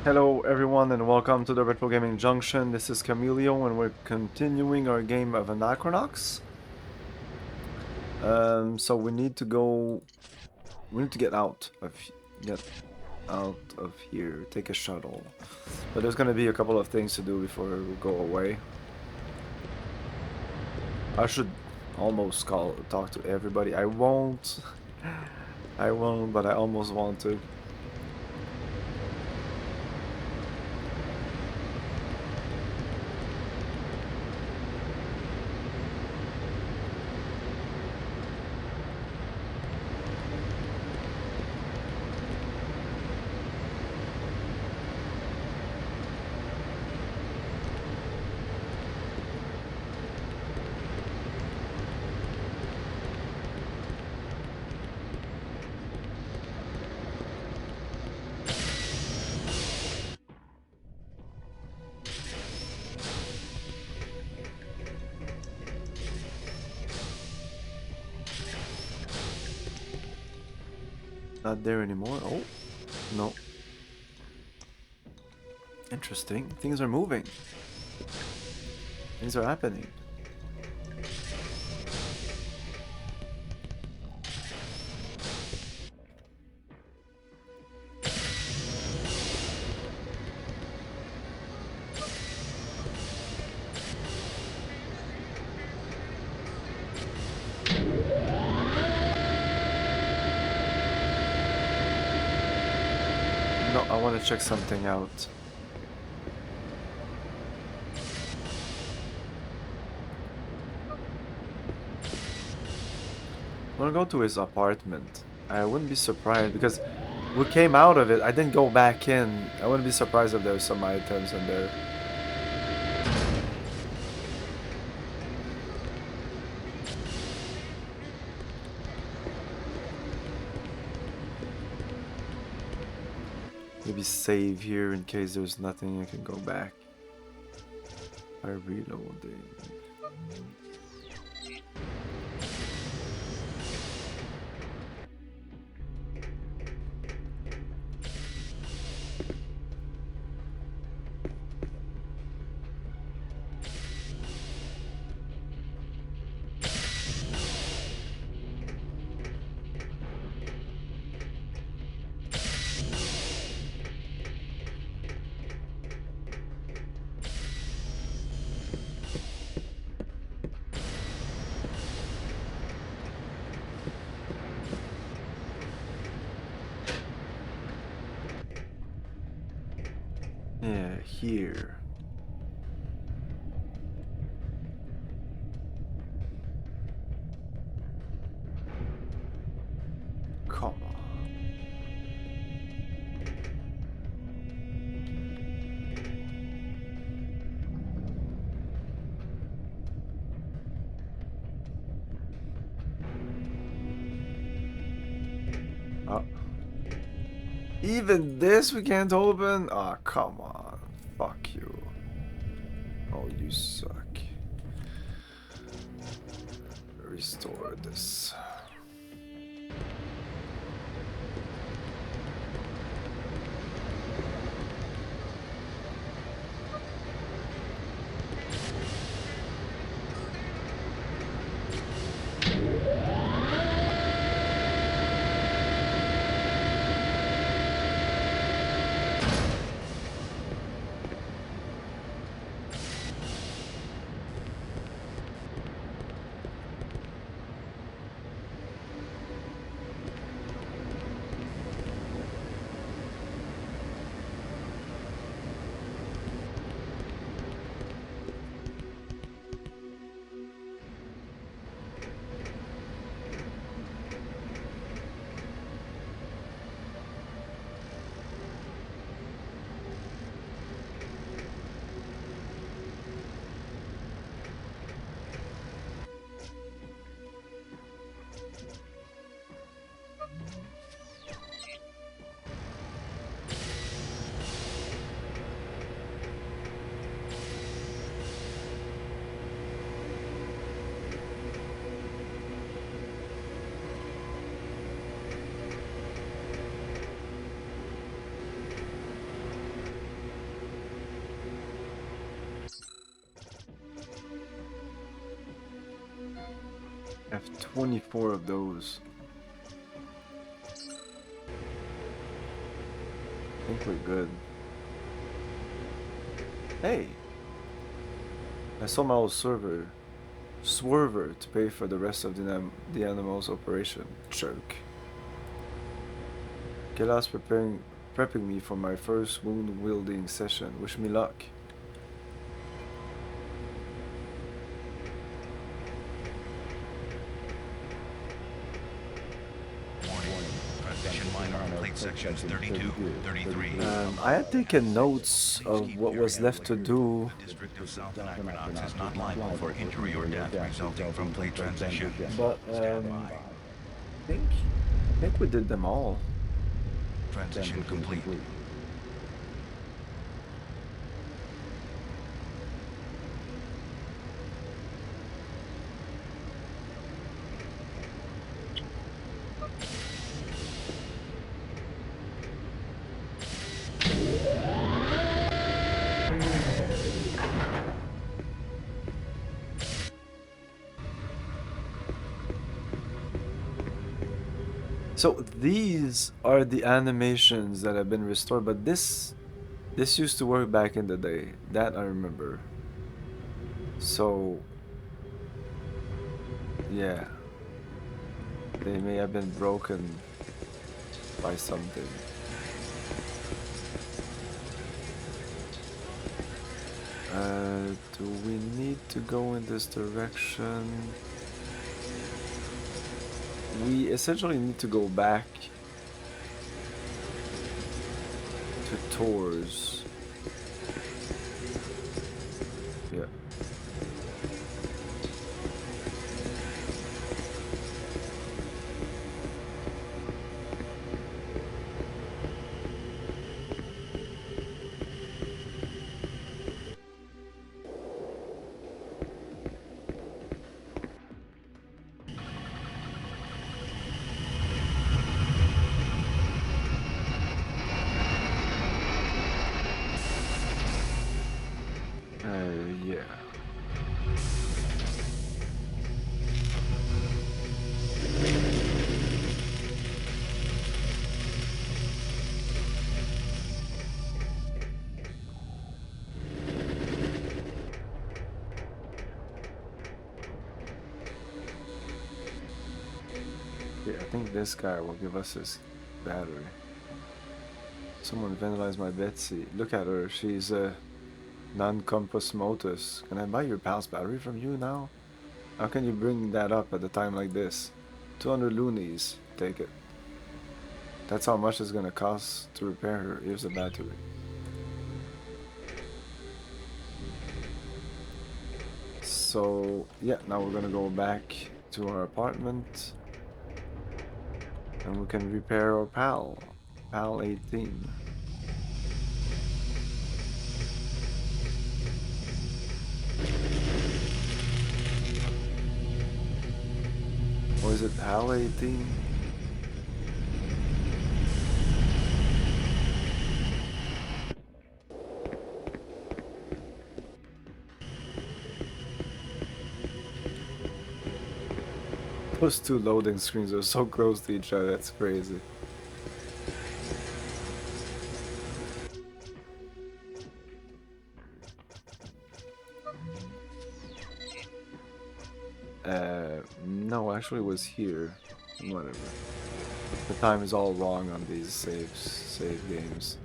Hello everyone and welcome to the Retro Gaming Junction. This is Camilio and we're continuing our game of Anachronox. So we need to get get out of here, take a shuttle. But there's gonna be a couple of things to do before we go away. I should almost talk to everybody. I won't. I won't, but I almost want to. Not there anymore. Oh, no. Interesting. Things are moving. Things are happening. No, I want to check something out. I want to go to his apartment. I wouldn't be surprised because we came out of it. I didn't go back in. I wouldn't be surprised if there's some items in there. Maybe save here in case there's nothing I can go back. I reloading. Yeah, here. Come on. Oh. Even this we can't open? Ah, oh, come on. Fuck you. Oh, you suck. Restore this. I have 24 of those. I think we're good. Hey! I sold my old Swerver to pay for the rest of the animal's operation. Jerk. Kelas prepping me for my first wound wielding session. Wish me luck. Sections 32, 33. I had taken notes of what was left to do. The district of South Anachronox is not liable for injury or death resulting from plate transition. But I think we did them all. Transition complete. So these are the animations that have been restored, but this used to work back in the day. That I remember. So yeah, they may have been broken by something. Do we need to go in this direction? We essentially need to go back to Tor's. Yeah. Yeah. Yeah, I think this guy will give us his battery. Someone vandalized my Betsy. Look at her. She's a non-compos motus. Can I buy your pal's battery from you now? How can you bring that up at a time like this? 200 loonies. Take it. That's how much it's gonna cost to repair her. Here's the battery. So, yeah, now we're gonna go back to our apartment. And we can repair our pal. Pal 18. Or is it Pal 18? Those two loading screens are so close to each other, that's crazy. No, actually it was here. Whatever. The time is all wrong on these save games.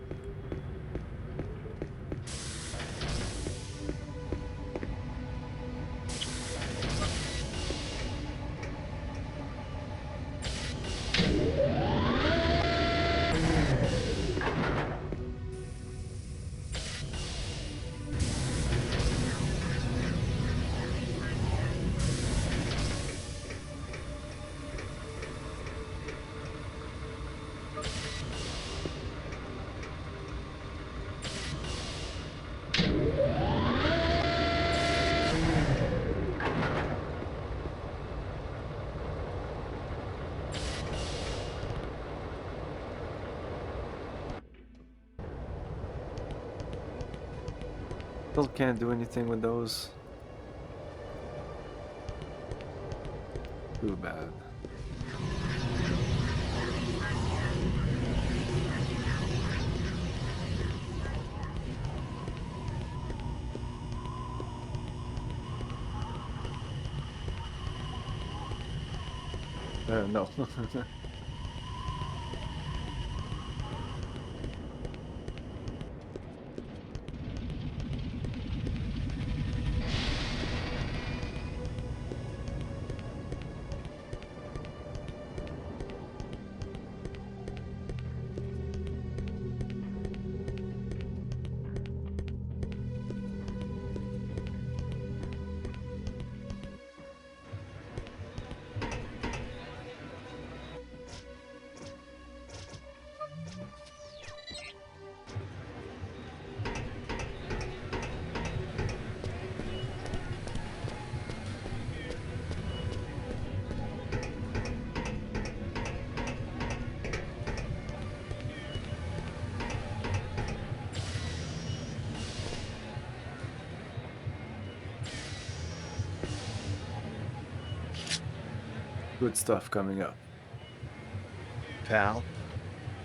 Still can't do anything with those. Too bad. No. Good stuff coming up. Pal?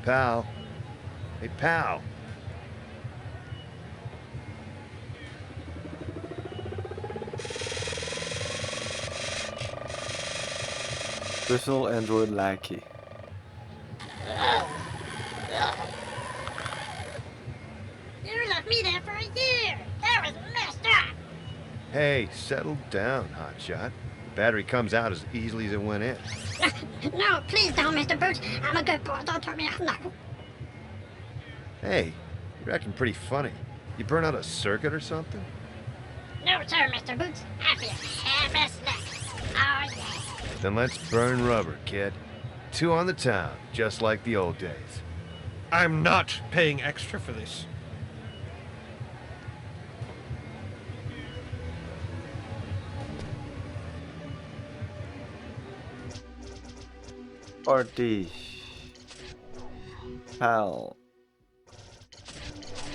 Pal? Hey, pal! Bristle Android Lackey. You left me there for a year. That was messed up. Hey, settle down, hotshot. Battery comes out as easily as it went in. No, please don't, Mr. Boots. I'm a good boy. Don't turn me off now. Hey, you're acting pretty funny. You burn out a circuit or something? No, sir, Mr. Boots. I feel hammerless. Oh, yes. Then let's burn rubber, kid. 2 on the town, just like the old days. I'm not paying extra for this. RD. Pal.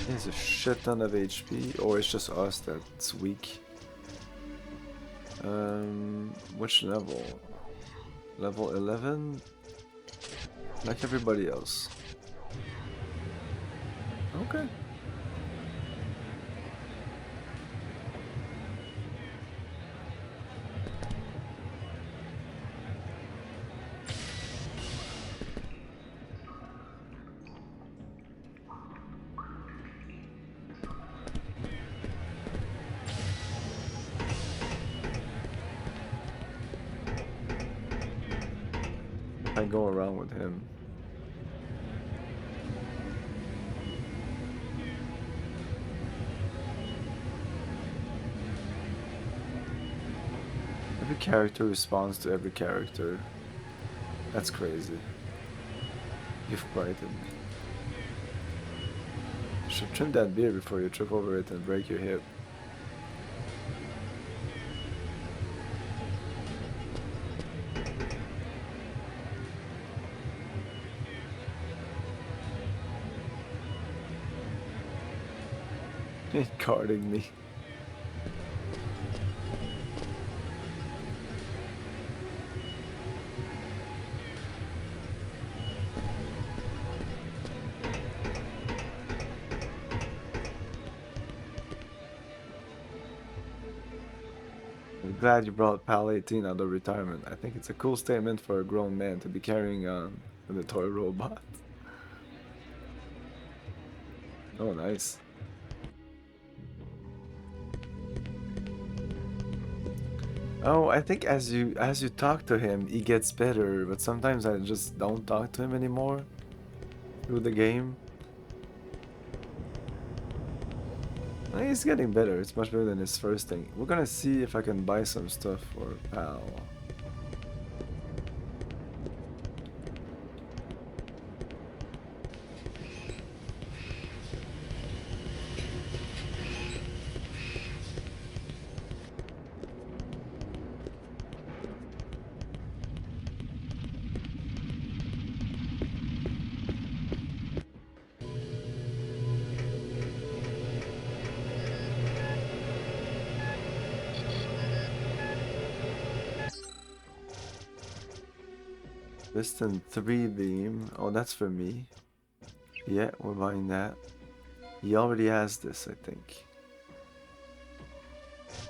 He has a shit ton of HP, or it's just us that's weak. Which level? Level 11? Like everybody else. Okay. I go around with him. Every character responds to every character. That's crazy. You've frightened me. You should trim that beard before you trip over it and break your hip. Guarding me. I'm glad you brought PAL 18 out of retirement. I think it's a cool statement for a grown man to be carrying on with a toy robot. Oh, nice. Oh, I think as you talk to him, he gets better, but sometimes I just don't talk to him anymore through the game. He's getting better. It's much better than his first thing. We're gonna see if I can buy some stuff for PAL. Piston 3 beam. Oh, that's for me. Yeah, we're buying that. He already has this, I think.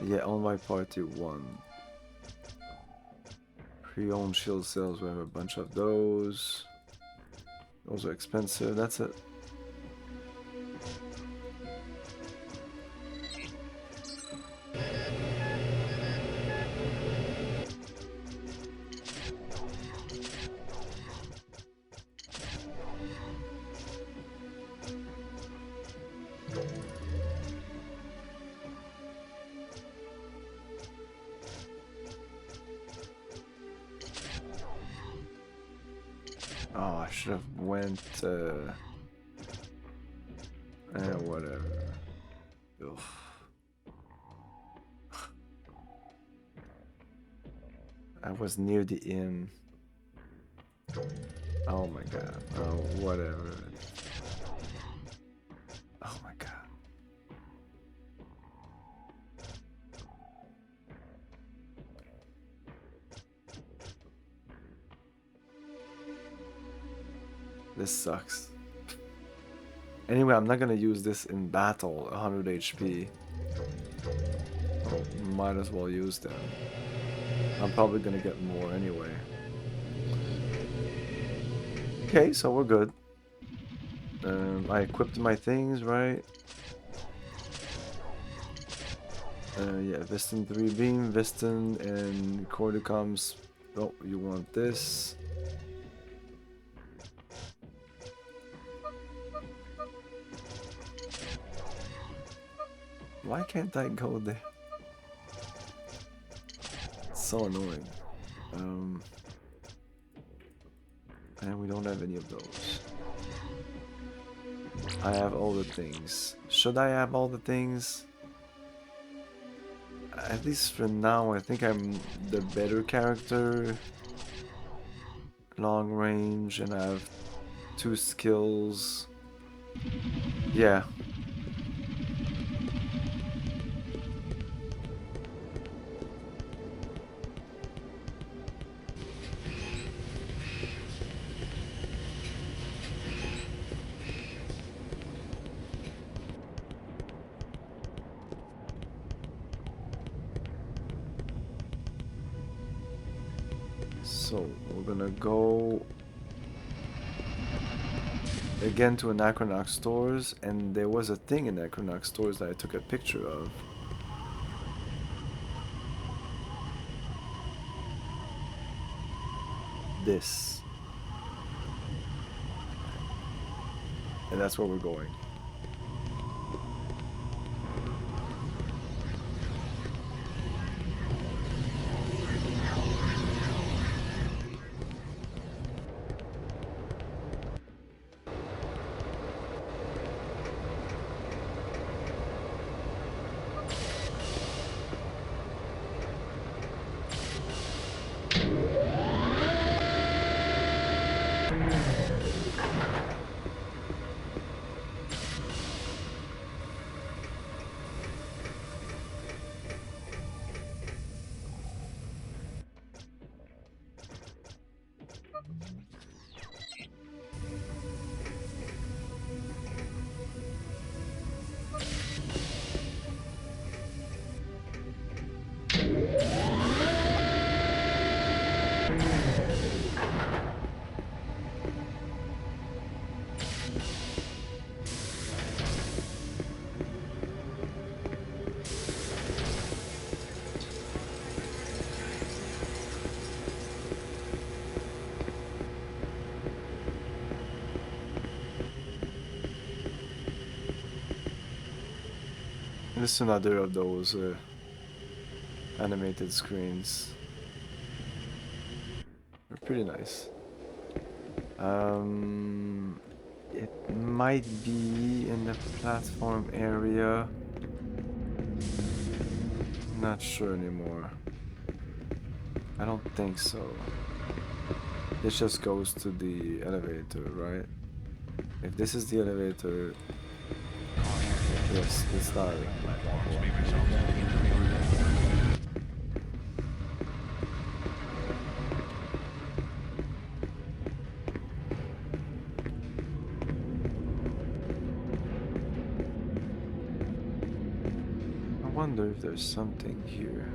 Yeah, on my party 1. Pre-owned shield cells, we have a bunch of those. Those are expensive, that's it. Oh, I should have went, whatever. Ugh. I was near the inn. Oh my god. Oh, whatever. Oh my god. This sucks. Anyway, I'm not gonna use this in battle, 100 HP. Oh, might as well use them. I'm probably gonna get more anyway. Okay, so we're good. I equipped my things, right? Yeah, Viston 3 beam, Viston, and Cordycoms. Oh, you want this? Why can't I go there? It's so annoying. And we don't have any of those. I have all the things. Should I have all the things? At least for now, I think I'm the better character. Long range, and I have 2 skills. Yeah. So we're gonna go again to Anachronox stores, and there was a thing in Anachronox stores that I took a picture of. This. And that's where we're going. This is another of those animated screens. They're pretty nice. It might be in the platform area. Not sure anymore. I don't think so. This just goes to the elevator, right? If this is the elevator, yes, it's not. Platforms be results to the interviewer. wonder if there's something here.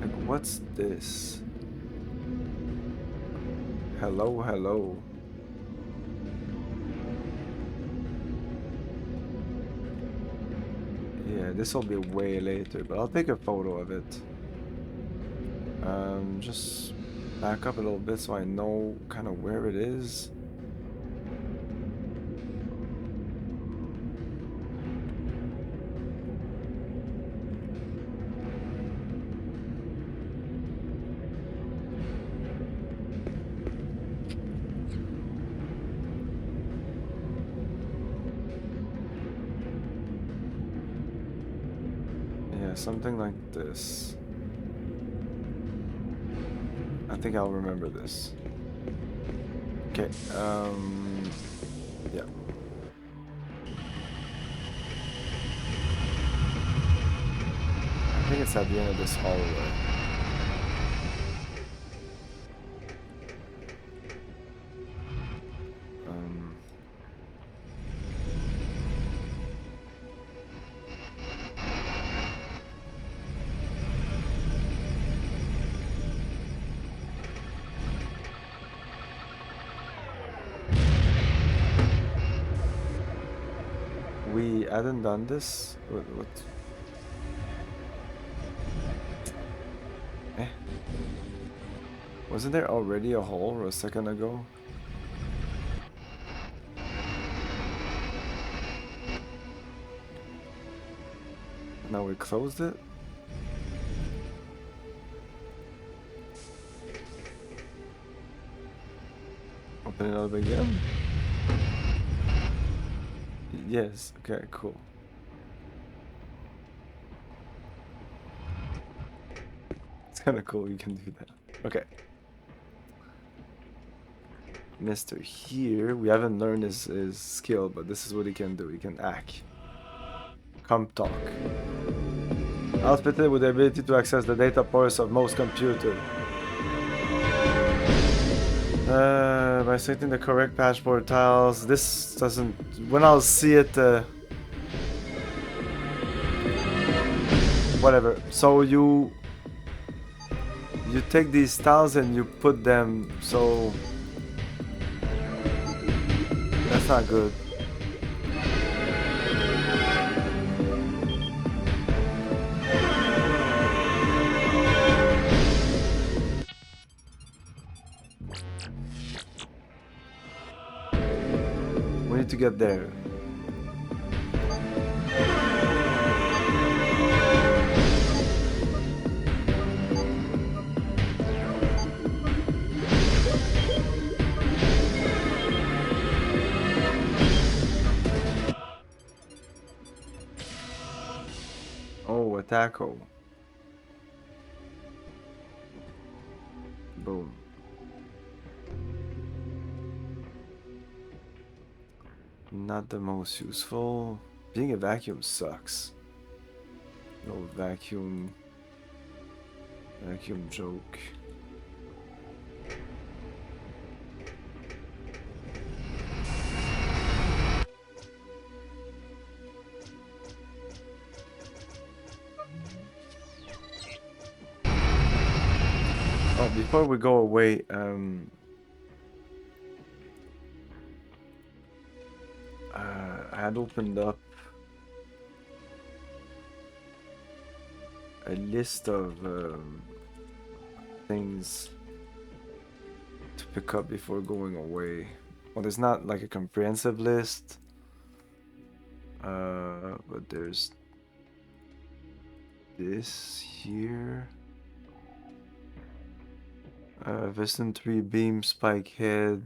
Like, what's this? Hello, hello. Yeah, this will be way later, but I'll take a photo of it. Just back up a little bit so I know kind of where it is. Yeah, something like this. I think I'll remember this. Okay, yeah. I think it's at the end of this hallway. We hadn't done this? What? Eh? Wasn't there already a hole a second ago? Now we closed it? Open it up again? Yes, okay, cool. It's kind of cool you can do that. Okay. Mr. Here, we haven't learned his skill, but this is what he can do. He can act. Come talk. Outfitted with the ability to access the data ports of most computers. By selecting the correct passport tiles, this doesn't... When I'll see it... whatever. So you take these tiles and you put them, so... That's not good. We need to get there. Oh, a taco. Boom. Not the most useful. Being a vacuum sucks. No vacuum joke. Oh, before we go away, I had opened up a list of things to pick up before going away. Well, there's not like a comprehensive list, but there's this here. Viston 3 beam, spike head,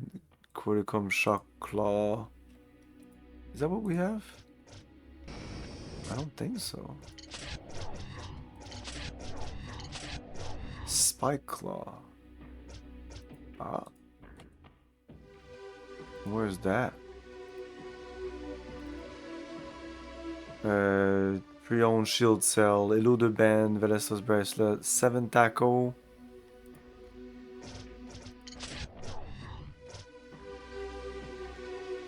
Quiricum shock claw. Is that what we have? I don't think so. Spike claw. Ah. Where's that? Pre-owned shield cell, eluder band, Velestos bracelet, 7 taco.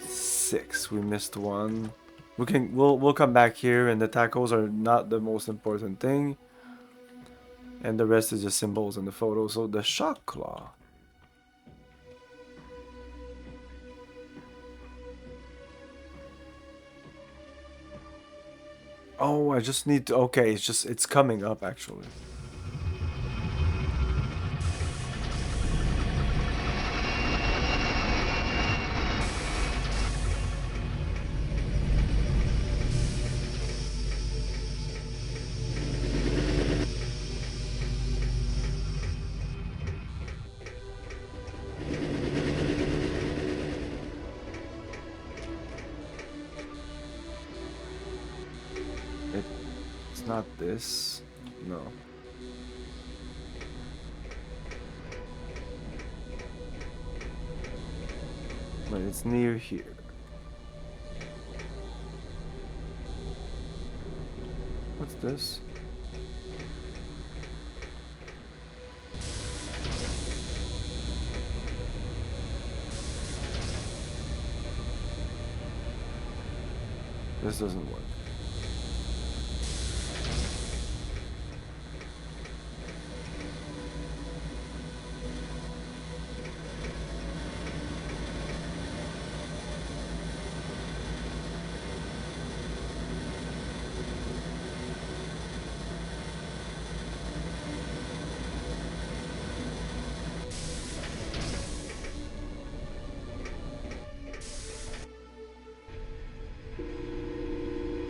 6. We missed one. We'll come back here, and the tacos are not the most important thing, and the rest is just symbols in the photo. So the shock claw. Oh, I just need to. Okay, it's coming up actually. It's not this. No. But it's near here. What's this? This doesn't work.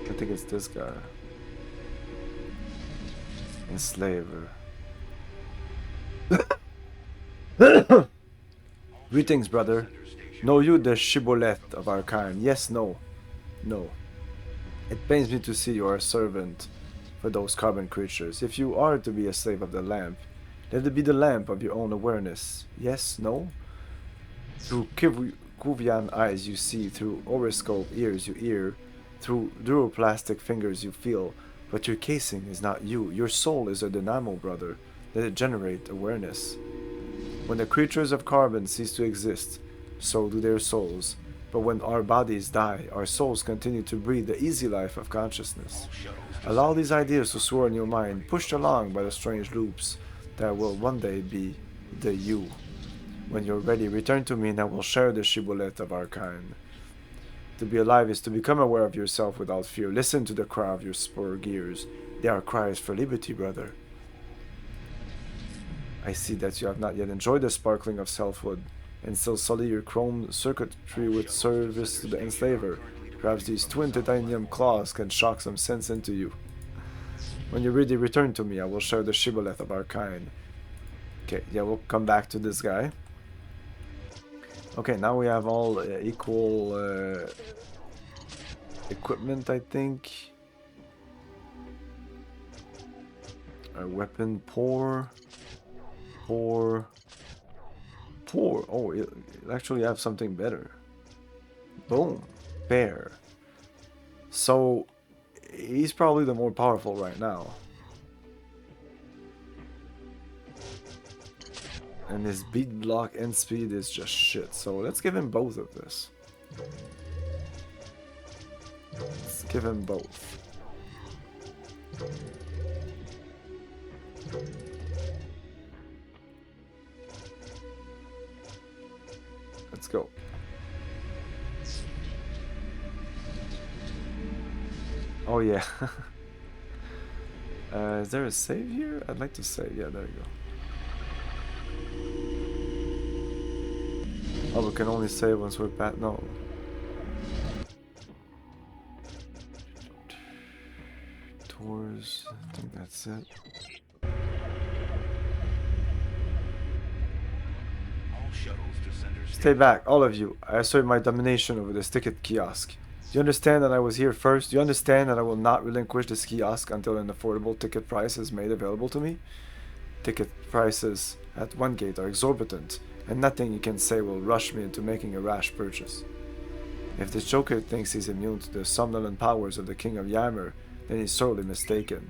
I think it's this guy. Enslaver. Greetings, brother. Know you the shibboleth of our kind? Yes, no. No. It pains me to see you are a servant for those carbon creatures. If you are to be a slave of the lamp, let it be the lamp of your own awareness. Yes, no? Through Kuvian eyes you see, through horoscope ears you hear, through duroplastic fingers you feel, but your casing is not you. Your soul is a dynamo, brother. Let it generate awareness. When the creatures of carbon cease to exist, so do their souls. But when our bodies die, our souls continue to breathe the easy life of consciousness. Allow these ideas to soar in your mind, pushed along by the strange loops that will one day be the you. When you're ready, return to me and I will share the shibboleth of our kind. To be alive is to become aware of yourself without fear. Listen to the cry of your spur gears. They are cries for liberty, brother. I see that you have not yet enjoyed the sparkling of selfhood, and still sully your chrome circuitry with service to the enslaver. Perhaps these twin titanium claws can shock some sense into you. When you're ready, return to me. I will share the shibboleth of our kind. Okay, yeah, we'll come back to this guy. Okay, now we have all equal equipment, I think. Our weapon, pour. Oh, it actually have something better. Boom, bear. So he's probably the more powerful right now. And his beat block and speed is just shit. So let's give him both of this. Let's give him both. Let's go. Oh yeah. Is there a save here? I'd like to save. Yeah, there you go. Oh, we can only save once we're back. No. Tours. I think that's it. Stay back, all of you. I assert my domination over this ticket kiosk. Do you understand that I was here first? Do you understand that I will not relinquish this kiosk until an affordable ticket price is made available to me? Ticket prices at one gate are exorbitant, and nothing you can say will rush me into making a rash purchase. If this joker thinks he's immune to the somnolent powers of the King of Yammer, then he's sorely mistaken.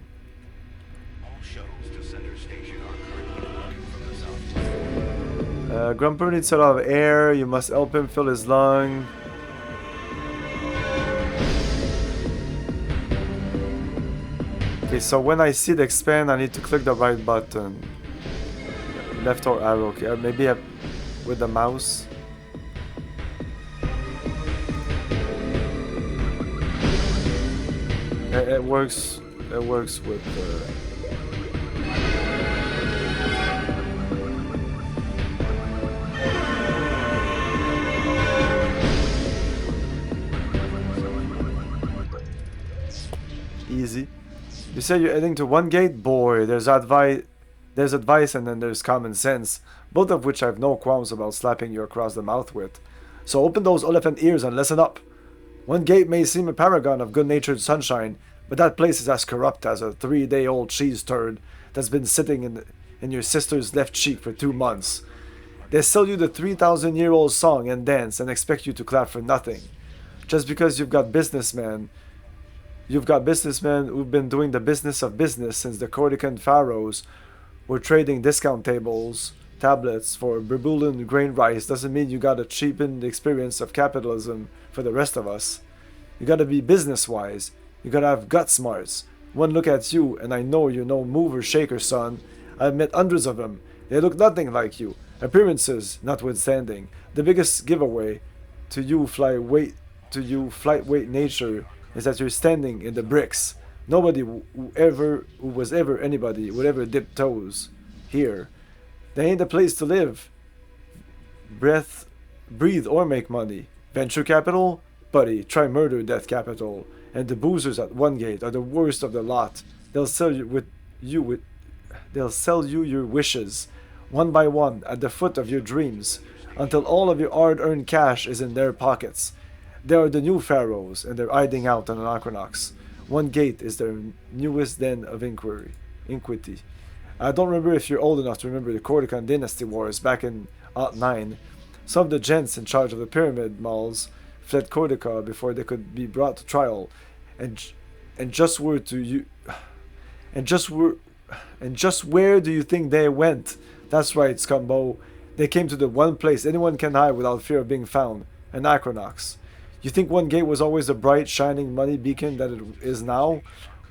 All shuttles to center station are currently departing from the south. Grumper needs a lot of air. You must help him fill his lung. Okay, so when I see the expand, I need to click the right button. Left or arrow. Okay, maybe with the mouse. It works. It works with. Easy. You say you're heading to one gate? Boy, there's advice and then there's common sense, both of which I have no qualms about slapping you across the mouth with. So open those elephant ears and listen up. One gate may seem a paragon of good-natured sunshine, but that place is as corrupt as a 3-day-old cheese turd that's been sitting in your sister's left cheek for 2 months. They sell you the 3,000-year-old song and dance and expect you to clap for nothing. Just because you've got businessmen who've been doing the business of business since the Cortican pharaohs were trading discount tablets for Berbulan grain rice doesn't mean you got a cheapened experience of capitalism for the rest of us. You gotta be business-wise. You gotta have gut smarts. One look at you, and I know you're no mover shaker, son. I've met hundreds of them. They look nothing like you. Appearances notwithstanding. The biggest giveaway to you flightweight nature is that you're standing in the bricks. Nobody who was ever anybody would ever dip toes here. They ain't the place to live. Breathe or make money. Venture capital? Buddy, try murder death capital. And the boozers at one gate are the worst of the lot. They'll sell you your wishes, one by one, at the foot of your dreams, until all of your hard-earned cash is in their pockets. They are the new pharaohs, and they're hiding out on Anachronox. One gate is their newest den of iniquity. I don't remember if you're old enough to remember the Cortican dynasty wars back in '09. Some of the gents in charge of the pyramid malls fled Cortica before they could be brought to trial, and just where do you think they went? That's right, scumbo. They came to the one place anyone can hide without fear of being found, Anachronox. You think one gate was always the bright, shining money beacon that it is now?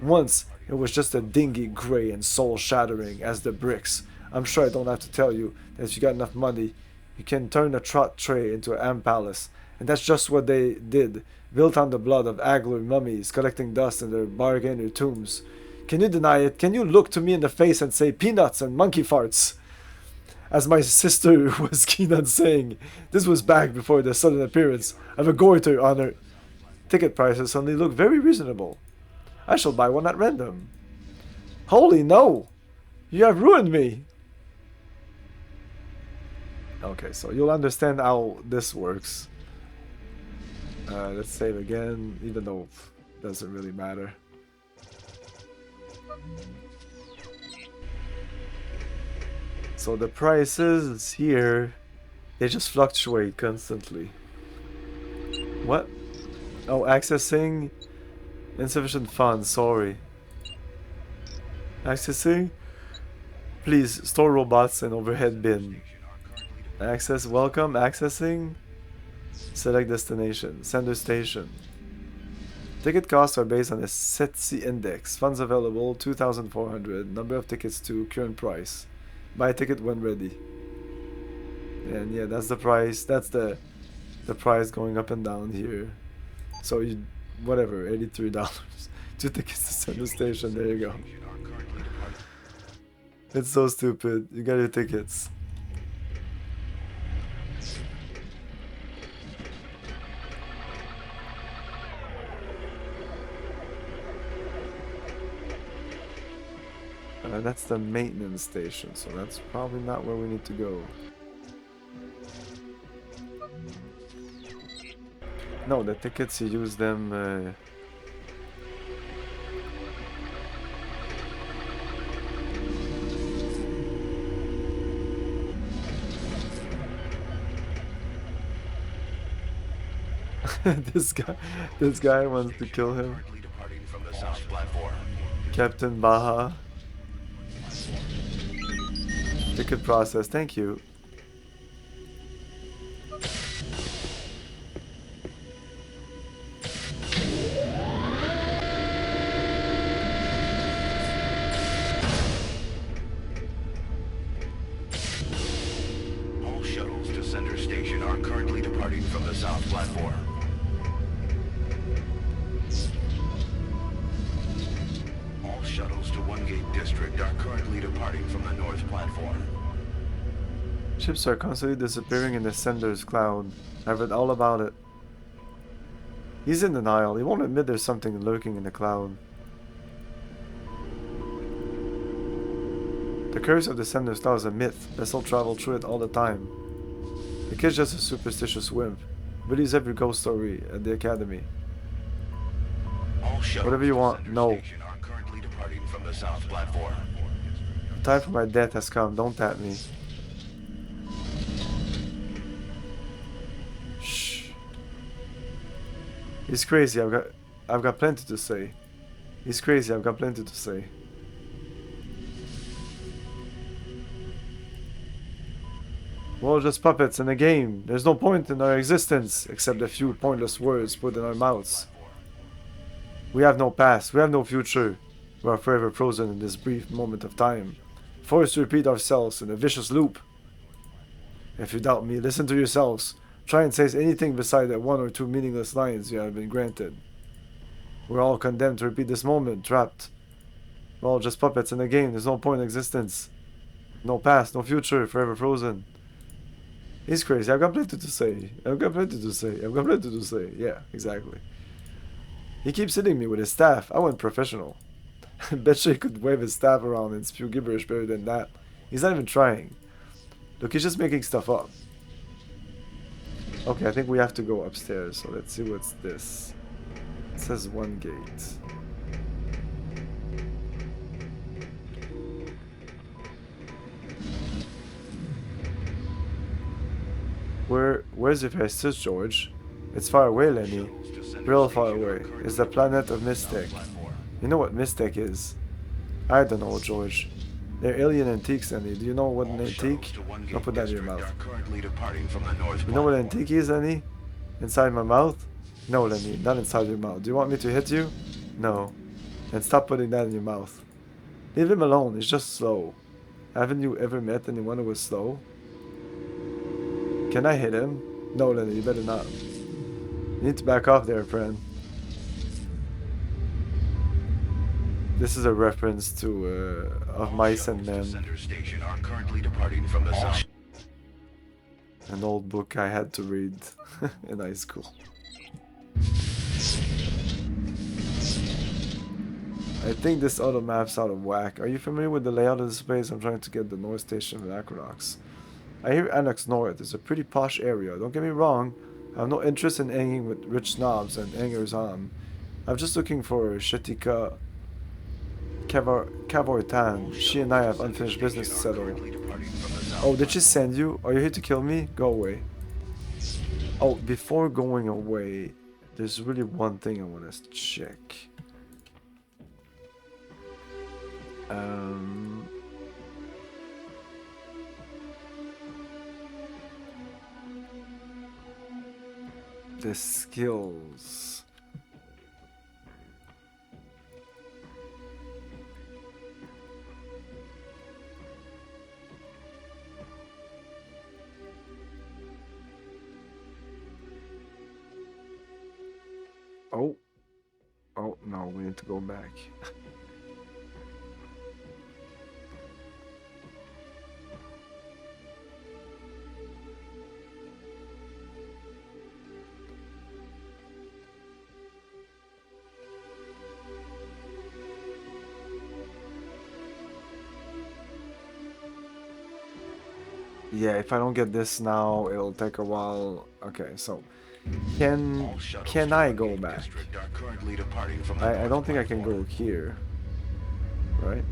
Once, it was just a dingy, gray, and soul-shattering as the bricks. I'm sure I don't have to tell you that if you got enough money, you can turn a trot tray into an am palace. And that's just what they did, built on the blood of Agler mummies collecting dust in their bargainer tombs. Can you deny it? Can you look to me in the face and say peanuts and monkey farts? As my sister was keen on saying, this was back before the sudden appearance of a goiter on her. Ticket prices suddenly look very reasonable. I shall buy one at random. Holy no! You have ruined me! Okay, so you'll understand how this works. Let's save again, even though it doesn't really matter. So the prices here, they just fluctuate constantly. What? Oh, accessing insufficient funds, sorry. Accessing? Please, store robots and overhead bin. Access, welcome, accessing. Select destination, sender station. Ticket costs are based on a SETSI index. Funds available, 2,400. Number of tickets to current price. Buy a ticket when ready. And yeah, that's the price. That's the price going up and down here. So you, whatever, $83. 2 tickets to sender station. There you go. It's so stupid. You got your tickets. That's the maintenance station, so that's probably not where we need to go. No, the tickets, you use them... this guy wants to kill him. Captain Baha. Ticket process, thank you. Gate District are currently departing from the north platform. Ships are constantly disappearing in the sender's cloud. I've read all about it. He's in denial. He won't admit there's something lurking in the cloud. The curse of the sender's cloud is a myth. Vessels travel through it all the time. The kid's just a superstitious wimp. Believes every ghost story at the academy. All shuttles Whatever you to want, Center no. Station are currently departing from the south platform. The time for my death has come. Don't tap me. Shh. He's crazy. I've got plenty to say. He's crazy. I've got plenty to say. We're all just puppets in a game. There's no point in our existence except a few pointless words put in our mouths. We have no past. We have no future. We are forever frozen in this brief moment of time, forced to repeat ourselves in a vicious loop. If you doubt me, listen to yourselves. Try and say anything beside the one or two meaningless lines you have been granted. We're all condemned to repeat this moment, trapped. We're all just puppets in a game. There's no point in existence. No past, no future, forever frozen. He's crazy. I've got plenty to say. I've got plenty to say. I've got plenty to say. Yeah, exactly. He keeps hitting me with his staff. I went professional. Betcha he could wave his staff around and spew gibberish better than that. He's not even trying. Look, he's just making stuff up. Okay, I think we have to go upstairs. So let's see what's this. It says one gate. Where's your vestige, George? It's far away, Lenny. Real far away. It's the planet of Mystic. You know what Mystic is? I don't know, George. They're alien antiques, Lenny. Do you know what an antique? Don't put that in your mouth. You know what an antique is, Lenny? Inside my mouth? No, Lenny, not inside your mouth. Do you want me to hit you? No. Then stop putting that in your mouth. Leave him alone. He's just slow. Haven't you ever met anyone who was slow? Can I hit him? No, Lenny, you better not. You need to back off there, friend. This is a reference to Of Mice and Men. An old book I had to read in high school. I think this auto map's out of whack. Are you familiar with the layout of the space? I'm trying to get the North Station of Anachronox. I hear Annex North is a pretty posh area. Don't get me wrong. I have no interest in hanging with rich snobs and hangers-on. I'm just looking for Shetika Kavortan. She and I have unfinished business to settle. Oh, did she send you? Are you here to kill me? Go away. Oh, before going away, there's really one thing I want to check. The skills. Oh. Oh, no, we need to go back. Yeah, if I don't get this now, it'll take a while. Okay, so can I go back? I don't think I can go here, right?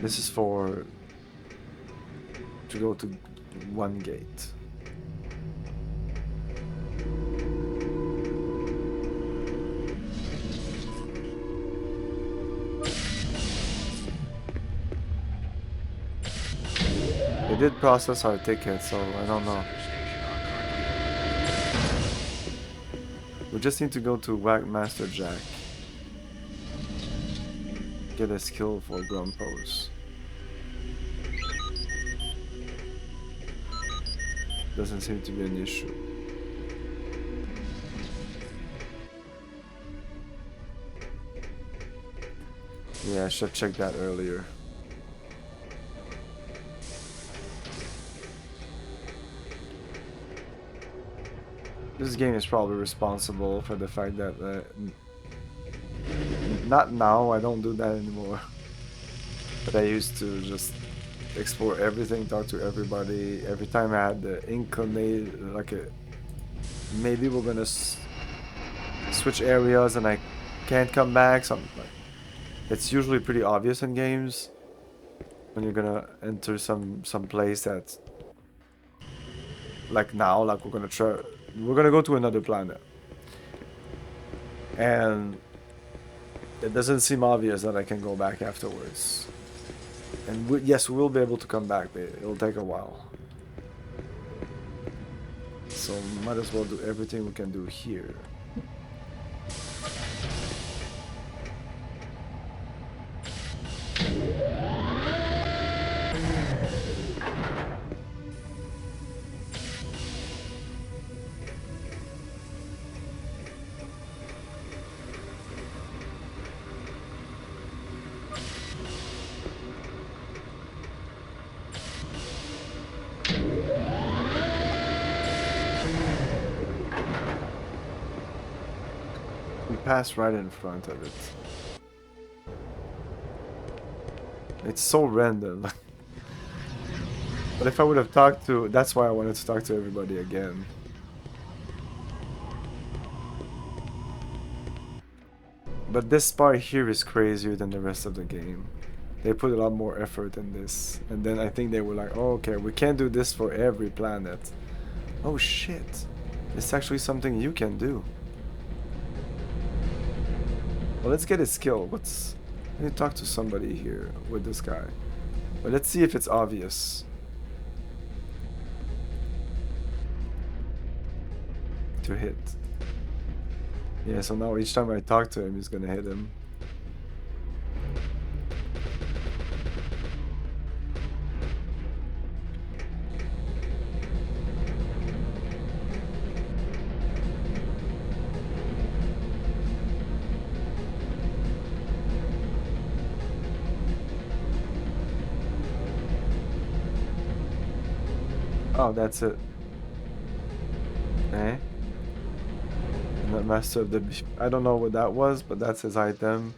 This is for to go to one gate. They did process our ticket, so I don't know. We just need to go to Whack Master Jack. Get a skill for ground pose. Doesn't seem to be an issue. Yeah, I should check that earlier. This game is probably responsible for the fact that not now, I don't do that anymore. But I used to just explore everything, talk to everybody. Every time I had the inclination, like maybe we're gonna switch areas and I can't come back. It's usually pretty obvious in games when you're gonna enter some place that's like now, like we're gonna go to another planet, and it doesn't seem obvious that I can go back afterwards. And yes, we will be able to come back, but it'll take a while. So might as well do everything we can do here. Pass right in front of it. It's so random. But if I would have talked to... That's why I wanted to talk to everybody again. But this part here is crazier than the rest of the game. They put a lot more effort in this. And then I think they were like, oh, okay, we can't do this for every planet. Oh shit. It's actually something you can do. Well, let's get his skill. I need to talk to somebody here with this guy. But let's see if it's obvious. To hit. Yeah, so now each time I talk to him, he's gonna hit him. Oh, that's it. Eh? Not master of the... I don't know what that was, but that's his item.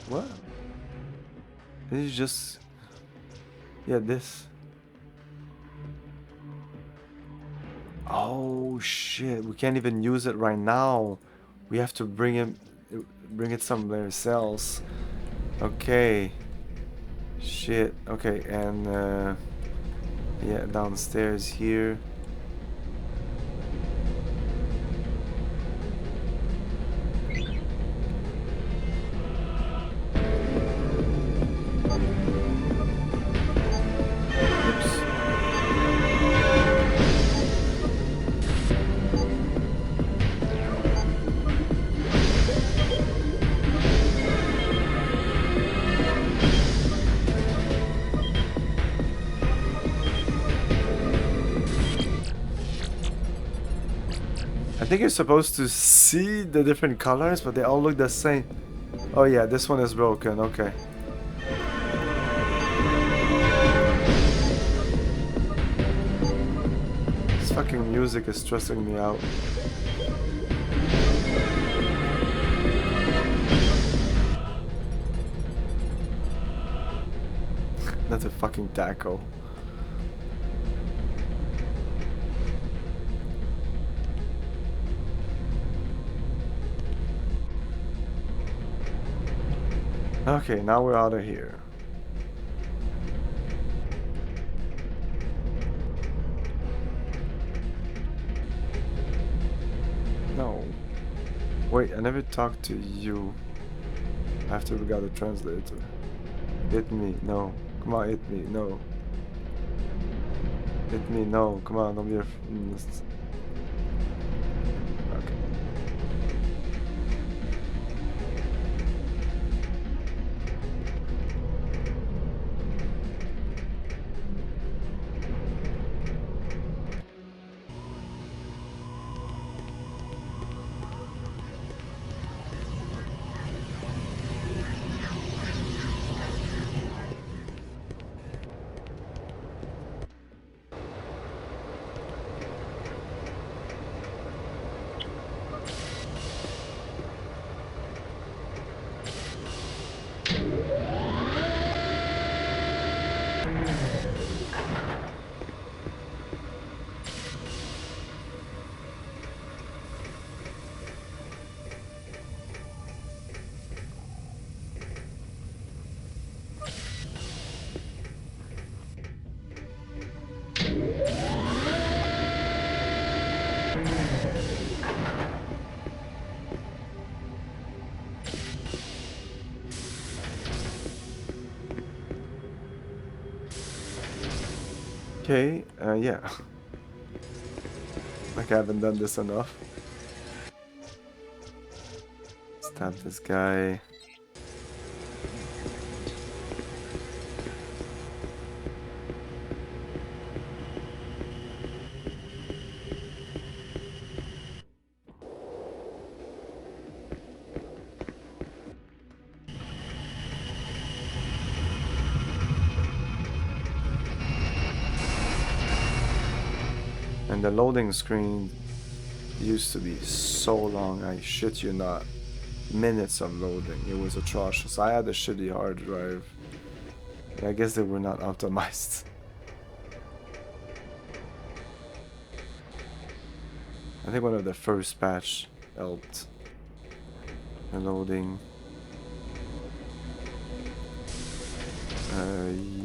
What? Did you just... Yeah, this. Oh shit, we can't even use it right now. We have to bring it somewhere else. Okay. Shit. Okay, and yeah, downstairs here. I think you're supposed to see the different colors, but they all look the same. Oh yeah, this one is broken, okay. This fucking music is stressing me out. That's a fucking taco. Okay, now we're out of here. No. Wait, I never talked to you after we got a translator. Hit me, no. Come on, hit me. No. Hit me. No. Come on, don't be okay. Okay, yeah. Like I haven't done this enough. Stab this guy. And the loading screen used to be so long, I shit you not. Minutes of loading, it was atrocious. I had a shitty hard drive. I guess they were not optimized. I think one of the first patch helped the loading.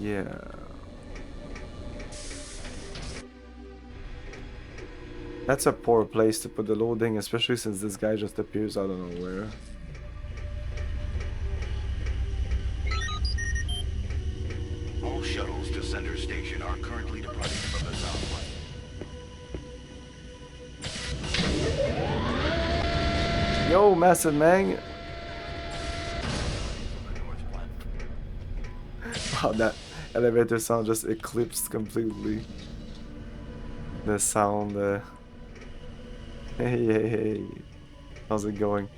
Yeah. That's a poor place to put the loading, especially since this guy just appears out of nowhere. All shuttles to Center Station are currently departing from the southwest. Yo, Massive Mang! Wow, that elevator sound just eclipsed completely the sound. Hey, hey, hey. How's it going?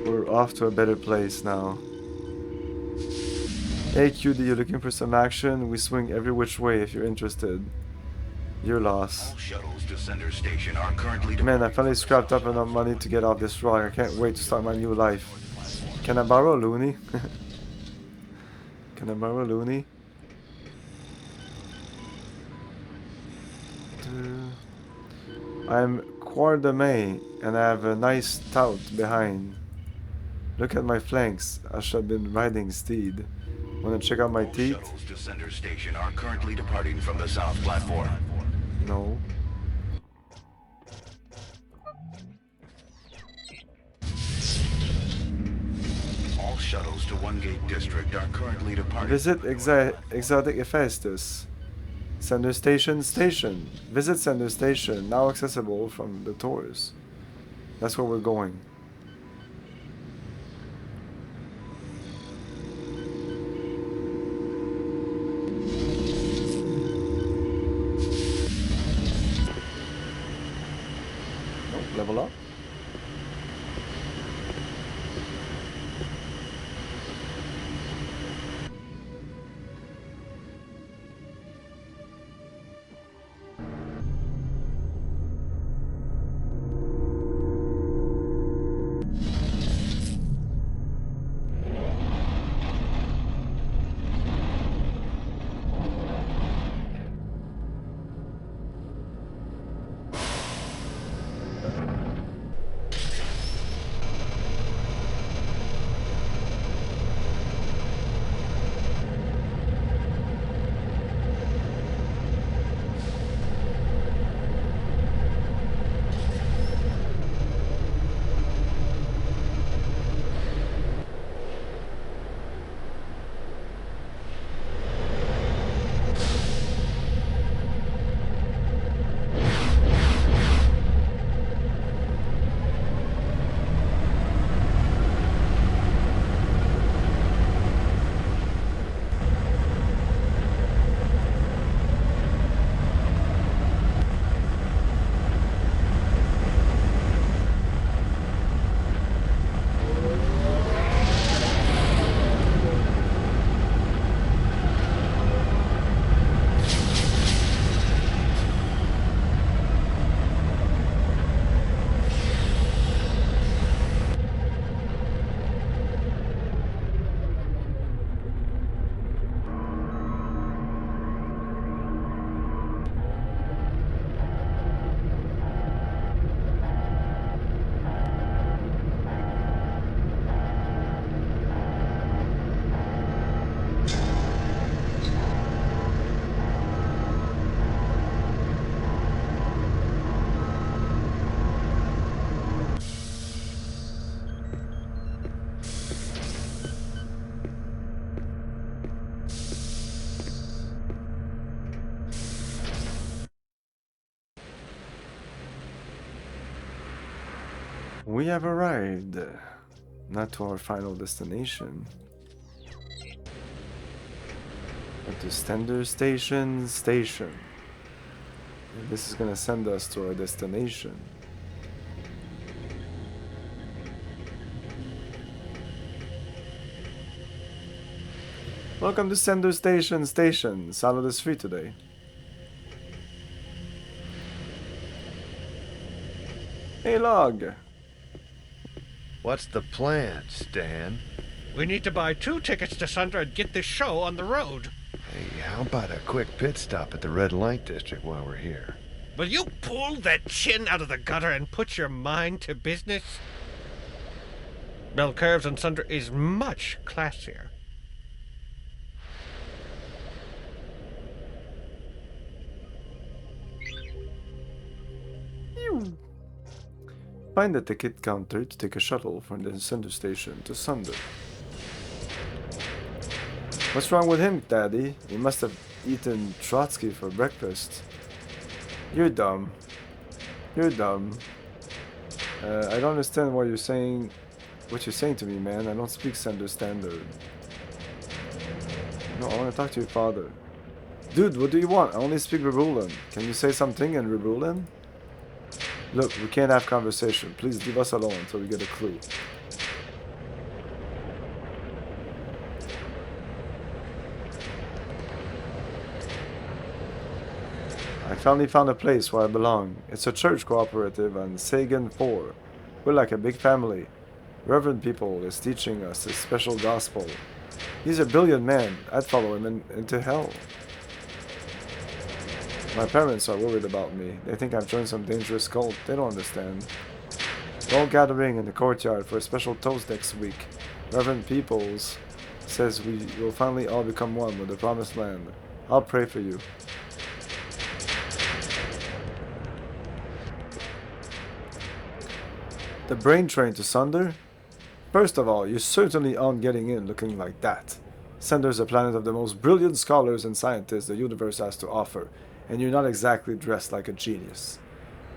We're off to a better place now. Hey QD, you looking for some action? We swing every which way if you're interested. Your loss. All shuttles to Center Station are currently Man, I finally scrapped up enough money to get off this rock. I can't wait to start my new life. Can I borrow a loony? Can I borrow a loony? I'm Quardame and I have a nice tout behind. Look at my flanks. I should have been riding steed. Wanna check out my All teeth? shuttles to Center Station are currently departing from the south platform. No. All shuttles to One Gate District are currently departing. Visit Exotic Hephaestus. Sender Station. Visit Sender Station. Now accessible from the tours. That's where we're going. Nope, level up. We have arrived. Not to our final destination. But to Stender Station. And this is gonna send us to our destination. Welcome to Stender Station. Salad is free today. Hey, Log. What's the plan, Stan? We need to buy 2 tickets to Sunder and get this show on the road. Hey, how about a quick pit stop at the red light district while we're here? Will you pull that chin out of the gutter and put your mind to business? Bell Curves and Sunder is much classier. Find the ticket counter to take a shuttle from the Center Station to Sunder. What's wrong with him, Daddy? He must have eaten Trotsky for breakfast. You're dumb. You're dumb. I don't understand what you're saying to me, man. I don't speak Sender Standard. No, I want to talk to your father. Dude, what do you want? I only speak Ribulan. Can you say something in Ribulan? Look, we can't have conversation. Please leave us alone until we get a clue. I finally found a place where I belong. It's a church cooperative on Sagan 4. We're like a big family. Reverend People is teaching us his special gospel. He's a brilliant man. I'd follow him into hell. My parents are worried about me. They think I've joined some dangerous cult. They don't understand. We're all gathering in the courtyard for a special toast next week. Reverend Peoples says we will finally all become one with the promised land. I'll pray for you. The brain train to Sunder? First of all, you certainly aren't getting in looking like that. Sunder's a planet of the most brilliant scholars and scientists the universe has to offer, and you're not exactly dressed like a genius.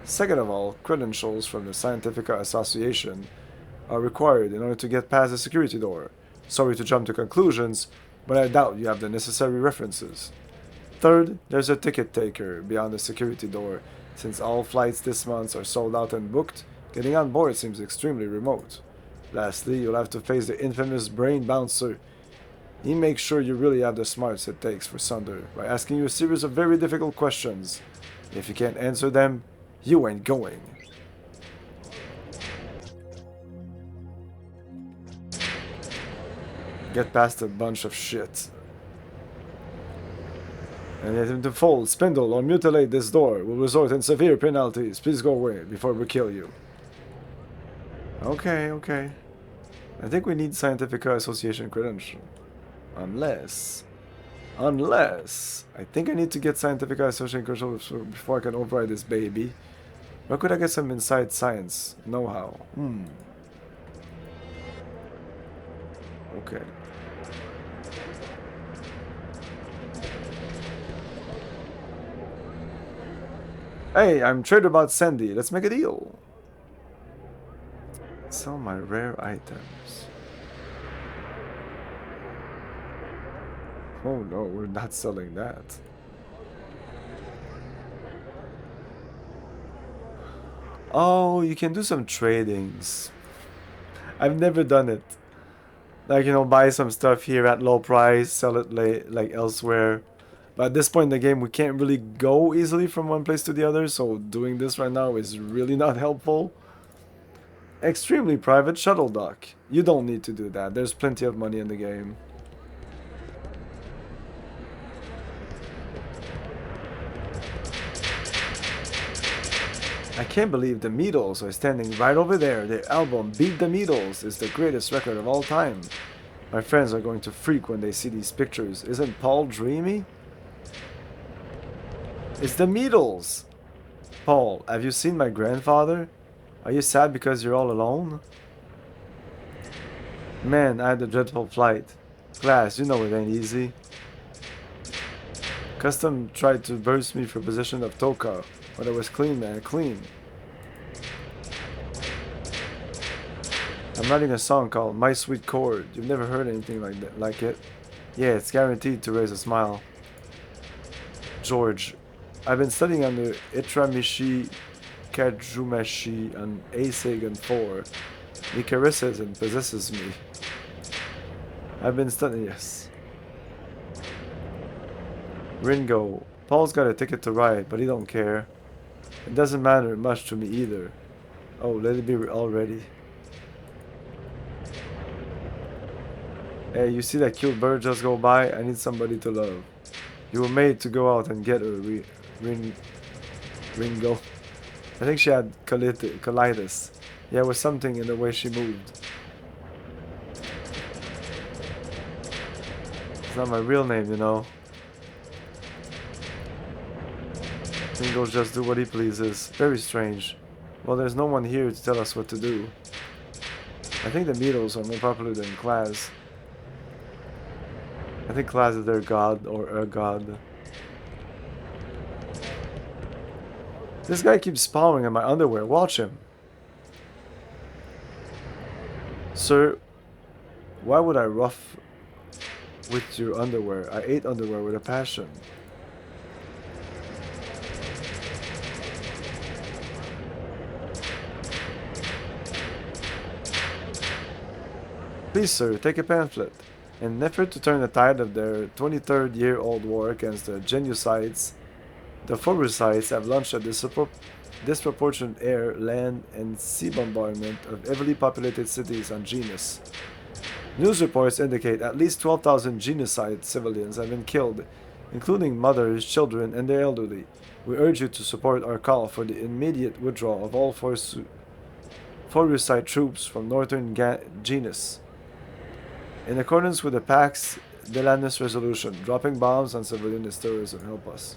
Second of all, credentials from the Scientifica Association are required in order to get past the security door. Sorry to jump to conclusions, but I doubt you have the necessary references. Third, there's a ticket taker beyond the security door. Since all flights this month are sold out and booked, getting on board seems extremely remote. Lastly, you'll have to face the infamous Brain Bouncer. He makes sure you really have the smarts it takes for Sunder by asking you a series of very difficult questions. If you can't answer them, you ain't going. Get past a bunch of shit. And let him to fold, spindle, or mutilate this door will result in severe penalties. Please go away before we kill you. Okay, okay. I think we need Scientifica Association credential. Unless, I think I need to get Scientifica Association credential before I can override this baby. Where could I get some inside science know-how? Okay. Hey, I'm trader about Sandy. Let's make a deal. Sell my rare items. Oh no, we're not selling that. Oh, you can do some tradings. I've never done it. Like, you know, buy some stuff here at low price, sell it like elsewhere. But at this point in the game, we can't really go easily from one place to the other, so doing this right now is really not helpful. Extremely private shuttle dock. You don't need to do that. There's plenty of money in the game. I can't believe the Beatles are standing right over there. Their album, Beat the Beatles, is the greatest record of all time. My friends are going to freak when they see these pictures. Isn't Paul dreamy? It's the Beatles! Paul, have you seen my grandfather? Are you sad because you're all alone? Man, I had a dreadful flight. Glass, you know it ain't easy. Custom tried to burst me for possession of Toka, but I was clean, man, clean. I'm writing a song called My Sweet Chord. You've never heard anything like it? Yeah, it's guaranteed to raise a smile. George, I've been studying under Itramishi Kajumashi on A-Sagan 4. He caresses and possesses me. I've been studying, yes. Ringo, Paul's got a ticket to ride, but he don't care. It doesn't matter much to me either. Oh, let it be already. Hey, you see that cute bird just go by? I need somebody to love. You were made to go out and get her, Ringo. I think she had colitis. Yeah, it was something in the way she moved. It's not my real name, you know. Ringo's just do what he pleases. Very strange. Well, there's no one here to tell us what to do. I think the Beatles are more popular than Class. I think Class is their god, or a god. This guy keeps pawing at my underwear. Watch him. Sir, why would I rough with your underwear? I ate underwear with a passion. Please, sir, take a pamphlet. In an effort to turn the tide of their 23rd-year-old war against the genocides, the Forusites have launched a disproportionate air, land, and sea bombardment of heavily populated cities on Genus. News reports indicate at least 12,000 genocide civilians have been killed, including mothers, children, and the elderly. We urge you to support our call for the immediate withdrawal of all Forusite troops from northern Genus. In accordance with the Pax Delanus resolution, dropping bombs on civilians is terrorism. Help us.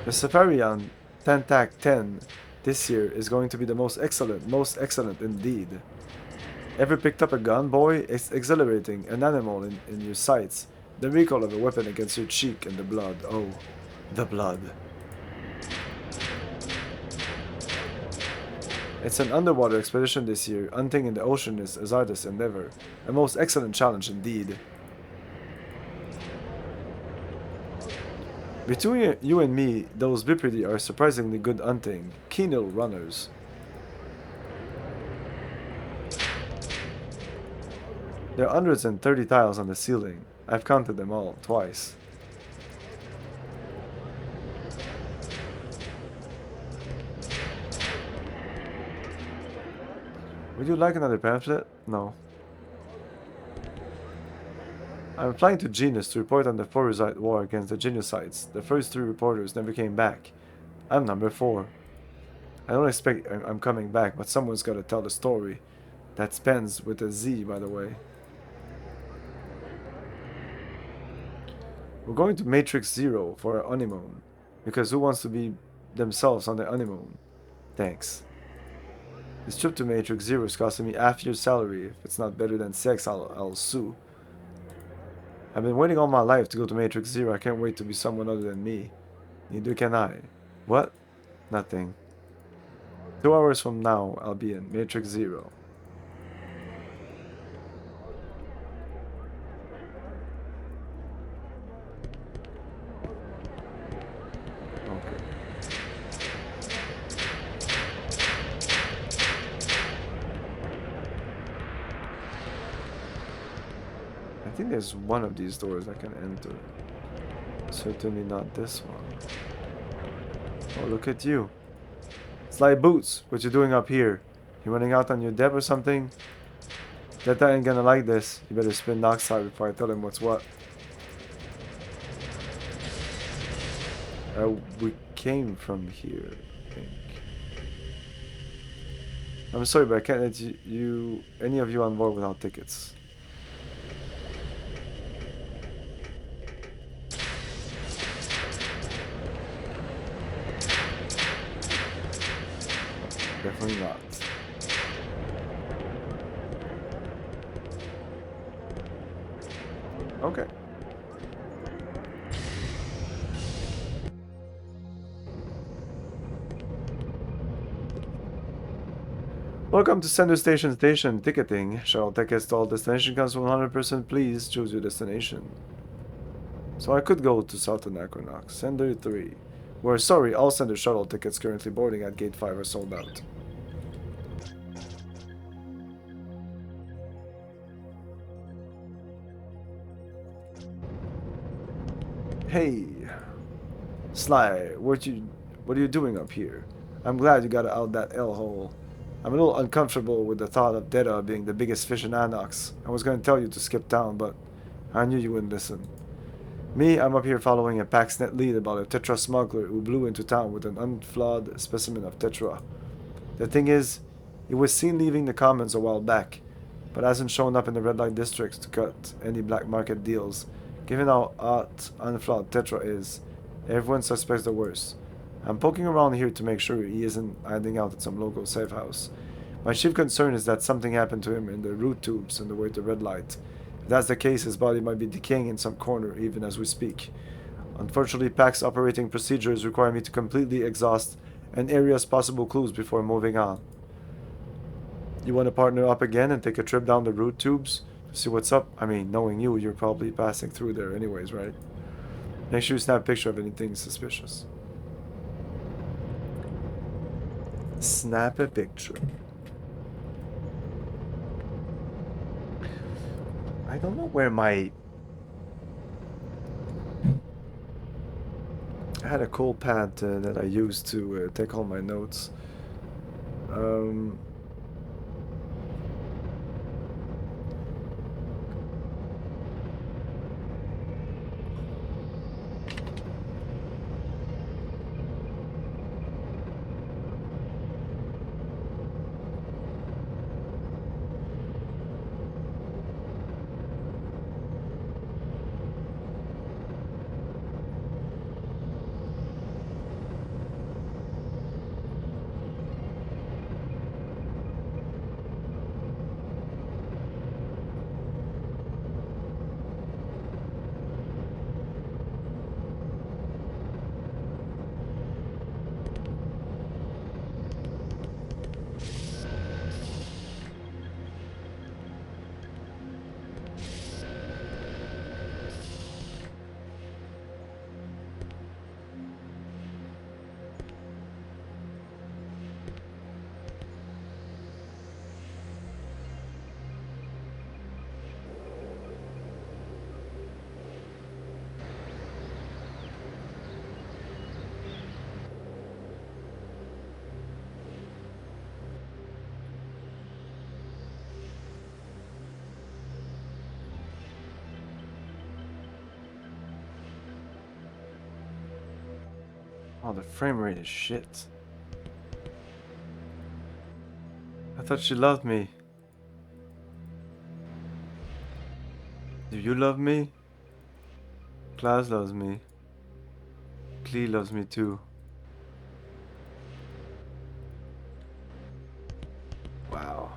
The safari on Tantak 10 this year is going to be the most excellent indeed. Ever picked up a gun, boy? It's exhilarating, an animal in your sights. The recoil of a weapon against your cheek and the blood. Oh, the blood. It's an underwater expedition this year. Hunting in the ocean is hazardous endeavor. A most excellent challenge indeed. Between you and me, those Bipridi are surprisingly good hunting. Keen little runners. There are 130 tiles on the ceiling. I've counted them all, twice. Would you like another pamphlet? No. I'm applying to Genus to report on the Forusite war against the genocides. The first 3 reporters never came back. I'm number 4. I don't expect I'm coming back, but someone's got to tell the story. That spends with a Z, by the way. We're going to Matrix Zero for our honeymoon. Because who wants to be themselves on their honeymoon? Thanks. This trip to Matrix Zero is costing me half your salary. If it's not better than sex, I'll sue. I've been waiting all my life to go to Matrix Zero. I can't wait to be someone other than me. Neither can I. What? Nothing. 2 hours from now, I'll be in Matrix Zero. I think there's one of these doors I can enter. Certainly not this one. Oh, look at you. Sly Boots, what you doing up here? You running out on your debt or something? That ain't gonna like this. You better spin Noxide before I tell him what's what. We came from here, I think. I'm sorry, but I can't let any of you on board without tickets. Definitely not. Okay. Welcome to Sender Station ticketing. Shuttle tickets to all destination comes 100%. Please choose your destination. So I could go to South Anachronox. Sender 3. We're sorry, all Sender shuttle tickets currently boarding at Gate 5 are sold out. Hey, Sly, what are you doing up here? I'm glad you got out that L-hole. I'm a little uncomfortable with the thought of Data being the biggest fish in Anox. I was going to tell you to skip town, but I knew you wouldn't listen. Me, I'm up here following a Paxnet lead about a Tetra smuggler who blew into town with an unflawed specimen of Tetra. The thing is, he was seen leaving the Commons a while back, but hasn't shown up in the red light districts to cut any black market deals. Given how hot unflawed Tetra is, everyone suspects the worst. I'm poking around here to make sure he isn't hiding out at some local safe house. My chief concern is that something happened to him in the root tubes on the way to red light. If that's the case, his body might be decaying in some corner even as we speak. Unfortunately, PAC's operating procedures require me to completely exhaust an area's possible clues before moving on. You want to partner up again and take a trip down the root tubes to see what's up? I mean, knowing you, you're probably passing through there anyways, right? Make sure you snap a picture of anything suspicious. Snap a picture. I don't know where my... I had a cool pad that I used to take all my notes. Oh, the frame rate is shit. I thought she loved me. Do you love me? Klaus loves me. Klee loves me too. Wow.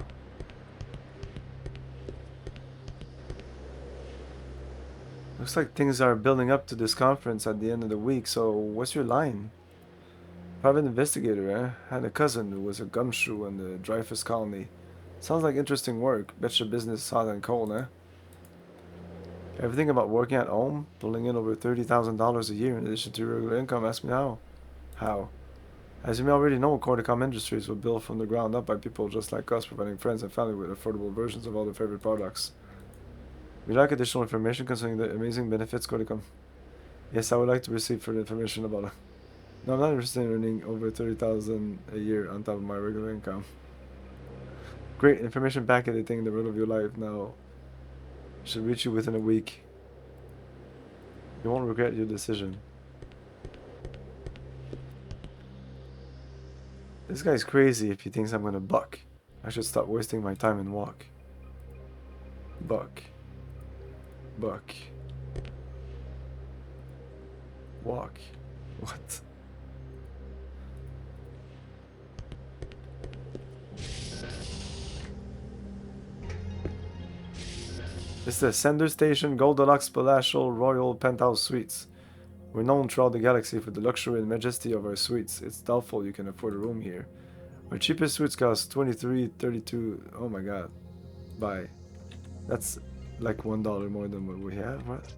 Looks like things are building up to this conference at the end of the week, so what's your line? Private investigator, eh? Had a cousin who was a gumshoe in the Dreyfus colony. Sounds like interesting work. Betcha business hot and cold, eh? Ever think about working at home? Pulling in over $30,000 a year in addition to your regular income? Ask me how. How? As you may already know, Corticom Industries were built from the ground up by people just like us, providing friends and family with affordable versions of all their favorite products. Would you like additional information concerning the amazing benefits Corticom? Yes, I would like to receive further information about it. No, I'm not interested in earning over $30,000 a year on top of my regular income. Great information packet editing in the middle of your life now. Should reach you within a week. You won't regret your decision. This guy's crazy if he thinks I'm gonna buck. I should stop wasting my time and walk. Buck. Buck. Walk. What? This is the Sender Station Gold Deluxe Palatial Royal Penthouse Suites. We're known throughout the galaxy for the luxury and majesty of our suites. It's doubtful you can afford a room here. Our cheapest suits cost 23.32. Oh my god. Buy. That's like $1 more than what we have. What?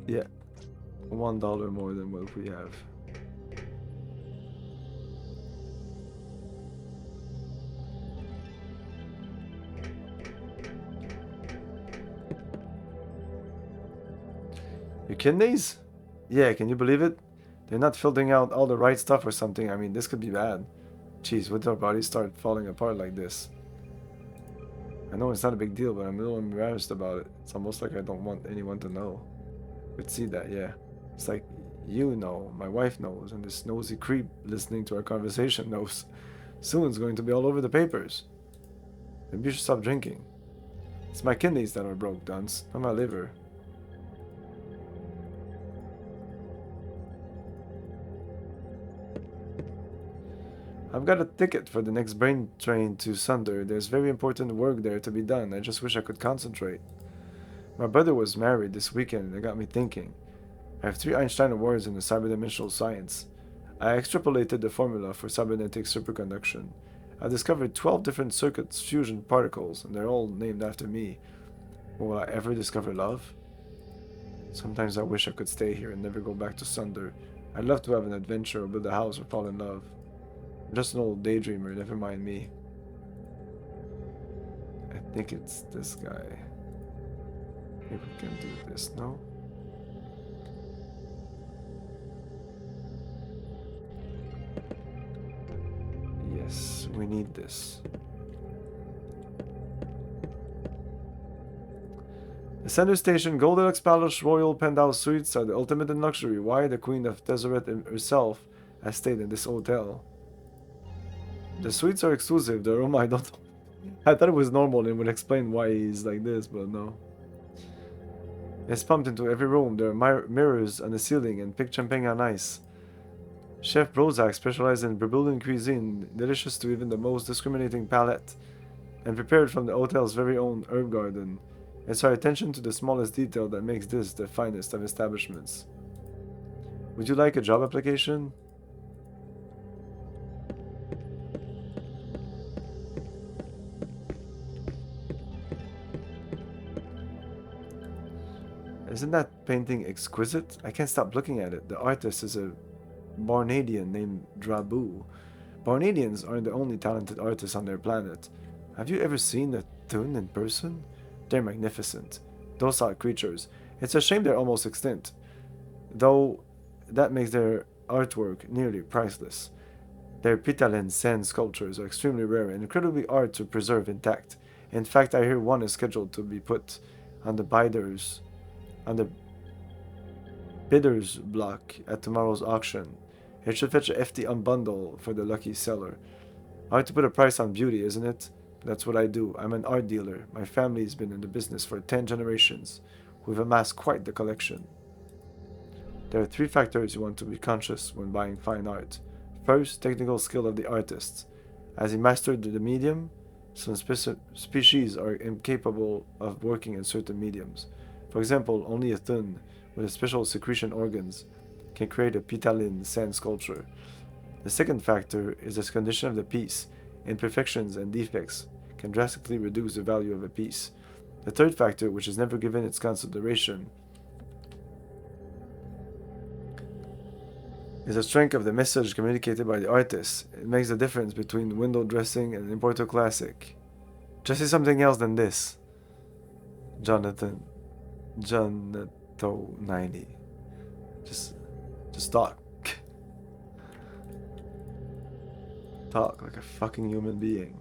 Yeah. $1 more than what we have. Your kidneys? Yeah, can you believe it? They're not filtering out all the right stuff or something. I mean, this could be bad. Jeez, would our bodies start falling apart like this? I know it's not a big deal, but I'm a little embarrassed about it. It's almost like I don't want anyone to know. Could see that, yeah. It's like, you know, my wife knows, and this nosy creep listening to our conversation knows. Soon it's going to be all over the papers. Maybe you should stop drinking. It's my kidneys that are broke, Dunce, not my liver. I've got a ticket for the next brain train to Sunder. There's very important work there to be done. I just wish I could concentrate. My brother was married this weekend and it got me thinking. I have 3 Einstein awards in the cyberdimensional science. I extrapolated the formula for cybernetic superconduction. I discovered 12 different circuits fusion particles, and they're all named after me. Will I ever discover love? Sometimes I wish I could stay here and never go back to Sunder. I'd love to have an adventure or build a house or fall in love. I'm just an old daydreamer, never mind me. I think it's this guy. Maybe we can do this, no? Yes, we need this. The Center Station Goldilocks Palace Royal Penthouse Suites are the ultimate in luxury. Why the Queen of Tezzeret herself has stayed in this hotel. The suites are exclusive. The room I don't... I thought it was normal and would explain why he's like this, but no. It's pumped into every room. There are mirrors on the ceiling and picked champagne on ice. Chef Brozak specializes in Brazilian cuisine, delicious to even the most discriminating palate, and prepared from the hotel's very own herb garden. It's our attention to the smallest detail that makes this the finest of establishments. Would you like a job application? Isn't that painting exquisite? I can't stop looking at it. The artist is a Barnadian named Drabu. Barnadians aren't the only talented artists on their planet. Have you ever seen a Thun in person? They're magnificent. Docile creatures. It's a shame they're almost extinct. Though that makes their artwork nearly priceless. Their Pitalin sand sculptures are extremely rare and incredibly hard to preserve intact. In fact, I hear one is scheduled to be put on the bidders block at tomorrow's auction. It should fetch a hefty unbundle for the lucky seller. Hard to put a price on beauty, isn't it? That's what I do. I'm an art dealer. My family's been in the business for 10 generations. We've amassed quite the collection. There are 3 factors you want to be conscious when buying fine art. First, technical skill of the artist. As he mastered the medium, some species are incapable of working in certain mediums. For example, only a Thun with special secretion organs can create a Pitalin sand sculpture. The second factor is the condition of the piece. Imperfections and defects can drastically reduce the value of a piece. The third factor, which is never given its consideration, is the strength of the message communicated by the artist. It makes the difference between window dressing and importer classic. Just say something else than this. Jonato 90. Just talk. Talk like a fucking human being.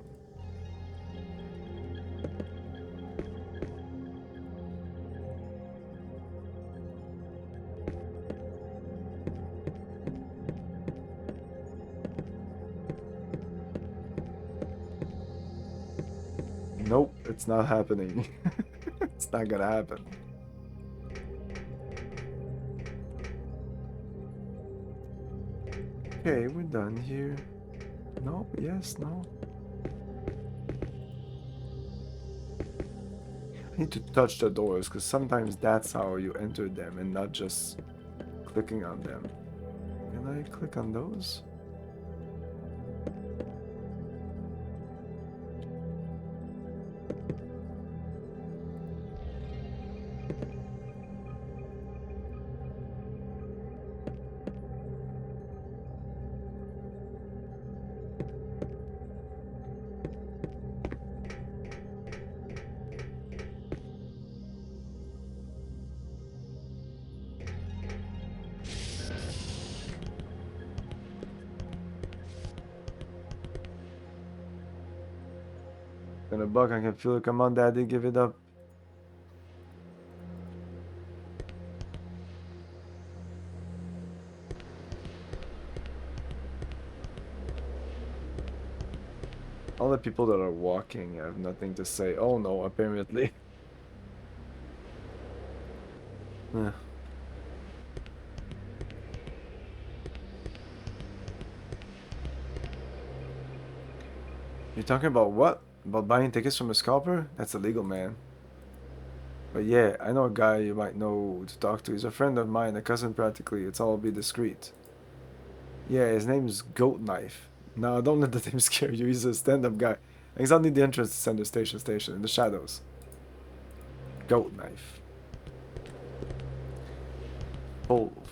Nope, it's not happening. It's not gonna happen. Okay, we're done here. No, yes, no. need to touch the doors because sometimes that's how you enter them and not just clicking on them. Can I click on those? In a buck, I can feel it. Come on, Daddy, give it up. All the people that are walking have nothing to say. Oh no, apparently. Yeah. You're talking about what? About buying tickets from a scalper? That's illegal, man. But yeah, I know a guy you might know to talk to. He's a friend of mine, a cousin practically. It's all be discreet. Yeah, his name's Goat Knife. No, don't let the name scare you. He's a stand-up guy. He's on the entrance to Center Station in the shadows. Goat Knife.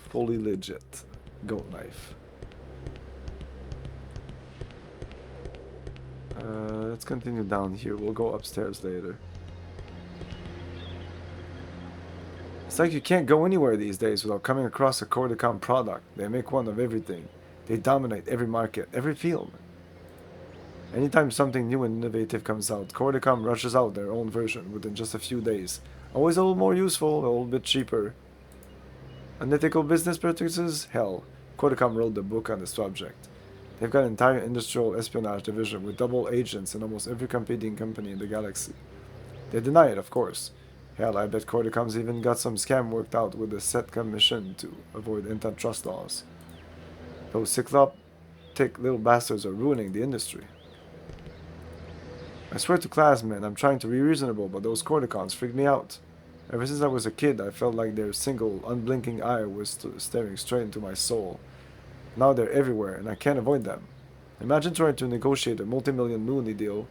Fully legit. Goat Knife. Let's continue down here. We'll go upstairs later. It's like you can't go anywhere these days without coming across a Cordicom product. They make one of everything. They dominate every market, every field. Anytime something new and innovative comes out, Cordicom rushes out their own version within just a few days. Always a little more useful, a little bit cheaper. Unethical business practices? Hell, Cordicom wrote the book on the subject. They've got an entire industrial espionage division with double agents in almost every competing company in the galaxy. They deny it, of course. Hell, I bet Cordicom's even got some scam worked out with the set commission to avoid antitrust laws. Those cyclopic little bastards are ruining the industry. I swear to classmen, I'm trying to be reasonable, but those Cordicons freak me out. Ever since I was a kid, I felt like their single, unblinking eye was staring straight into my soul. Now they're everywhere, and I can't avoid them. Imagine trying to negotiate a multi-million loony deal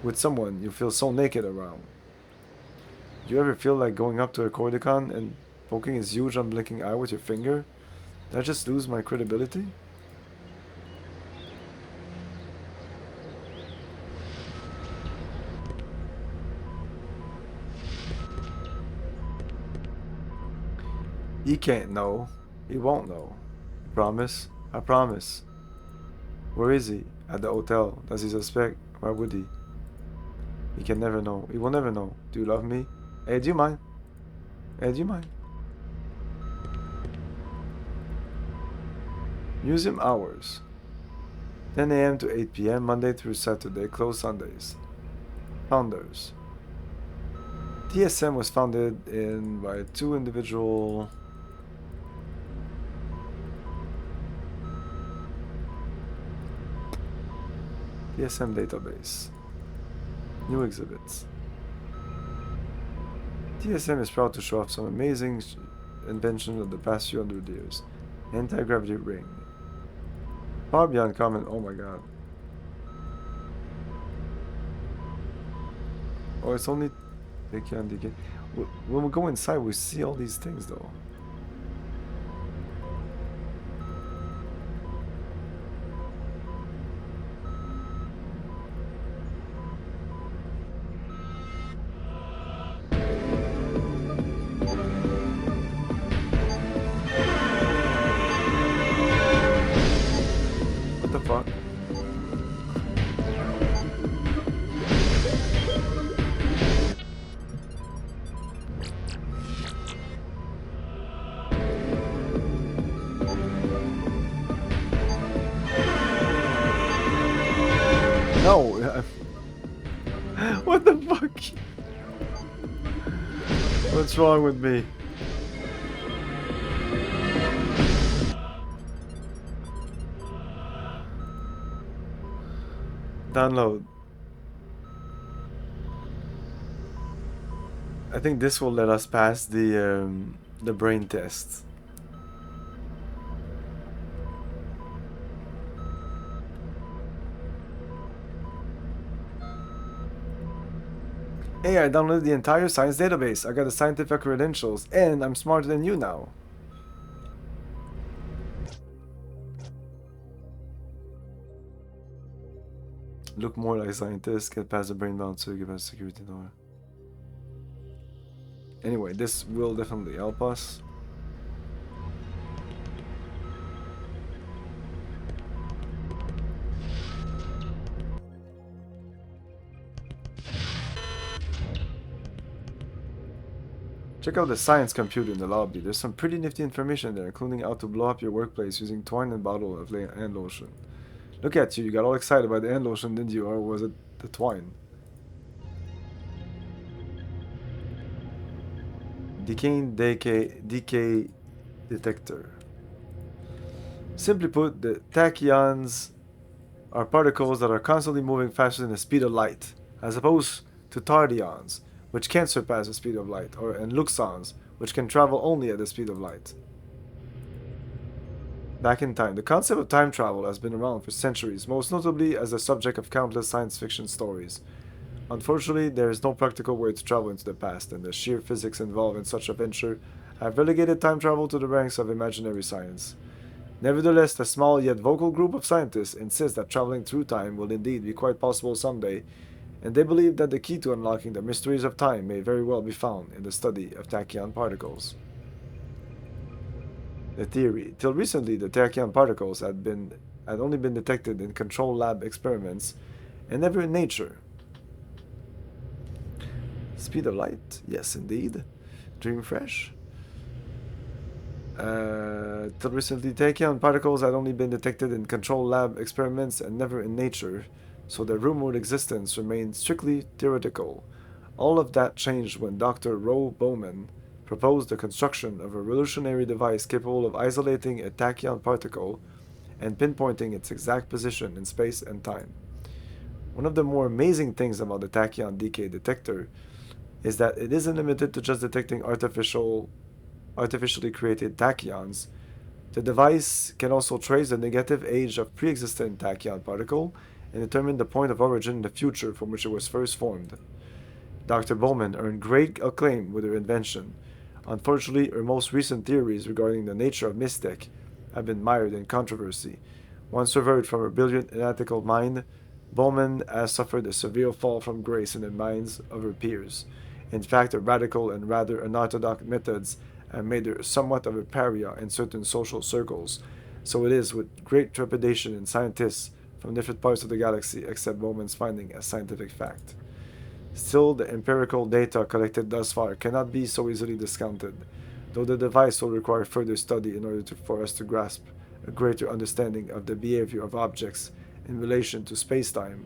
with someone you feel so naked around. Do you ever feel like going up to a Cordicon and poking his huge unblinking eye with your finger? Did I just lose my credibility? He can't know. He won't know. Promise? I promise. Where is he? At the hotel. Does he suspect? Why would he? He can never know. He will never know. Do you love me? Hey, do you mind? Hey, do you mind? Museum hours. 10 a.m. to 8 p.m. Monday through Saturday. Closed Sundays. Founders. TSM was founded by two individual... TSM database. New exhibits. TSM is proud to show off some amazing inventions of the past few hundred years. Anti-gravity ring. Far beyond common. Oh my god. Oh, it's only... When we go inside, we see all these things though. What the fuck? No! What the fuck? What's wrong with me? Download. I think this will let us pass the brain test. Hey, I downloaded the entire science database. I got the scientific credentials, and I'm smarter than you now. Look more like scientists, get past the brain bouncer, give us security door. Anyway, this will definitely help us. Check out the science computer in the lobby. There's some pretty nifty information there, including how to blow up your workplace using twine and bottle of hand lotion. Look at you, you got all excited by the hand lotion, didn't you? Or was it the twine? Decay detector. Simply put, the tachyons are particles that are constantly moving faster than the speed of light, as opposed to tardions, which can't surpass the speed of light, and luxons, which can travel only at the speed of light. Back in time. The concept of time travel has been around for centuries, most notably as the subject of countless science fiction stories. Unfortunately, there is no practical way to travel into the past, and the sheer physics involved in such a venture have relegated time travel to the ranks of imaginary science. Nevertheless, the small yet vocal group of scientists insist that traveling through time will indeed be quite possible someday, and they believe that the key to unlocking the mysteries of time may very well be found in the study of tachyon particles. The theory. Till recently, the tachyon particles had only been detected in controlled lab experiments and never in nature. Speed of light? Yes, indeed. Dream fresh? Till recently, tachyon particles had only been detected in controlled lab experiments and never in nature, so their rumored existence remained strictly theoretical. All of that changed when Dr. Roe Bowman proposed the construction of a revolutionary device capable of isolating a tachyon particle and pinpointing its exact position in space and time. One of the more amazing things about the tachyon decay detector is that it isn't limited to just detecting artificially created tachyons. The device can also trace the negative age of pre-existing tachyon particle and determine the point of origin in the future from which it was first formed. Dr. Bowman earned great acclaim with her invention. Unfortunately, her most recent theories regarding the nature of mystic have been mired in controversy. Once revered from her brilliant analytical mind, Bowman has suffered a severe fall from grace in the minds of her peers. In fact, her radical and rather unorthodox methods have made her somewhat of a pariah in certain social circles, so it is with great trepidation in scientists from different parts of the galaxy accept Bowman's finding as scientific fact. Still, the empirical data collected thus far cannot be so easily discounted, though the device will require further study in order for us to grasp a greater understanding of the behavior of objects in relation to space-time.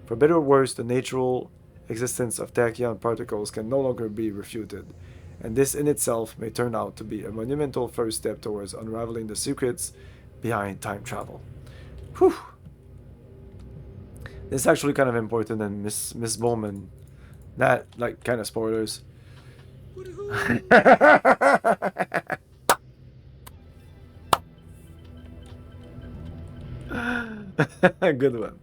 For better or worse, the natural existence of tachyon particles can no longer be refuted, and this in itself may turn out to be a monumental first step towards unraveling the secrets behind time travel. Whew! This is actually kind of important, and Miss Bowman, that, like, kind of spoilers. Good one.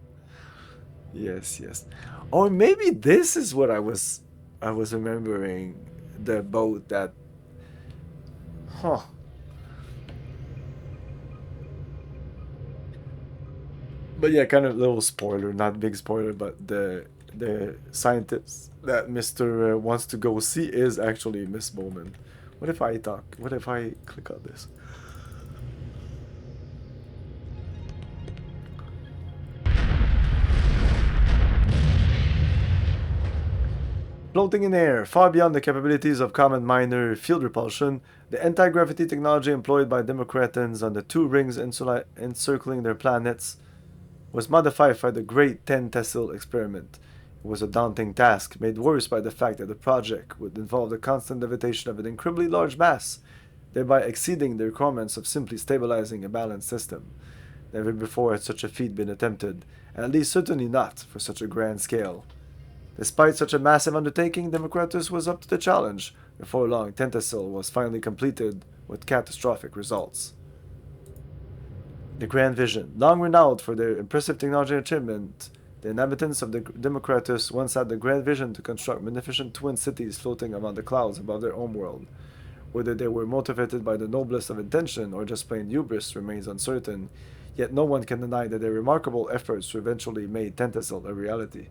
Yes, yes. Or maybe this is what I was remembering, the boat that, huh. But yeah, kind of little spoiler, not big spoiler, but the scientist that Mr. Wants to go see is actually Miss Bowman. What if I click on this? Floating in air, far beyond the capabilities of common minor field repulsion, the anti-gravity technology employed by Democrats on the two rings encircling their planets was modified by the Great 10 Tesla experiment. It was a daunting task, made worse by the fact that the project would involve the constant levitation of an incredibly large mass, thereby exceeding the requirements of simply stabilizing a balanced system. Never before had such a feat been attempted, at least certainly not for such a grand scale. Despite such a massive undertaking, Democritus was up to the challenge. Before long, Tentasil was finally completed with catastrophic results. The Grand Vision. Long renowned for their impressive technology achievement, the inhabitants of the Democritus once had the grand vision to construct magnificent twin cities floating among the clouds above their homeworld. Whether they were motivated by the noblest of intention or just plain hubris remains uncertain, yet no one can deny that their remarkable efforts eventually made Tentasil a reality.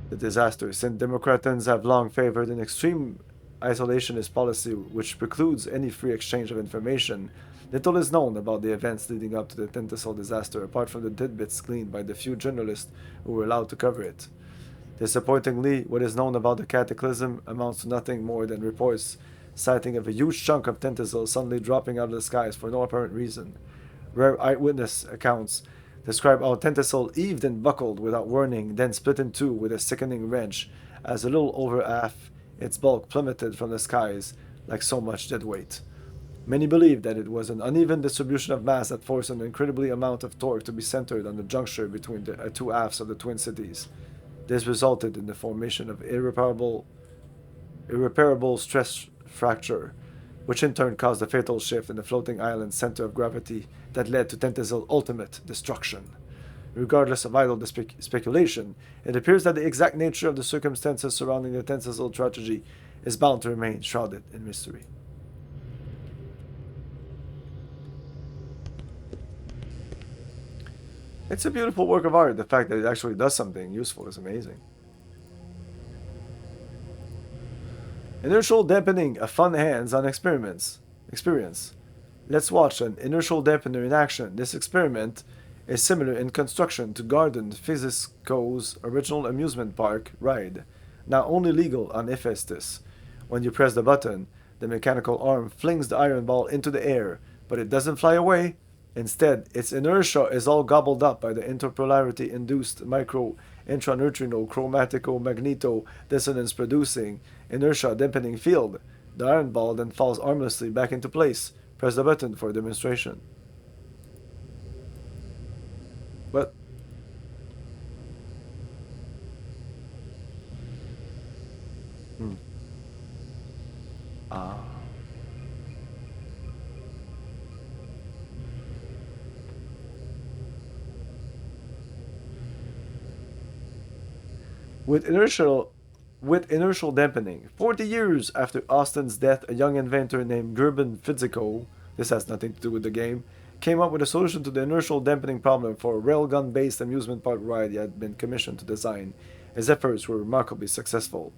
The disaster. Since Democrats have long favored an extreme isolationist policy which precludes any free exchange of information, little is known about the events leading up to the Tentasil disaster apart from the tidbits gleaned by the few journalists who were allowed to cover it. Disappointingly, what is known about the cataclysm amounts to nothing more than reports citing of a huge chunk of Tentasil suddenly dropping out of the skies for no apparent reason. Rare eyewitness accounts describe how Tentasil heaved and buckled without warning, then split in two with a sickening wrench, as a little over half its bulk plummeted from the skies like so much dead weight. Many believe that it was an uneven distribution of mass that forced an incredibly amount of torque to be centered on the juncture between the two halves of the twin cities. This resulted in the formation of irreparable stress fracture, which in turn caused a fatal shift in the floating island's center of gravity that led to Tentasil's ultimate destruction. Regardless of idle speculation, it appears that the exact nature of the circumstances surrounding the Tentasil tragedy is bound to remain shrouded in mystery. It's a beautiful work of art. The fact that it actually does something useful is amazing. Inertial dampening, a fun hands-on experience. Let's watch an inertial dampener in action. This experiment is similar in construction to Garden Physisco's original amusement park ride, now only legal on Hephaestus. When you press the button, the mechanical arm flings the iron ball into the air, but it doesn't fly away. Instead, its inertia is all gobbled up by the interpolarity-induced micro-intraneutrino chromatico-magneto-dissonance-producing inertia-dampening field. The iron ball then falls harmlessly back into place. Press the button for a demonstration. But With inertial dampening, 40 years after Austin's death, a young inventor named Gerben Fiziko, this has nothing to do with the game, came up with a solution to the inertial dampening problem for a railgun-based amusement park ride he had been commissioned to design. His efforts were remarkably successful.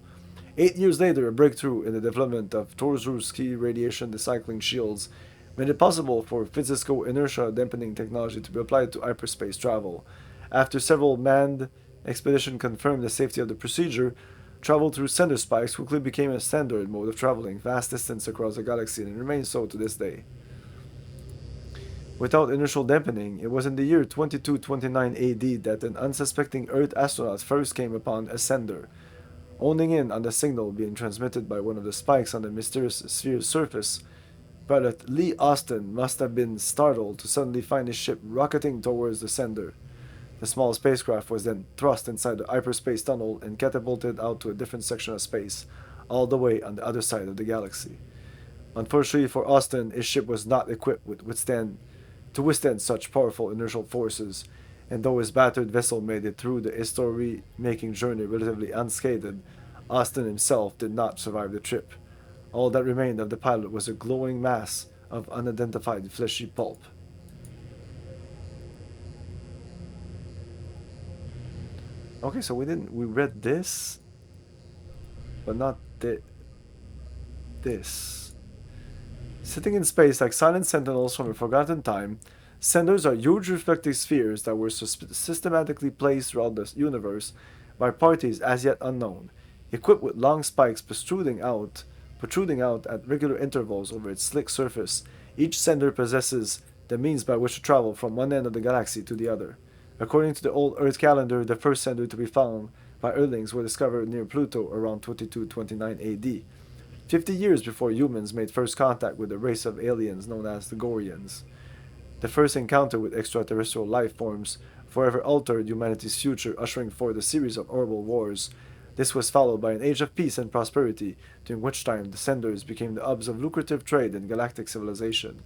8 years later, a breakthrough in the development of Torzhowski radiation recycling shields made it possible for Fizisco inertia dampening technology to be applied to hyperspace travel. After several manned expeditions confirmed the safety of the procedure, travel through sender spikes quickly became a standard mode of traveling vast distances across the galaxy, and it remains so to this day. Without inertial dampening, it was in the year 2229 AD that an unsuspecting Earth astronaut first came upon a sender. Honing in on the signal being transmitted by one of the spikes on the mysterious sphere's surface, pilot Lee Austin must have been startled to suddenly find his ship rocketing towards the sender. The small spacecraft was then thrust inside the hyperspace tunnel and catapulted out to a different section of space, all the way on the other side of the galaxy. Unfortunately for Austin, his ship was not equipped to withstand such powerful inertial forces, and though his battered vessel made it through the history-making journey relatively unscathed, Austin himself did not survive the trip. All that remained of the pilot was a glowing mass of unidentified fleshy pulp. Okay, so we read this, but not this. Sitting in space like silent sentinels from a forgotten time, senders are huge reflective spheres that were systematically placed throughout the universe by parties as yet unknown, equipped with long spikes protruding out at regular intervals over its slick surface. Each sender possesses the means by which to travel from one end of the galaxy to the other. According to the old Earth calendar, the first sender to be found by Earthlings were discovered near Pluto around 2229 AD, 50 years before humans made first contact with a race of aliens known as the Gorians. The first encounter with extraterrestrial life forms forever altered humanity's future, ushering forth a series of horrible wars. This was followed by an age of peace and prosperity, during which time the Senders became the hubs of lucrative trade and galactic civilization.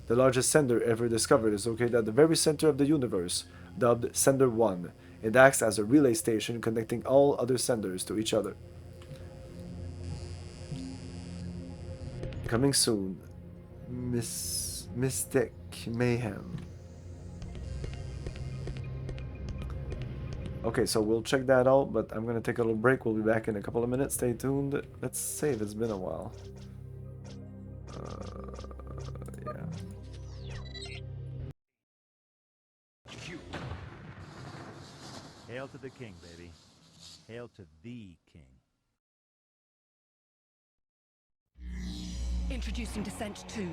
The largest sender ever discovered is located at the very center of the universe, dubbed Sender 1. It acts as a relay station connecting all other senders to each other. Coming soon, Mystic Mayhem. Okay, so we'll check that out, but I'm gonna take a little break. We'll be back in a couple of minutes. Stay tuned. Let's save. It's been a while. Yeah. Hail to the king, baby. Hail to the king. Introducing Descent 2.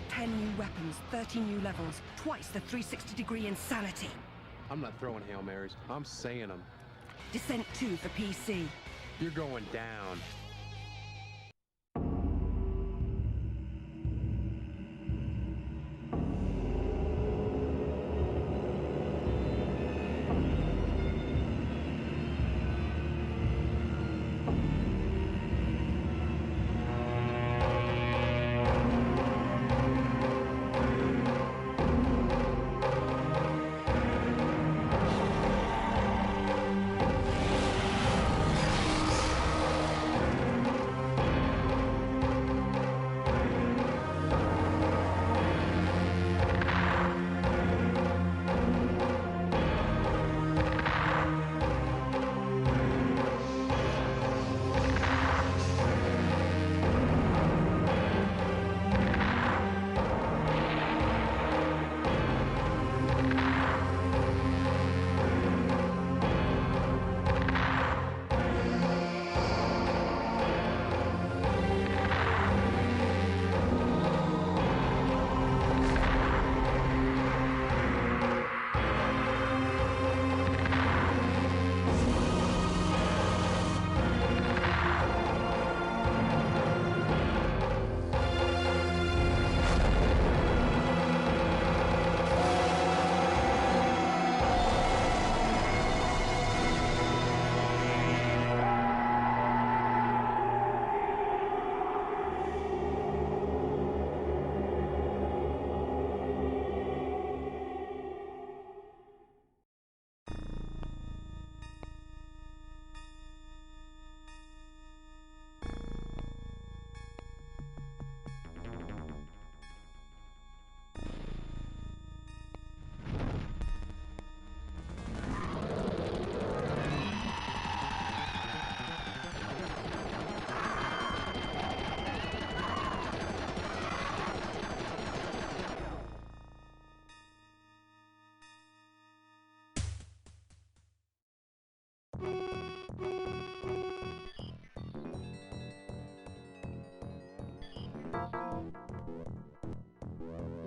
10 new weapons, 30 new levels, twice the 360-degree insanity. I'm not throwing Hail Marys, I'm saying them. Descent 2 for PC. You're going down.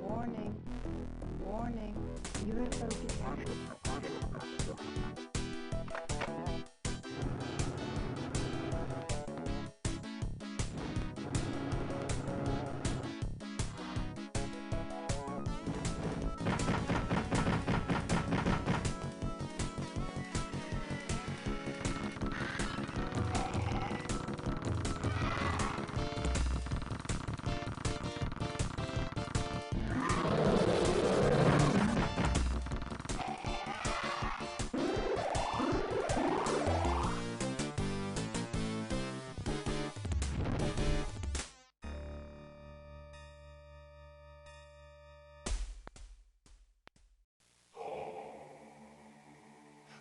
Warning. Warning. UFO detected.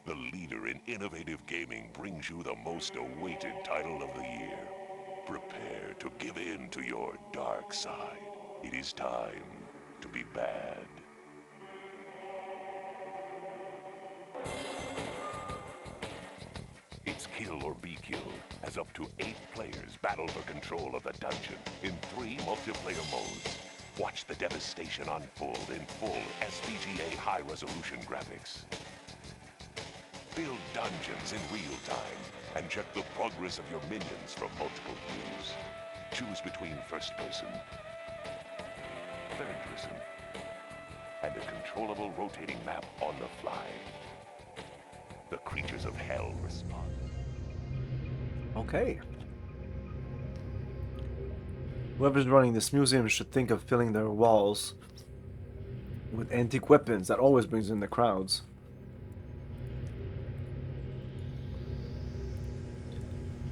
The leader in innovative gaming brings you the most awaited title of the year. Prepare to give in to your dark side. It is time to be bad. It's Kill or Be Killed, as up to 8 players battle for control of the dungeon in 3 multiplayer modes. Watch the devastation unfold in full SVGA high-resolution graphics. Build dungeons in real time and check the progress of your minions from multiple views. Choose between first person, third person, and a controllable rotating map on the fly. The creatures of hell respond. Okay. Whoever's running this museum should think of filling their walls with antique weapons. That always brings in the crowds.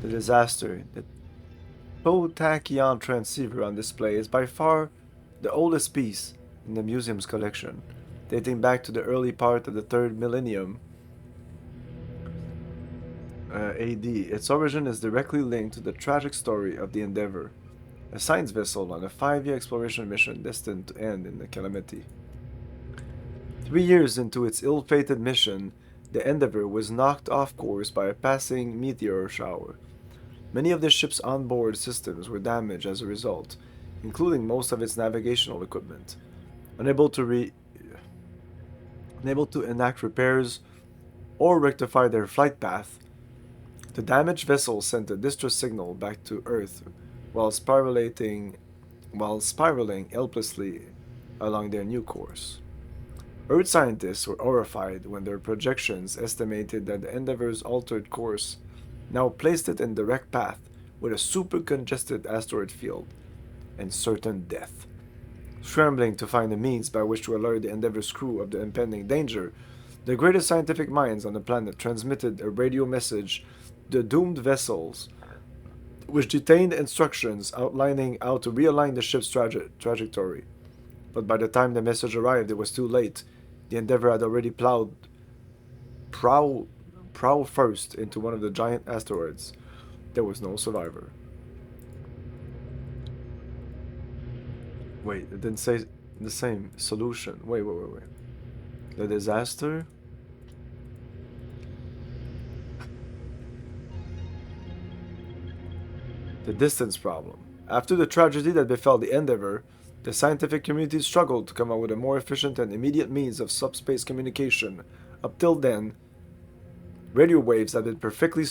The disaster. The Tachyon transceiver on display is by far the oldest piece in the museum's collection, dating back to the early part of the 3rd millennium AD. Its origin is directly linked to the tragic story of the Endeavor, a science vessel on a 5-year exploration mission destined to end in the calamity. 3 years into its ill-fated mission, the Endeavor was knocked off course by a passing meteor shower. Many of the ship's onboard systems were damaged as a result, including most of its navigational equipment. Unable to enact repairs or rectify their flight path, the damaged vessel sent a distress signal back to Earth while spiraling helplessly along their new course. Earth scientists were horrified when their projections estimated that the Endeavor's altered course now placed it in direct path with a super congested asteroid field and certain death. Scrambling to find a means by which to alert the Endeavor's crew of the impending danger, the greatest scientific minds on the planet transmitted a radio message to the doomed vessels, which detained instructions outlining how to realign the ship's trajectory. But by the time the message arrived, it was too late. The Endeavor had already plowed prow first into one of the giant asteroids. There was no survivor. Wait, it didn't say the same solution. Wait. The disaster? The distance problem. After the tragedy that befell the Endeavor, the scientific community struggled to come up with a more efficient and immediate means of subspace communication. Up till then, radio waves had been perfectly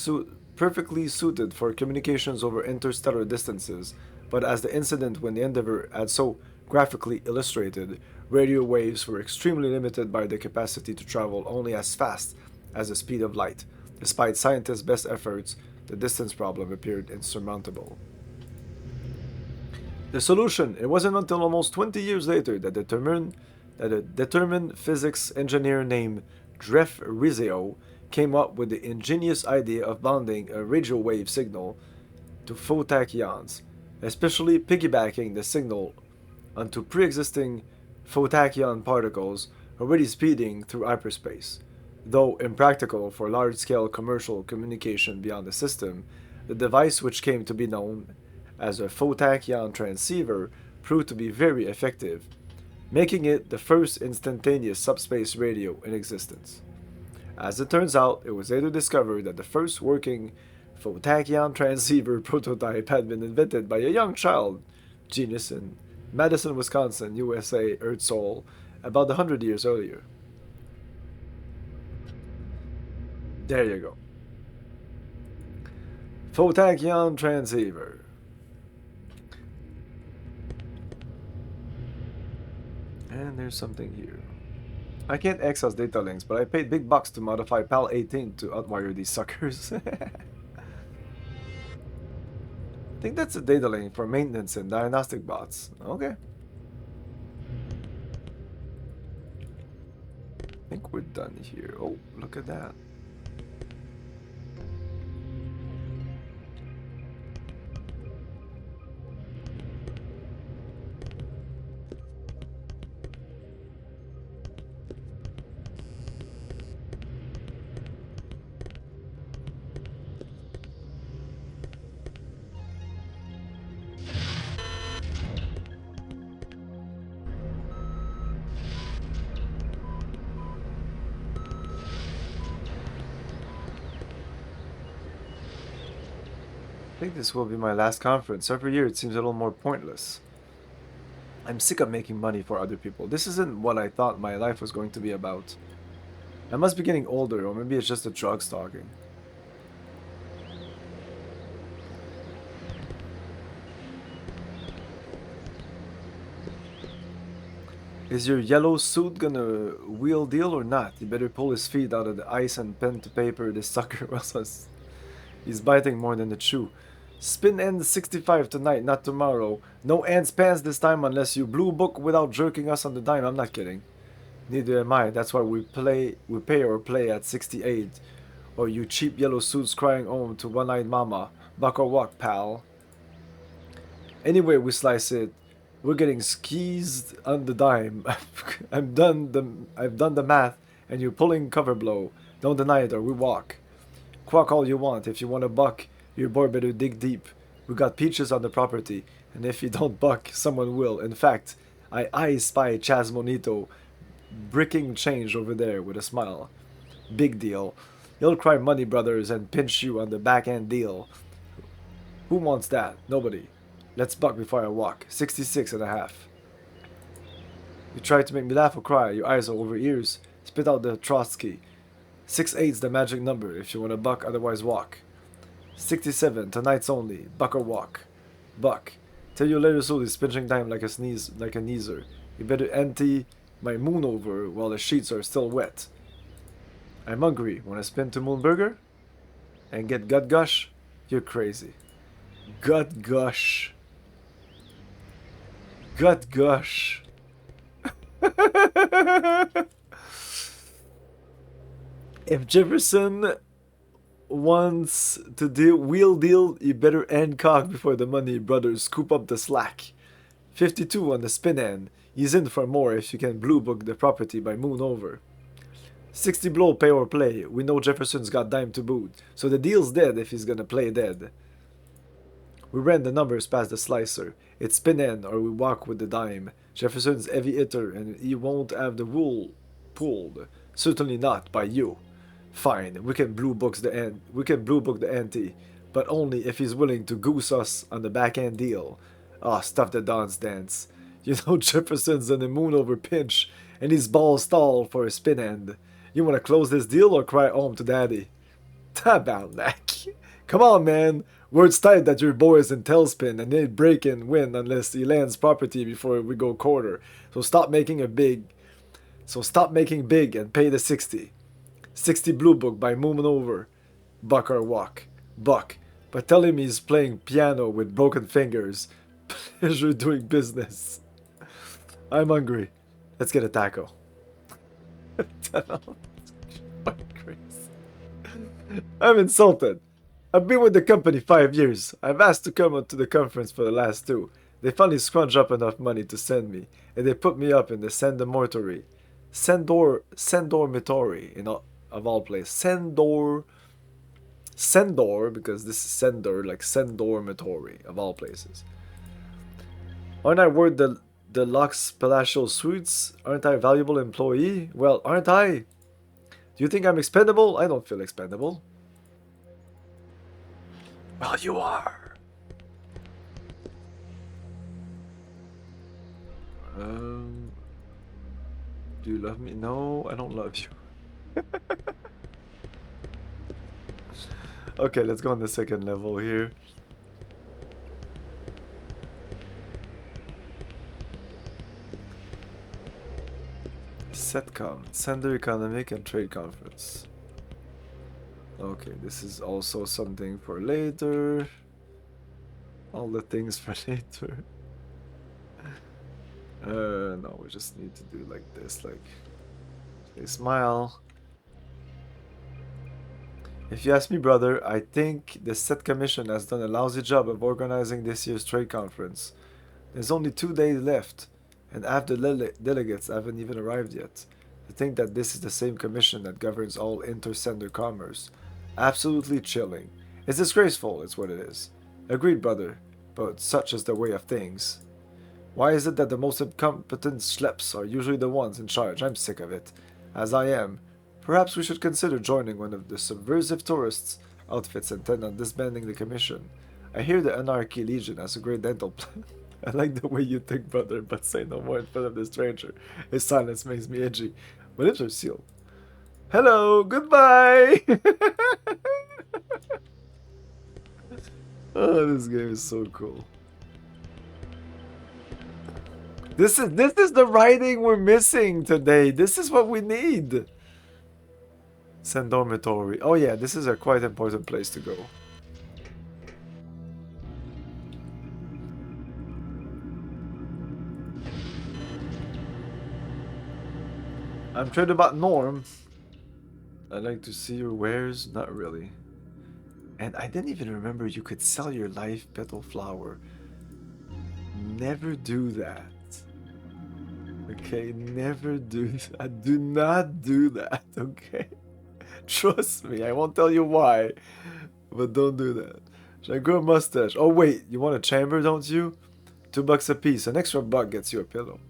suited for communications over interstellar distances, but as the incident when the Endeavor had so graphically illustrated, radio waves were extremely limited by their capacity to travel only as fast as the speed of light. Despite scientists' best efforts, the distance problem appeared insurmountable. The solution: it wasn't until almost 20 years later that a determined physics engineer named Dref Rizzo came up with the ingenious idea of bonding a radio wave signal to photachyons, especially piggybacking the signal onto pre-existing photachyon particles already speeding through hyperspace. Though impractical for large-scale commercial communication beyond the system, the device, which came to be known as a photachyon transceiver, proved to be very effective, making it the first instantaneous subspace radio in existence. As it turns out, it was later discovered that the first working photachyon transceiver prototype had been invented by a young child genius in Madison, Wisconsin, USA, Earth Sol, about 100 years earlier. There you go. Photachyon transceiver. And there's something here. I can't access data links, but I paid big bucks to modify PAL 18 to outwire these suckers. I think that's a data link for maintenance and diagnostic bots. Okay. I think we're done here. Oh, look at that. I think this will be my last conference. Every year it seems a little more pointless. I'm sick of making money for other people. This isn't what I thought my life was going to be about. I must be getting older, or maybe it's just the drugs talking. Is your yellow suit gonna wheel deal or not? You better pull his feet out of the ice and pen to paper this sucker else. He's biting more than the chew. Spin end 65 tonight, not tomorrow. No ants pants this time unless you blue book without jerking us on the dime. I'm not kidding. Neither am I. That's why we pay or play at 68. Or you cheap yellow suits crying home to one-eyed mama. Buck or walk, pal. Anyway, we slice it. We're getting skeezed on the dime. I've done the math, and you're pulling cover blow. Don't deny it, or we walk. Quack all you want. If you want a buck, your boy better dig deep. We got peaches on the property, and if you don't buck, someone will. In fact, I spy Chaz Monito bricking change over there with a smile. Big deal. He'll cry money, brothers, and pinch you on the back end deal. Who wants that? Nobody. Let's buck before I walk. 66 and a half. You try to make me laugh or cry. Your eyes are over ears. Spit out the Trotsky. 6-8's the magic number if you want to buck, otherwise walk. 67, tonight's only. Buck or walk. Buck. Tell you later so is pinching time like a sneeze, like a sneezer. You better empty my moon over while the sheets are still wet. I'm hungry. Want to spin to Moonburger? And get gut gush? You're crazy. Gut gush. Gut gush. If Jefferson wants to wheel deal, you better end cock before the money brothers scoop up the slack. 52 on the spin end. He's in for more if you can blue book the property by moon over. 60 blow, pay or play. We know Jefferson's got dime to boot, so the deal's dead if he's gonna play dead. We ran the numbers past the slicer. It's spin end or we walk with the dime. Jefferson's heavy hitter and he won't have the wool pulled. Certainly not by you. Fine, we can blue book the ante, but only if he's willing to goose us on the back end deal. Ah, stuff the Don's dance. You know Jefferson's in the moon over pinch, and he's balls stall for a spin end. You wanna close this deal or cry home to daddy? Tabarnak. Come on, man. Word's tight that your boy is in tailspin and they'd break and win unless he lands property before we go quarter. So stop making big and pay the 60. 60 blue book by moving over. Buck or walk. Buck. But tell him he's playing piano with broken fingers. Pleasure doing business. I'm hungry. Let's get a taco. I'm insulted. I've been with the company 5 years. I've asked to come to the conference for the last 2. They finally scrunch up enough money to send me, and they put me up in the Sendormitory. Sendormitory, of all places. Sendor, because this is Sendor, like Sendormitory, of all places. Aren't I worth the Lux Palatial Suites? Aren't I a valuable employee? Well, aren't I? Do you think I'm expendable? I don't feel expendable. Well, you are. Do you love me? No, I don't love you. Okay, let's go on the second level here. SETCOM, Sender Economic and Trade Conference. Okay, this is also something for later. All the things for later. No, we just need to do like this, like, say smile. If you ask me, brother, I think the SET Commission has done a lousy job of organizing this year's trade conference. There's only 2 days left, and half the delegates haven't even arrived yet. To think that this is the same commission that governs all inter-sender commerce. Absolutely chilling. It's disgraceful, it's what it is. Agreed, brother, but such is the way of things. Why is it that the most incompetent schleps are usually the ones in charge? I'm sick of it. As I am. Perhaps we should consider joining one of the subversive tourists' outfits intent on disbanding the commission. I hear the Anarchy Legion has a great dental plan. I like the way you think, brother, but say no more in front of the stranger. His silence makes me edgy. My lips are sealed. Hello, goodbye! Oh, this game is so cool. This is the writing we're missing today. This is what we need. Send dormitory. Oh yeah, this is a quite important place to go. I'm trading about Norm. I'd like to see your wares. Not really. And I didn't even remember you could sell your life petal flower. Never do that. Okay, never do that. Do not do that, okay? Trust me, I won't tell you why. But don't do that. Should I grow a mustache? Oh wait, you want a chamber, don't you? $2 a piece. An extra buck gets you a pillow.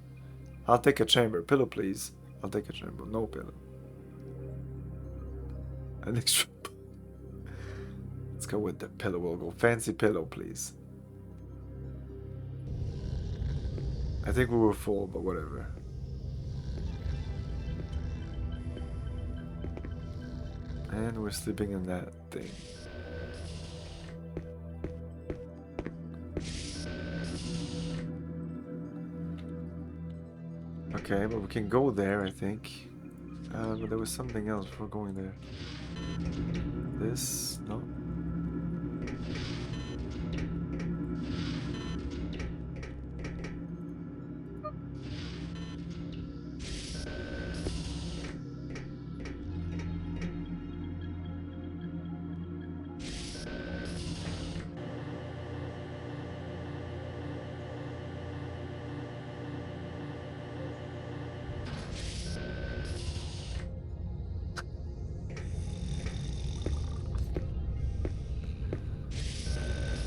I'll take a chamber. Pillow, please. I'll take a chamber. No pillow. An extra buck. Let's go with the pillow. We'll go fancy pillow, please. I think we were full, but whatever. And we're sleeping in that thing. Okay, but we can go there, I think. But there was something else before going there. This? No?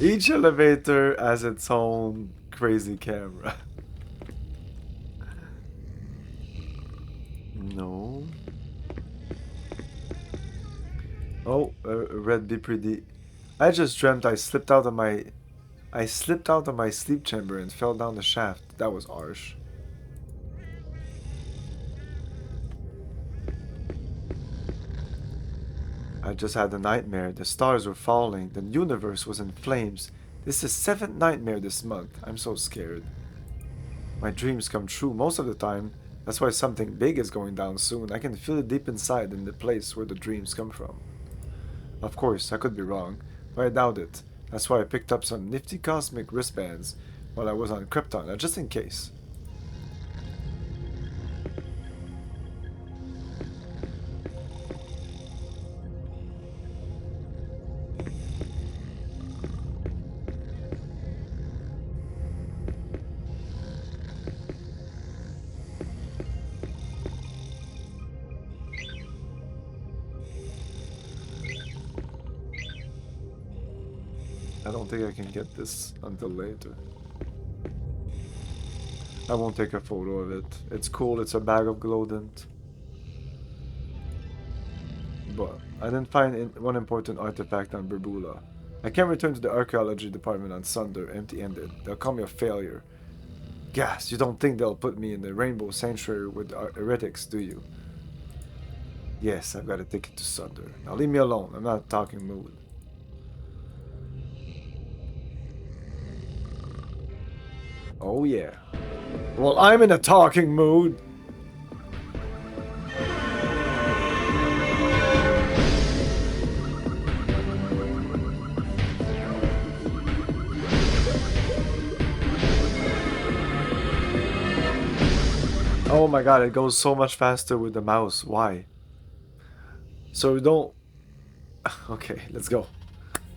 Each elevator has its own crazy camera. No. Oh, red be pretty. I just dreamt I slipped out of my sleep chamber and fell down the shaft. That was harsh. I just had a nightmare. The stars were falling. The universe was in flames. This is the 7th nightmare this month. I'm so scared. My dreams come true most of the time. That's why something big is going down soon. I can feel it deep inside in the place where the dreams come from. Of course, I could be wrong, but I doubt it. That's why I picked up some nifty cosmic wristbands while I was on Krypton, just in case. I don't think I can get this until later. I won't take a photo of it. It's cool, it's a bag of Glowdent. But I didn't find one important artifact on Burbula. I can't return to the archaeology department on Sunder empty-handed. They'll call me a failure. Gas, you don't think they'll put me in the Rainbow Sanctuary with heretics, do you? Yes, I've got a ticket to Sunder. Now leave me alone, I'm not in a talking mood. Oh yeah. Well, I'm in a talking mood. Oh my god, it goes so much faster with the mouse. Why? So we don't... Okay, let's go.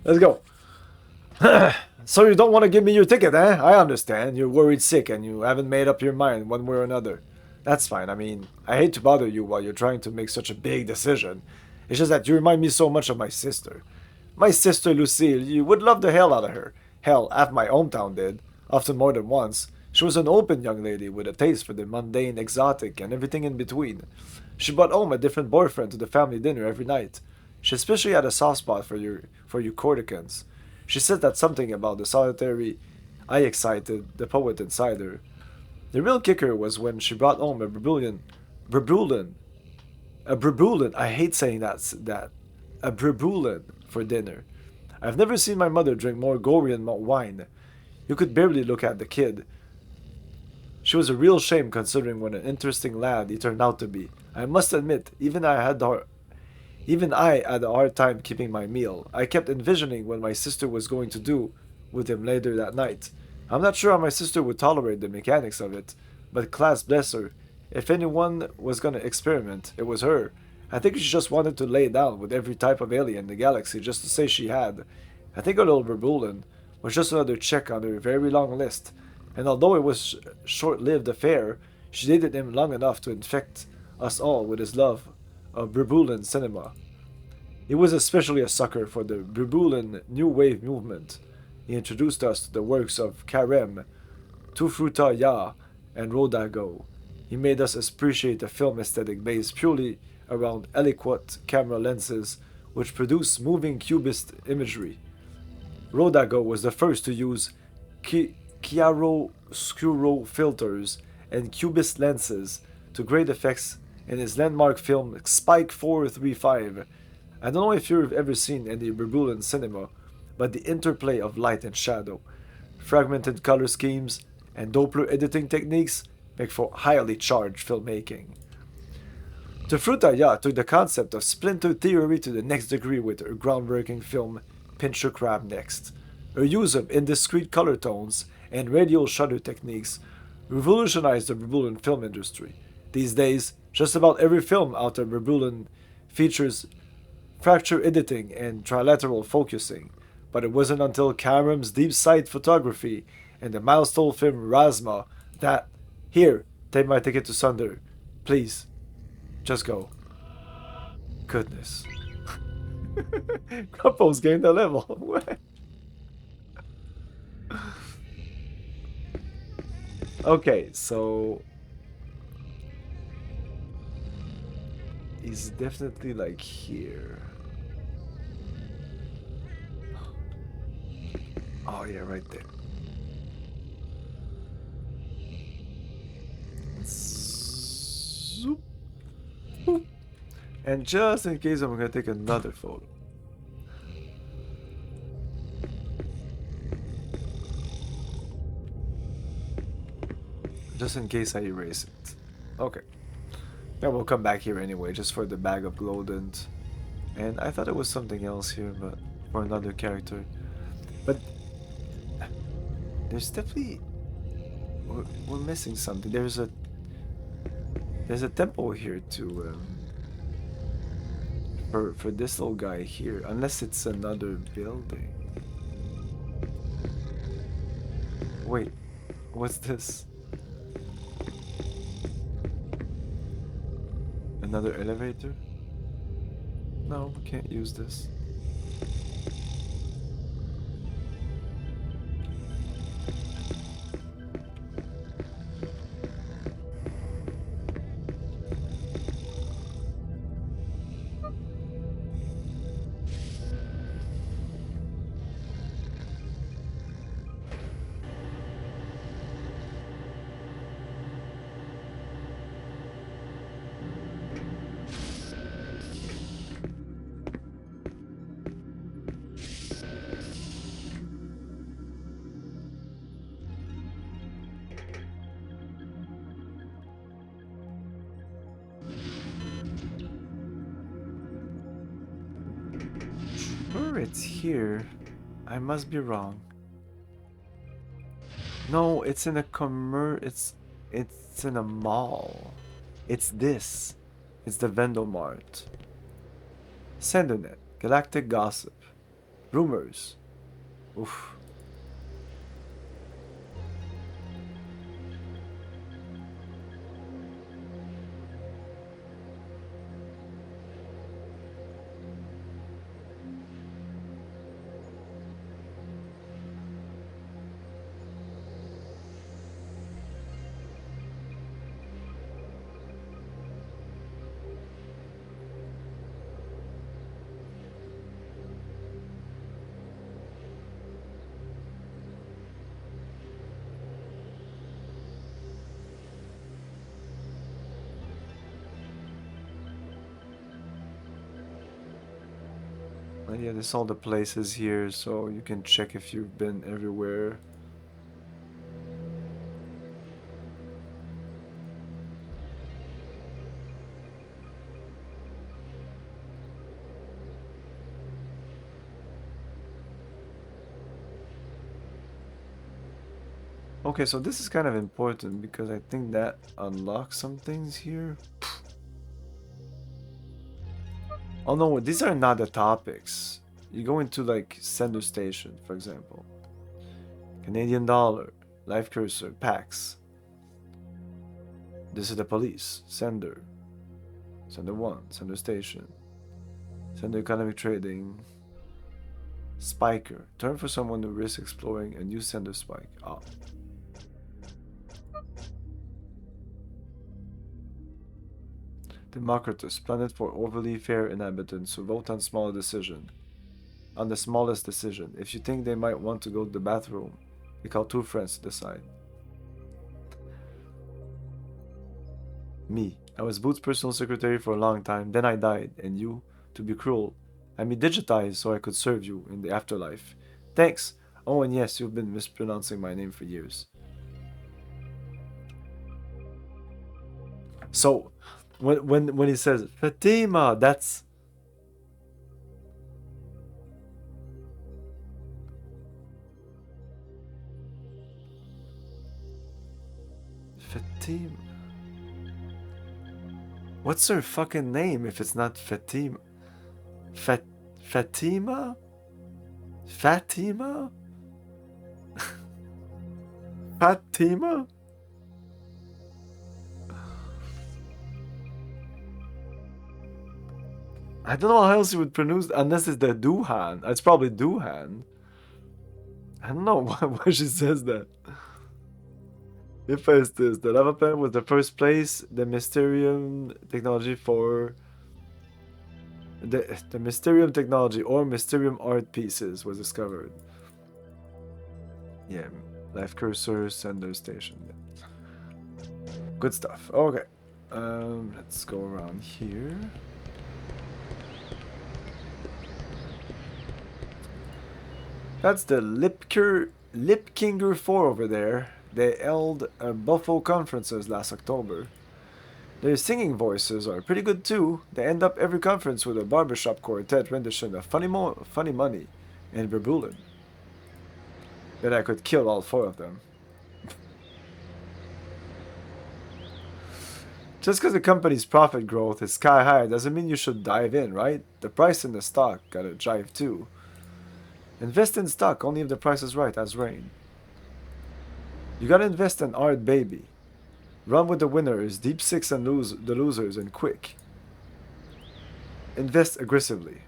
Let's go. So you don't want to give me your ticket, eh? I understand. You're worried sick and you haven't made up your mind one way or another. That's fine. I mean, I hate to bother you while you're trying to make such a big decision. It's just that you remind me so much of my sister. My sister Lucille, you would love the hell out of her. Hell, half my hometown did. Often more than once. She was an open young lady with a taste for the mundane, exotic, and everything in between. She brought home a different boyfriend to the family dinner every night. She especially had a soft spot for you Corticans. She said that something about the solitary I excited the poet inside her. The real kicker was when she brought home a Brabulin, I hate saying that, a Brabulin for dinner. I've never seen my mother drink more Gorian wine. You could barely look at the kid. She was a real shame considering what an interesting lad he turned out to be. I must admit, even I had a hard time keeping my meal. I kept envisioning what my sister was going to do with him later that night. I'm not sure how my sister would tolerate the mechanics of it, but class bless her. If anyone was gonna experiment, it was her. I think she just wanted to lay down with every type of alien in the galaxy just to say she had. I think her little Berbulin was just another check on her very long list, and although it was a short-lived affair, she dated him long enough to infect us all with his love of Berbulin cinema. He was especially a sucker for the Berbulin New Wave movement. He introduced us to the works of Karem, Tufruta Ya, and Rodago. He made us appreciate the film aesthetic based purely around aliquot camera lenses which produce moving cubist imagery. Rodago was the first to use chiaroscuro filters and cubist lenses to great effects in his landmark film Spike 435. I don't know if you've ever seen any Berbulin cinema, but the interplay of light and shadow, fragmented color schemes, and Doppler editing techniques make for highly charged filmmaking. Tefruta took the concept of splinter theory to the next degree with her groundbreaking film Pincher Crab Next. Her use of indiscrete color tones and radial shutter techniques revolutionized the Berbulin film industry. These days, just about every film out of Berbulin features fracture editing and trilateral focusing, but it wasn't until Karam's deep sight photography and the milestone film Razma that, here, take my ticket to Sunder. Please, just go. Goodness. Couples gained a level. What? Okay, so he's definitely like here. Oh yeah, right there. Zoop. Boop. And just in case, I'm gonna take another photo. Just in case I erase it. Okay. Yeah, we'll come back here anyway, just for the bag of Glowdent. And I thought it was something else here, but for another character. But there's definitely we're missing something. There's a temple here to for this little guy here, unless it's another building. Wait, what's this? Another elevator? No, we can't use this. Sure, it's here. I must be wrong. No, it's in a it's in a mall. It's this. It's the Vendomart. Sendernet, Galactic Gossip, Rumors. Oof. Yeah, there's all the places here, so you can check if you've been everywhere. Okay, so this is kind of important because I think that unlocks some things here. Oh no, these are not the topics. You go into like sender station, for example. Canadian dollar, life cursor, PAX. This is the police, sender. Sender 1, sender station. Sender economic trading. Spiker. Turn for someone who risks exploring a new sender spike. Ah. Democritus. Planet for overly fair inhabitants who vote on smaller decision. On the smallest decision. If you think they might want to go to the bathroom, you call 2 friends to decide. Me. I was Boots' personal secretary for a long time, then I died, and you, to be cruel, had me digitized so I could serve you in the afterlife. Thanks! Oh, and yes, you've been mispronouncing my name for years. So, when he says, Fatima, that's... Fatima... What's her fucking name if it's not Fatima? Fatima? Fatima? Fatima? I don't know how else you would pronounce unless it's the Duhan. It's probably Duhan. I don't know why she says that. If it's this, the lava planet was the first place the Mysterium technology for the Mysterium technology or Mysterium art pieces was discovered. Yeah, life cursor, sender station. Good stuff. Okay, let's go around here. That's the Lipkinger 4 over there. They held Buffalo conferences last October. Their singing voices are pretty good too. They end up every conference with a barbershop quartet rendition of Funny Money and Verbulin. Bet I could kill all 4 of them. Just because the company's profit growth is sky high doesn't mean you should dive in, right? The price in the stock gotta jive too. Invest in stock only if the price is right, as rain. You gotta invest in art, baby. Run with the winners, deep six and lose the losers, and quick. Invest aggressively.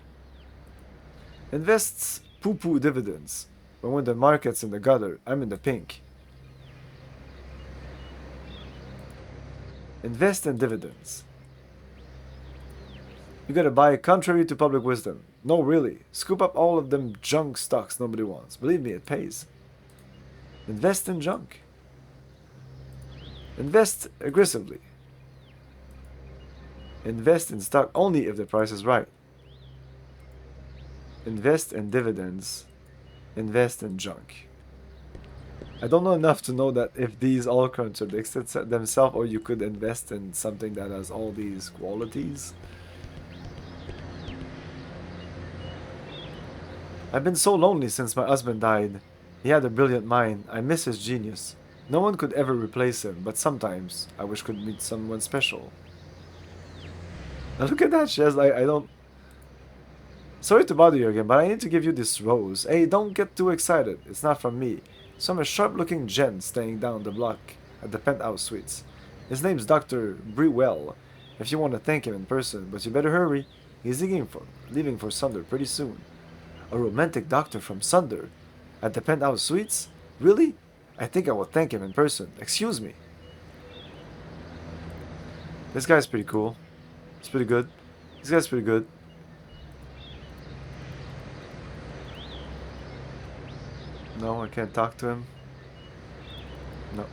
Invests poo-poo dividends. But when the market's in the gutter, I'm in the pink. Invest in dividends. You gotta buy contrary to public wisdom. No, really. Scoop up all of them junk stocks nobody wants. Believe me, it pays. Invest in junk. Invest aggressively. Invest in stock only if the price is right. Invest in dividends. Invest in junk. I don't know enough to know that if these all contradict themselves or you could invest in something that has all these qualities. I've been so lonely since my husband died. He had a brilliant mind. I miss his genius. No one could ever replace him, but sometimes I wish could meet someone special. Now look at that, she has like, I don't... Sorry to bother you again, but I need to give you this rose. Hey, don't get too excited. It's not from me. Some a sharp-looking gent staying down the block at the penthouse suites. His name's Dr. Brewell, if you want to thank him in person, but you better hurry. He's leaving for Sunder pretty soon. A romantic doctor from Sunder? At the penthouse suites? Really? I think I will thank him in person. Excuse me. This guy's pretty cool. It's pretty good. This guy's pretty good. No, I can't talk to him. No.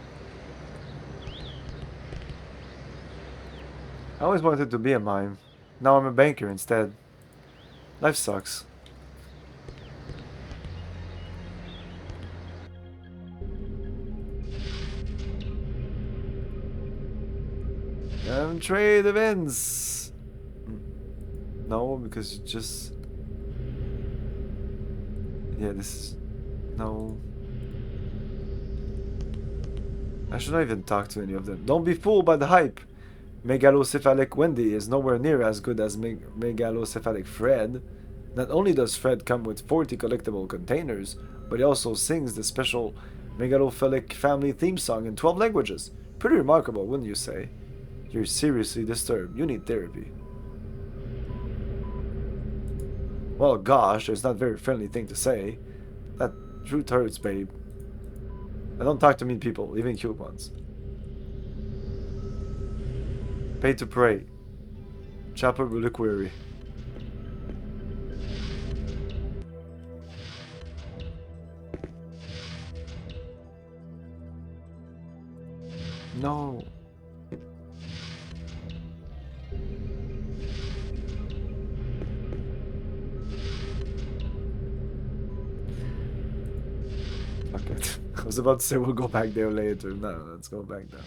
I always wanted to be a mime. Now I'm a banker instead. Life sucks. Trade events. No, because you just... Yeah, this is... No. I should not even talk to any of them. Don't be fooled by the hype. Megalocephalic Wendy is nowhere near as good as Megalocephalic Fred. Not only does Fred come with 40 collectible containers, but he also sings the special Megalocephalic family theme song in 12 languages. Pretty remarkable, wouldn't you say? You're seriously disturbed. You need therapy. Well, gosh, it's not a very friendly thing to say. That truth hurts, babe. I don't talk to mean people, even cute ones. Pay to pray. Chapel Reliquary. No. Fuck it. I was about to say we'll go back there later. No, let's go back now.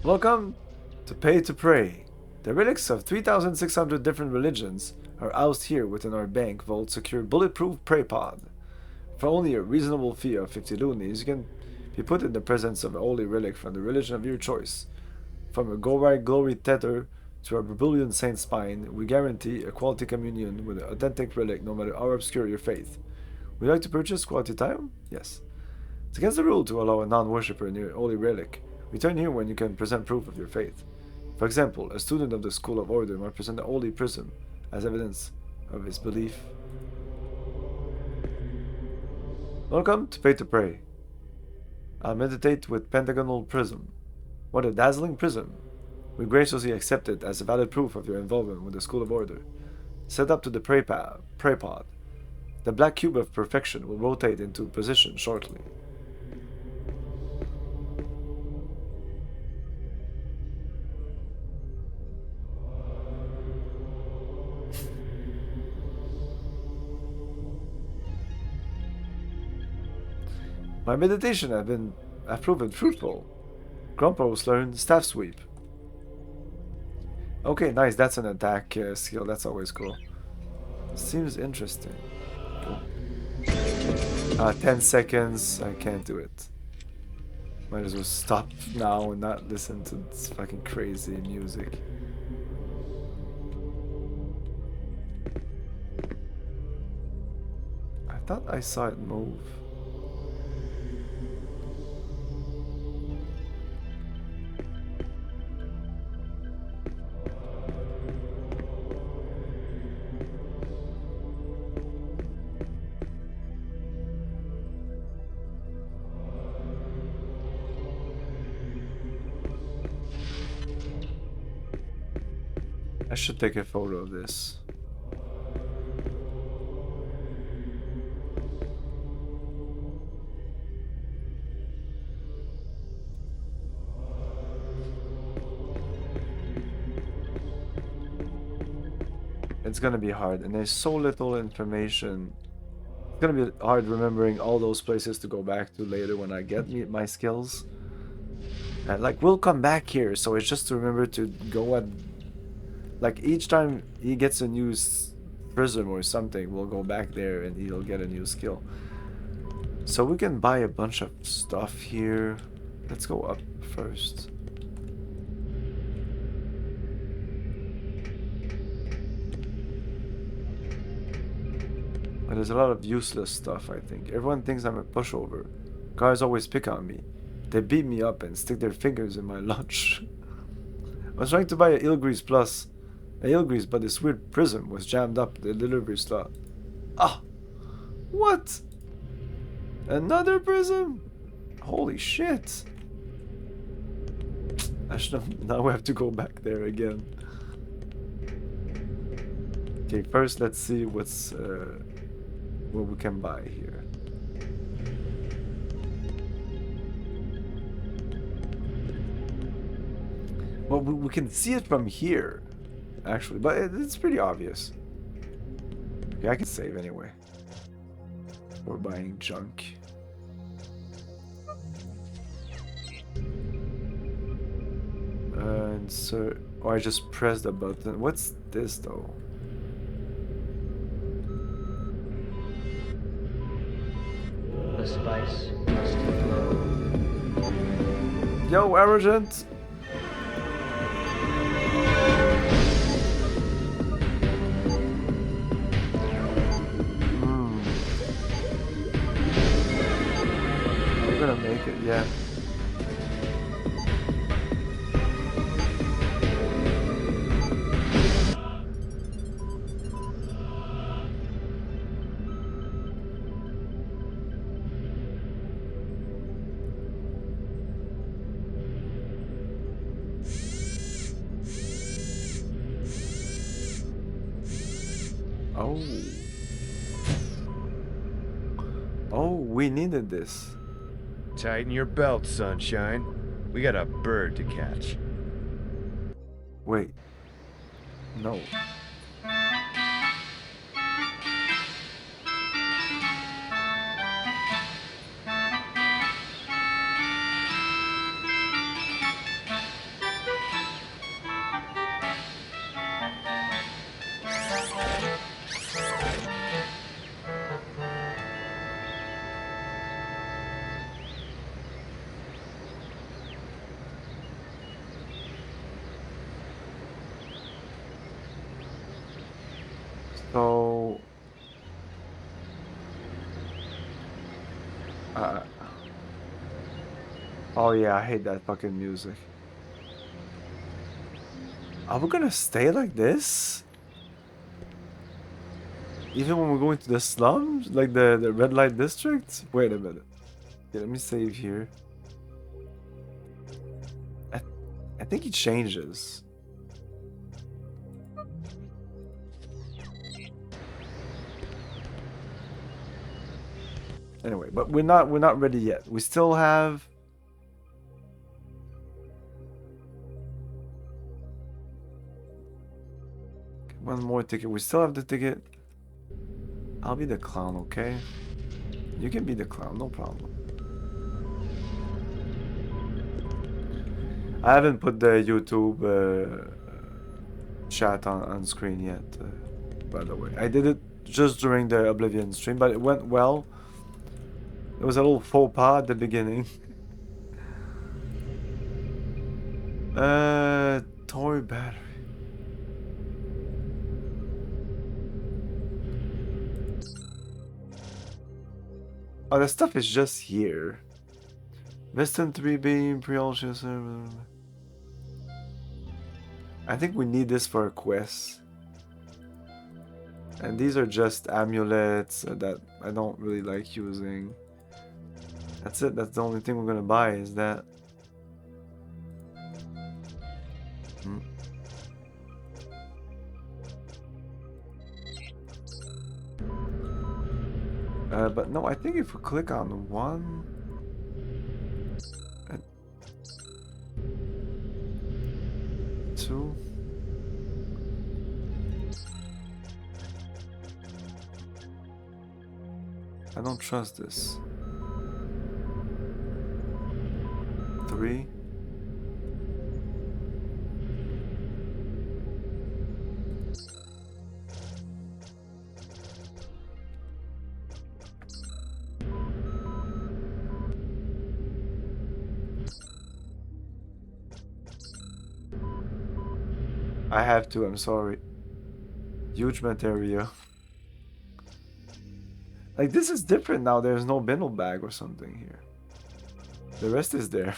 Welcome to Pay to Pray. The relics of 3,600 different religions are housed here within our bank vault secure bulletproof pray pod. For only a reasonable fee of 50 loonies, you can be put in the presence of a holy relic from the religion of your choice. From a Gorai Glory Tether to a Brazilian Saint Spine, we guarantee a quality communion with an authentic relic no matter how obscure your faith. Would you like to purchase quality time? Yes. It's against the rule to allow a non-worshipper near a holy relic. Return here when you can present proof of your faith. For example, a student of the School of Order might present a holy prism as evidence of his belief. Welcome to Pay to Pray. I'll meditate with Pentagonal Prism. What a dazzling prism! We graciously accept it as a valid proof of your involvement with the School of Order. Set up to the pray pod. The black cube of perfection will rotate into position shortly. My meditation have proven fruitful. Grumpos learn staff sweep. Okay, nice. That's an attack skill. That's always cool. Seems interesting. Cool. 10 seconds. I can't do it. Might as well stop now and not listen to this fucking crazy music. I thought I saw it move. I should take a photo of this. It's gonna be hard, and there's so little information. It's gonna be hard remembering all those places to go back to later when I get my skills. And like, we'll come back here, so it's just to remember to go at... Like, each time he gets a new prism or something, we'll go back there and he'll get a new skill. So we can buy a bunch of stuff here. Let's go up first. But there's a lot of useless stuff, I think. Everyone thinks I'm a pushover. Guys always pick on me. They beat me up and stick their fingers in my lunch. I was trying to buy a Ilgrease Plus. Ilgrease, but this weird prism was jammed up the delivery slot. Ah! What? Another prism? Holy shit! I should now we have to go back there again. Okay, first let's see what's what we can buy here. Well, we can see it from here. Actually, but it's pretty obvious. Okay, I can save anyway. We're buying junk. And so, oh, I just pressed the button. What's this though? the spice must flow. Yo, Arrogant! I'm gonna make it, yeah. Oh. Oh, we needed this. Tighten your belt, sunshine. We got a bird to catch. Wait. No. So, oh yeah, I hate that fucking music. Are we gonna stay like this? Even when we're going to the slums? Like the red light district? Wait a minute. Okay, let me save here. I think he changes. Anyway, but we're not ready yet. We still have one more ticket. We still have the ticket. I'll be the clown, okay? You can be the clown, no problem. I haven't put the YouTube chat on screen yet, by the way. I did it just during the Oblivion stream, but it went well. It was a little faux pas at the beginning. Toy battery. Oh, the stuff is just here. Western 3 beam, pre-ultra server. I think we need this for a quest. And these are just amulets that I don't really like using. That's it, that's the only thing we're gonna buy, is that. But no, I think if we click on one... and two... I don't trust this. 3. I have to, I'm sorry. Huge material. Like, this is different now. There's no bindle bag or something here. The rest is there.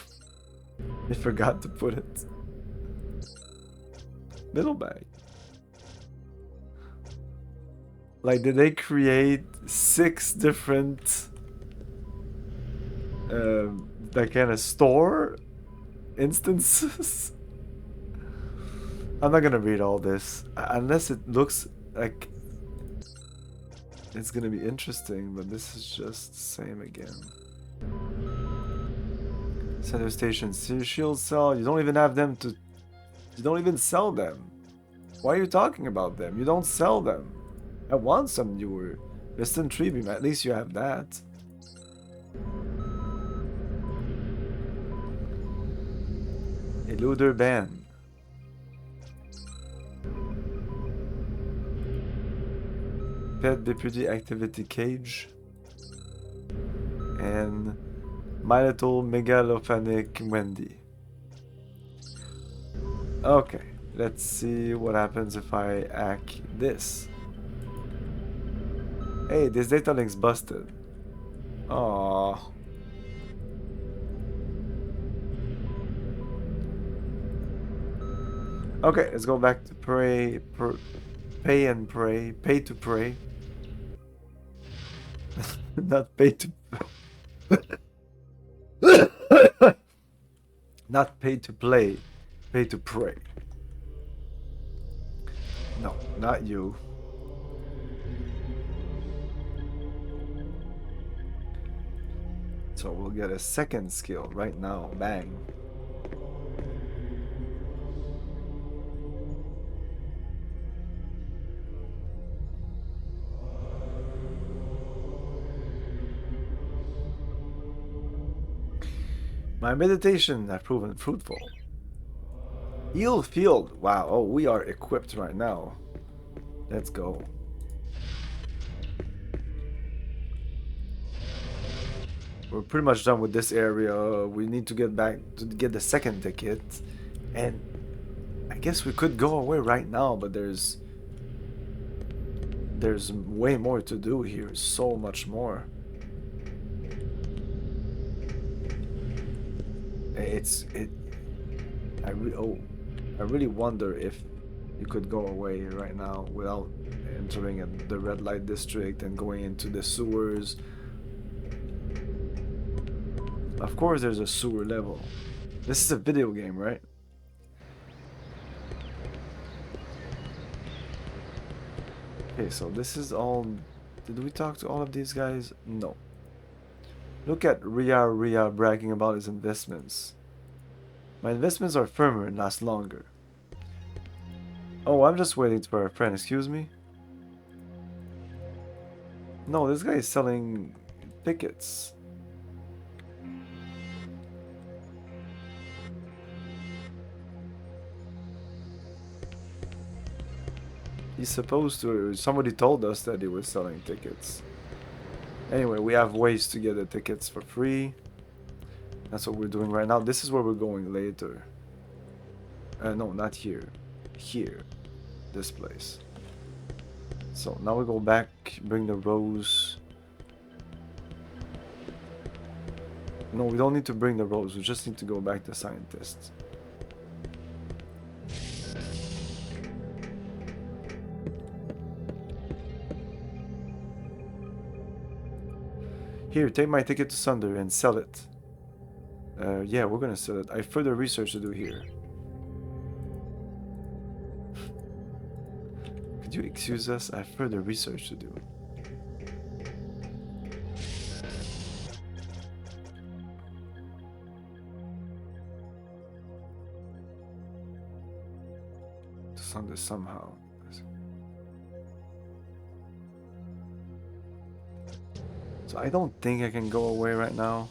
I forgot to put it. Bindle bag. Like, did they create 6 different that kind of store instances? I'm not gonna read all this unless it looks like it's gonna be interesting, but this is just the same again. Center station shield cell. You don't even have them to. You don't even sell them. Why are you talking about them? You don't sell them. I want some newer. Distant tree beam. At least you have that. Eluder band. Pet deputy activity cage. and My Little Megalophonic Wendy. Okay, let's see what happens if I hack this. Hey, this data link's busted. Aww. Okay, let's go back to pay and pray. Pay to pray. Not pay to... Not pay to play. Pay to pray. No, not you. So we'll get a second skill right now. Bang. My meditation have proven fruitful. Heal field. Wow. Oh, we are equipped right now. Let's go. We're pretty much done with this area. We need to get back to get the second ticket. And I guess we could go away right now, but there's way more to do here. So much more. I really wonder if you could go away right now without entering the red light district and going into the sewers. Of course there's a sewer level. This is a video game, right? Okay, so this is all... Did we talk to all of these guys? No. Look at Ria bragging about his investments. My investments are firmer and last longer. Oh, I'm just waiting for a friend. Excuse me? No, this guy is selling tickets. He's supposed to... Somebody told us that he was selling tickets. Anyway, we have ways to get the tickets for free. That's what we're doing right now. This is where we're going later. No, not here. Here. This place. So now we go back, bring the rose. No, we don't need to bring the rose. We just need to go back to scientists. Here, take my ticket to Sunder and sell it. Yeah, we're gonna sell it. I have further research to do here. Could you excuse us? I have further research to do. To Sunder somehow. So I don't think I can go away right now.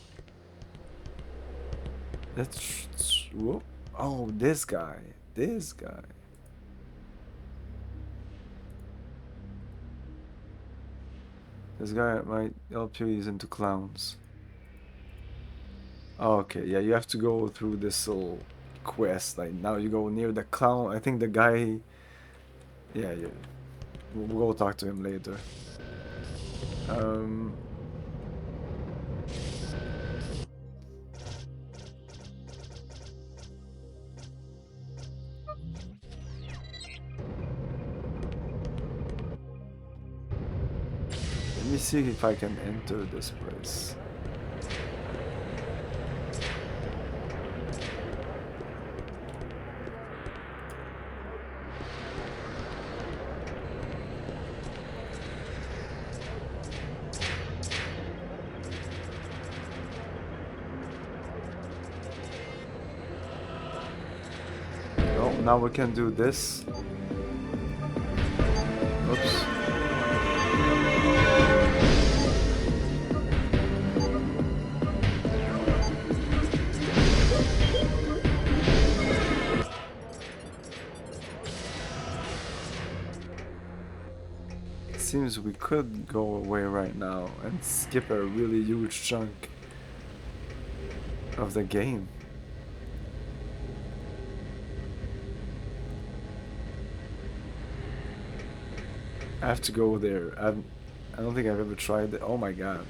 Let's... Whoop. Oh, this guy. This guy. This guy might help you. He's into clowns. Oh, okay, yeah, you have to go through this little quest. Like, now you go near the clown. I think the guy... Yeah. We'll go talk to him later. Let me see if I can enter this place. Oh, now we can do this. Oops. seems we could go away right now and skip a really huge chunk of the game. I have to go there. I don't think I've ever tried it. Oh my god.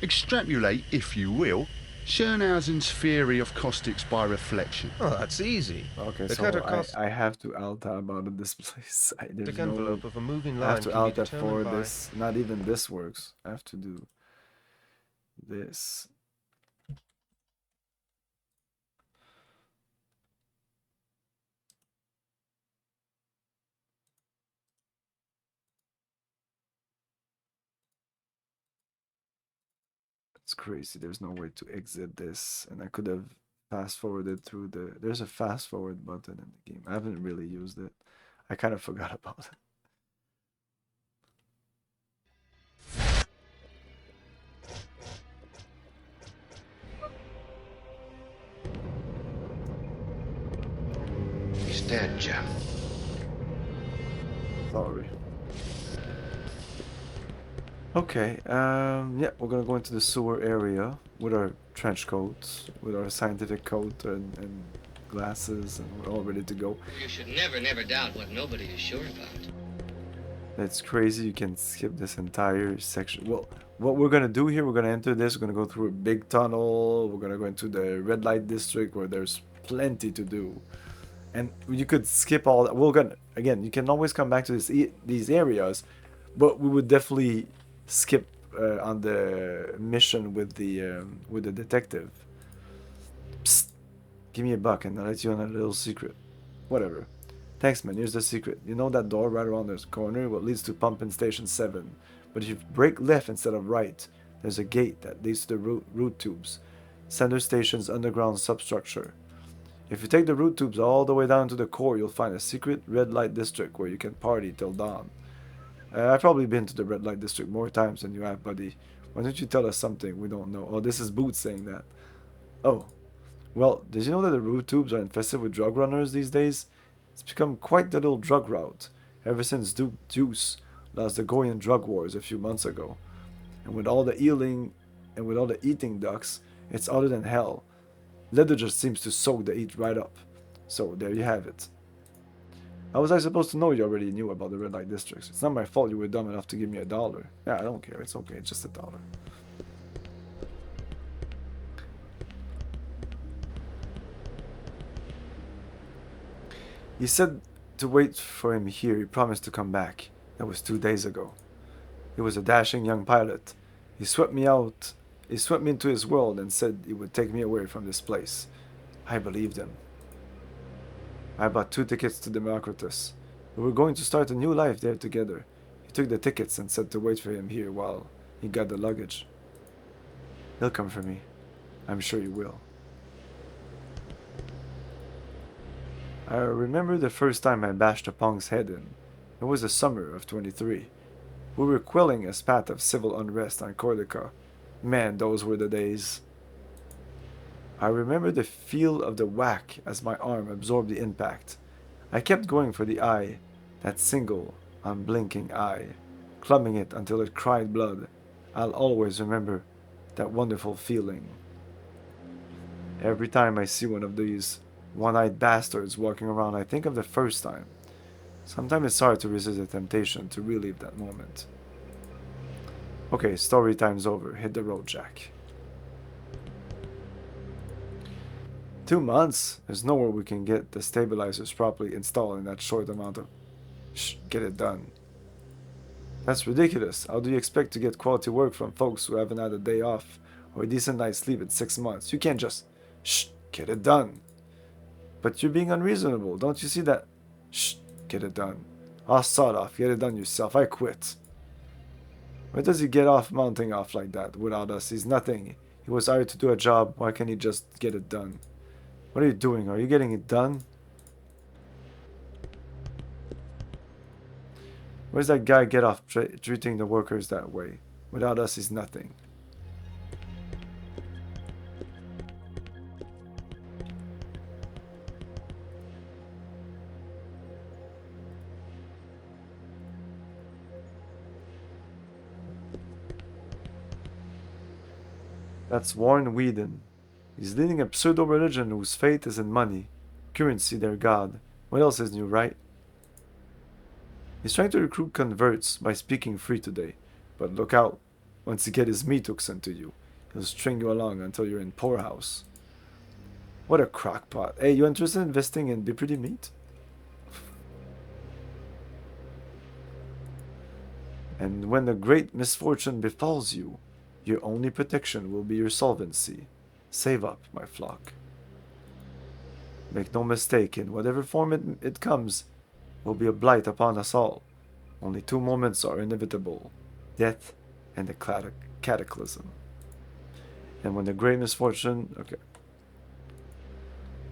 Extrapolate, if you will, Schönhausen's theory of caustics by reflection. Oh, that's easy. Okay, The so cutter costs... I have to alt tab out of this place. There's The envelope no... of a moving I have line to can be alt tab determined for by... this. Not even this works. I have to do this. It's crazy. There's no way to exit this, and I could have fast forwarded through the... There's a fast forward button in the game. I haven't really used it. I kind of forgot about it. He's dead, Jim. Sorry. Okay, yeah, we're gonna go into the sewer area with our trench coats, with our scientific coat and glasses, and we're all ready to go. You should never doubt what nobody is sure about. It's crazy, you can skip this entire section. Well, what we're gonna do here, we're gonna enter this, we're gonna go through a big tunnel, we're gonna go into the red light district where there's plenty to do. And you could skip all that. We're gonna, again, you can always come back to these areas, but we would definitely skip on the mission with the detective. Psst, give me a buck and I'll let you on a little secret. Whatever. Thanks, man. Here's the secret. You know that door right around this corner? What leads to pumping station 7. But if you break left instead of right, there's a gate that leads to the root tubes. Center station's underground substructure. If you take the root tubes all the way down to the core, you'll find a secret red light district where you can party till dawn. I've probably been to the red light district more times than you have, buddy. Why don't you tell us something we don't know? Oh, this is Boots saying that. Oh. Well, did you know that the root tubes are infested with drug runners these days? It's become quite the little drug route, ever since Duke Juice lost the Goyan drug wars a few months ago. And with all the eating ducks, it's other than hell. Leather just seems to soak the heat right up. So, there you have it. How was I supposed to know you already knew about the red light districts? It's not my fault you were dumb enough to give me $1. Yeah, I don't care. It's okay. It's just $1. He said to wait for him here. He promised to come back. That was 2 days ago. He was a dashing young pilot. He swept me into his world and said he would take me away from this place. I believed him. I bought 2 tickets to Democritus. We were going to start a new life there together. He took the tickets and said to wait for him here while he got the luggage. He'll come for me. I'm sure he will. I remember the first time I bashed a punk's head in. It was the summer of 23. We were quelling a spat of civil unrest on Corsica. Man, those were the days. I remember the feel of the whack as my arm absorbed the impact. I kept going for the eye, that single, unblinking eye, clubbing it until it cried blood. I'll always remember that wonderful feeling. Every time I see one of these one-eyed bastards walking around, I think of the first time. Sometimes it's hard to resist the temptation to relive that moment. Okay, story time's over. Hit the road, Jack. 2 months? There's nowhere we can get the stabilizers properly installed in that short amount of... Shh, get it done. That's ridiculous. How do you expect to get quality work from folks who haven't had a day off or a decent night's sleep in 6 months? You can't just... Shh, get it done. But you're being unreasonable. Don't you see that? Shh, get it done. I'll sod off. Get it done yourself. I quit. Where does he get off mounting off like that? Without us, he's nothing. He was hired to do a job. Why can't he just get it done? What are you doing? Are you getting it done? Where's that guy get off treating the workers that way? Without us, he's nothing. That's Warren Whedon. He's leading a pseudo-religion whose faith is in money. Currency, their god. What else is new, right? He's trying to recruit converts by speaking free today. But look out. Once he gets his meat hooks into you, he'll string you along until you're in poorhouse. What a crackpot. Hey, you interested in investing in Be Pretty Meat? And when a great misfortune befalls you, your only protection will be your solvency. Save up, my flock. Make no mistake, in whatever form it comes, will be a blight upon us all. Only 2 moments are inevitable. Death and the cataclysm. And when the great misfortune... Okay.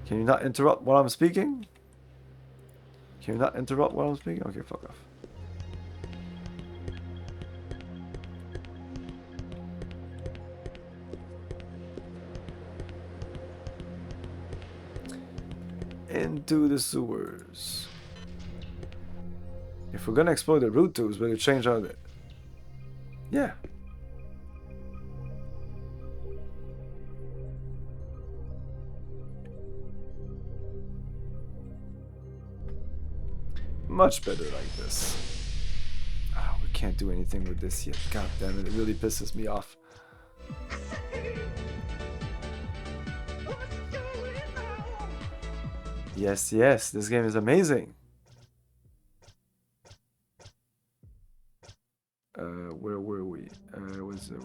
Can you not interrupt while I'm speaking? Can you not interrupt while I'm speaking? Okay, fuck off. Into the sewers. If we're gonna explore the root tubes, better change out it. Yeah. Much better like this. Oh, we can't do anything with this yet. God damn it, it really pisses me off. Yes, yes, this game is amazing. Where were we? Stuff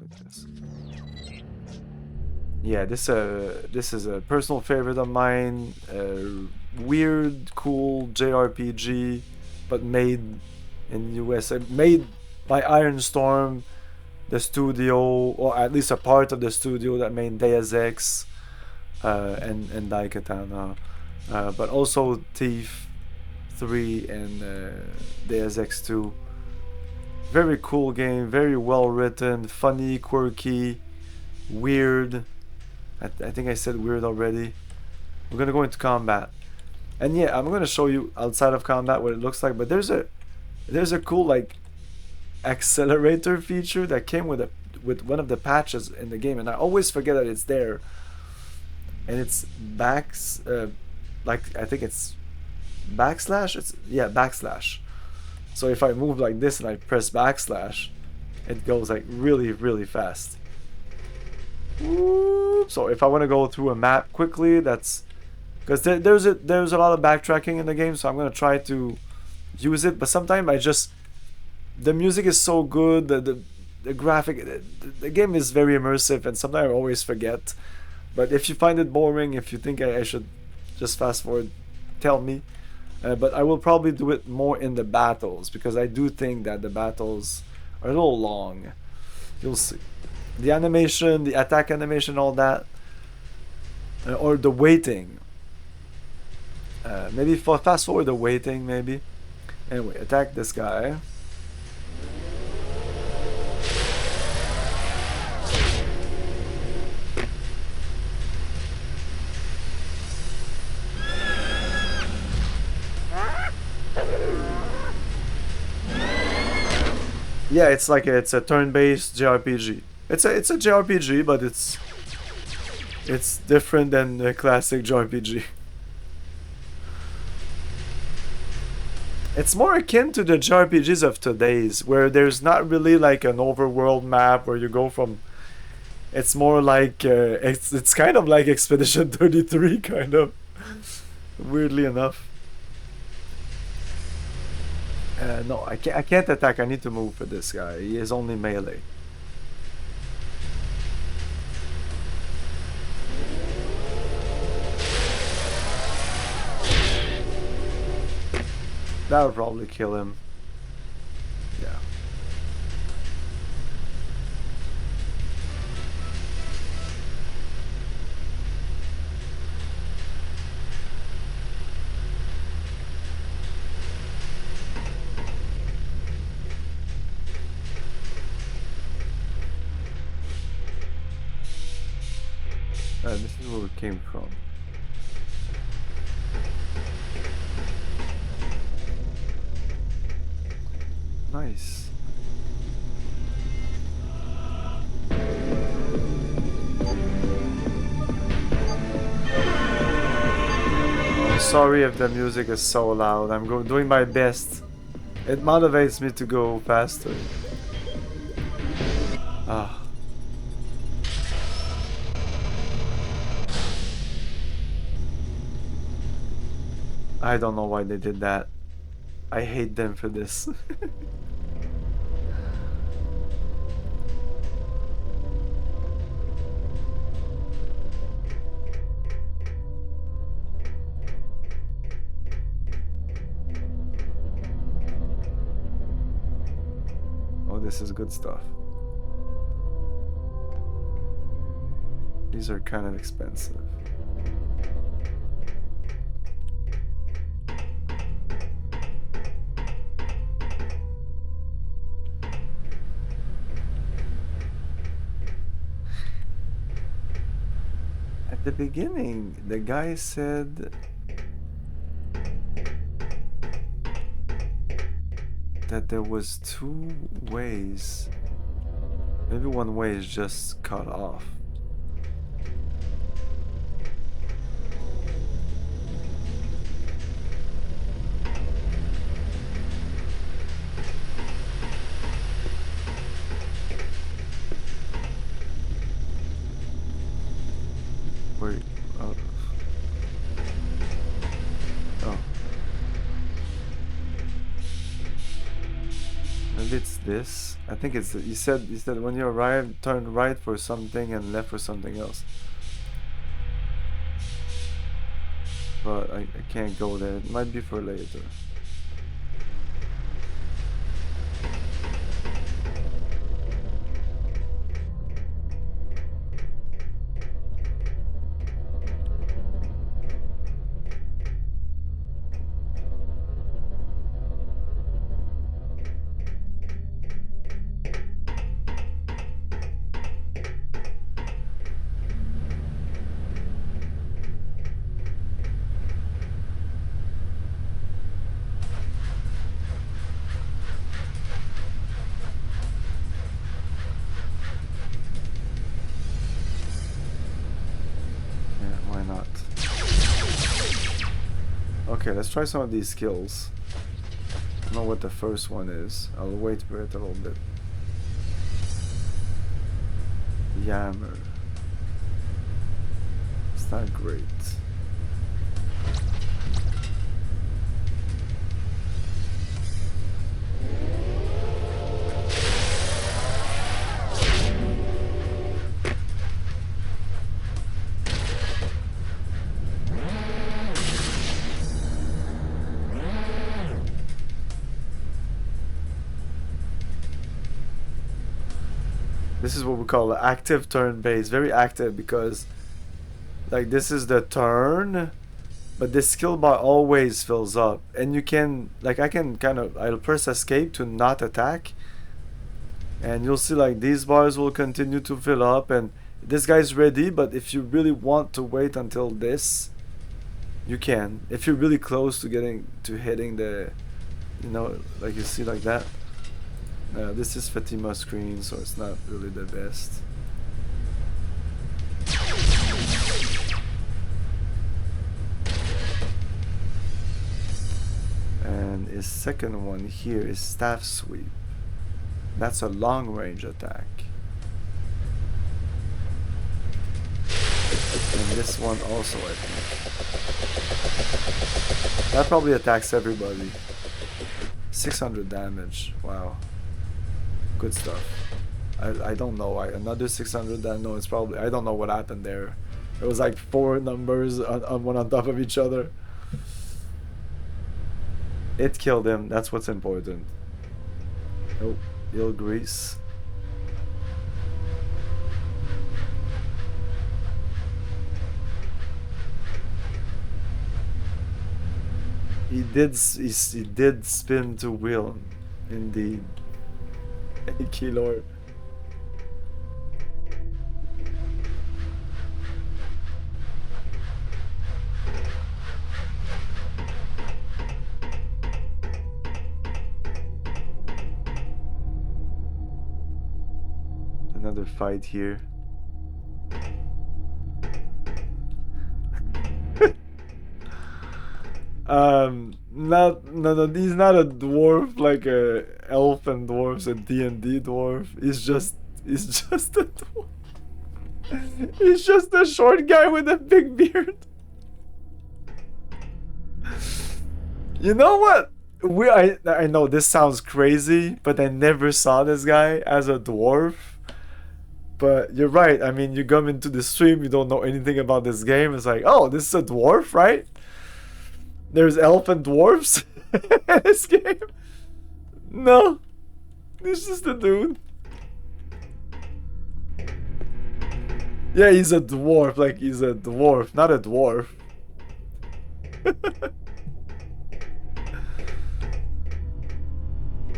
like this. Yeah, this is a personal favorite of mine. Weird, cool JRPG, but made in US. Made by Iron Storm, the studio, or at least a part of the studio that made Deus Ex and Daikatana, but also Thief 3 and Deus Ex 2. Very cool game, very well written, funny, quirky, weird. I think I said weird already. We're gonna go into combat, and yeah, I'm gonna show you outside of combat what it looks like. But there's a cool like accelerator feature that came with one of the patches in the game, and I always forget that it's there. And it's like I think it's backslash. Yeah, backslash. So if I move like this and I press backslash, it goes like really, really fast. So if I want to go through a map quickly, that's because there's a lot of backtracking in the game, so I'm gonna try to use it. But sometimes the music is so good, the graphic, the game is very immersive, and sometimes I always forget. But if you find it boring, if you think I should just fast forward, tell me. But I will probably do it more in the battles, because I do think that the battles are a little long. You'll see. The animation, the attack animation, all that. Or the waiting. Maybe fast forward the waiting, maybe. Anyway, attack this guy. Yeah, it's a turn-based JRPG. It's a JRPG, but it's different than the classic JRPG. It's more akin to the JRPGs of today's, where there's not really like an overworld map where you go from. It's more like it's kind of like Expedition 33, kind of. Weirdly enough. No, I can't attack. I need to move for this guy. He is only melee. That would probably kill him. Yeah. This is where we came from. Nice. sorry if the music is so loud. I'm doing my best. It motivates me to go faster. Ah. I don't know why they did that. I hate them for this. Oh, this is good stuff. These are kind of expensive. At the beginning, the guy said that there was 2 ways. Maybe one way is just cut off. Wait, oh. Maybe it's this. I think it's. You said when you arrive, turn right for something and left for something else. But I can't go there. It might be for later. Okay, let's try some of these skills. I don't know what the first one is. I'll wait for it a little bit. Yammer. It's not great. This is what we call active turn base. Very active because like this is the turn, but this skill bar always fills up. And you can, like I can kind of, I'll press escape to not attack. And you'll see like these bars will continue to fill up and this guy's ready, but if you really want to wait until this, you can. If you're really close to hitting the, you know, like you see like that. This is Fatima screen, so it's not really the best. And his second one here is staff sweep. That's a long range attack. And this one also, I think. That probably attacks everybody. 600 damage. Wow. Good stuff. I don't know. Another 600 damage. No, it's probably. I don't know what happened there. It was like 4 numbers on one on top of each other. It killed him. That's what's important. Oh, ill grease. He did spin to wheel, indeed. Killer. Another fight here. No, he's not a dwarf like a elf and dwarves, a D&D dwarf. He's just a dwarf. He's just a short guy with a big beard. You know what? I know this sounds crazy, but I never saw this guy as a dwarf. But you're right. I mean, you come into the stream, you don't know anything about this game. It's like, oh, this is a dwarf, right? There's elf and dwarves in this game. No, this is the dude. Yeah, he's a dwarf. Like, he's a dwarf, not a dwarf.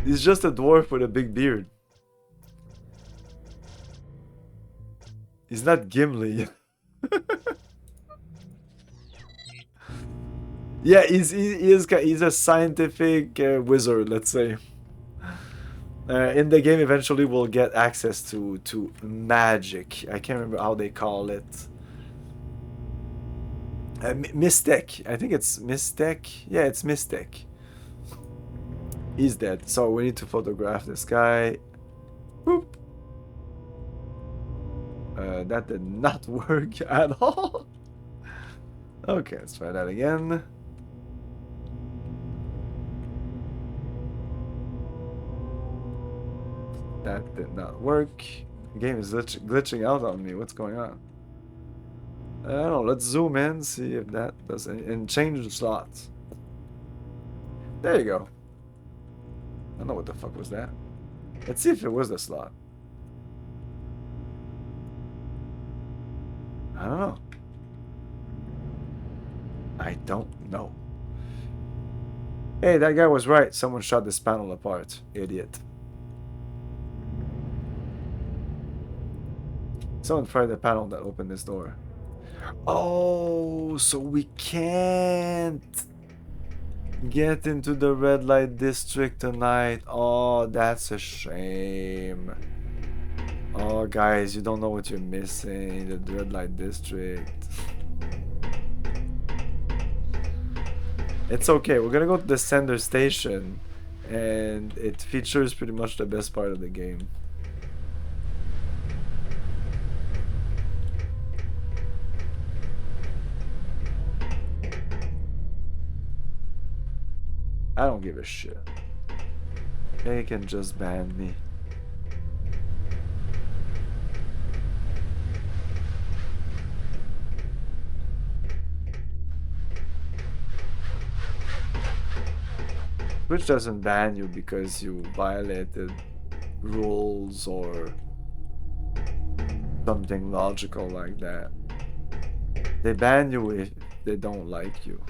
He's just a dwarf with a big beard. He's not Gimli. Yeah, he's a scientific wizard, let's say. In the game, eventually we'll get access to magic. I can't remember how they call it. Mystic. I think it's Mystic. Yeah, it's Mystic. He's dead, so we need to photograph this guy. Boop. That did not work at all. Okay, let's try that again. That did not work. The game is glitching out on me. What's going on? I don't know. Let's zoom in, see if that does any, and change the slots. There you go. I don't know what the fuck was that. Let's see if it was the slot. I don't know. I don't know. Hey, that guy was right. Someone shot this panel apart. Idiot. Someone fired the panel that opened this door. Oh, so we can't get into the red light district tonight. Oh, that's a shame. Oh, guys, you don't know what you're missing. The red light district. It's okay. We're gonna go to the Sender Station, and it features pretty much the best part of the game. I don't give a shit. They can just ban me. Twitch doesn't ban you because you violated rules or something logical like that. They ban you if they don't like you.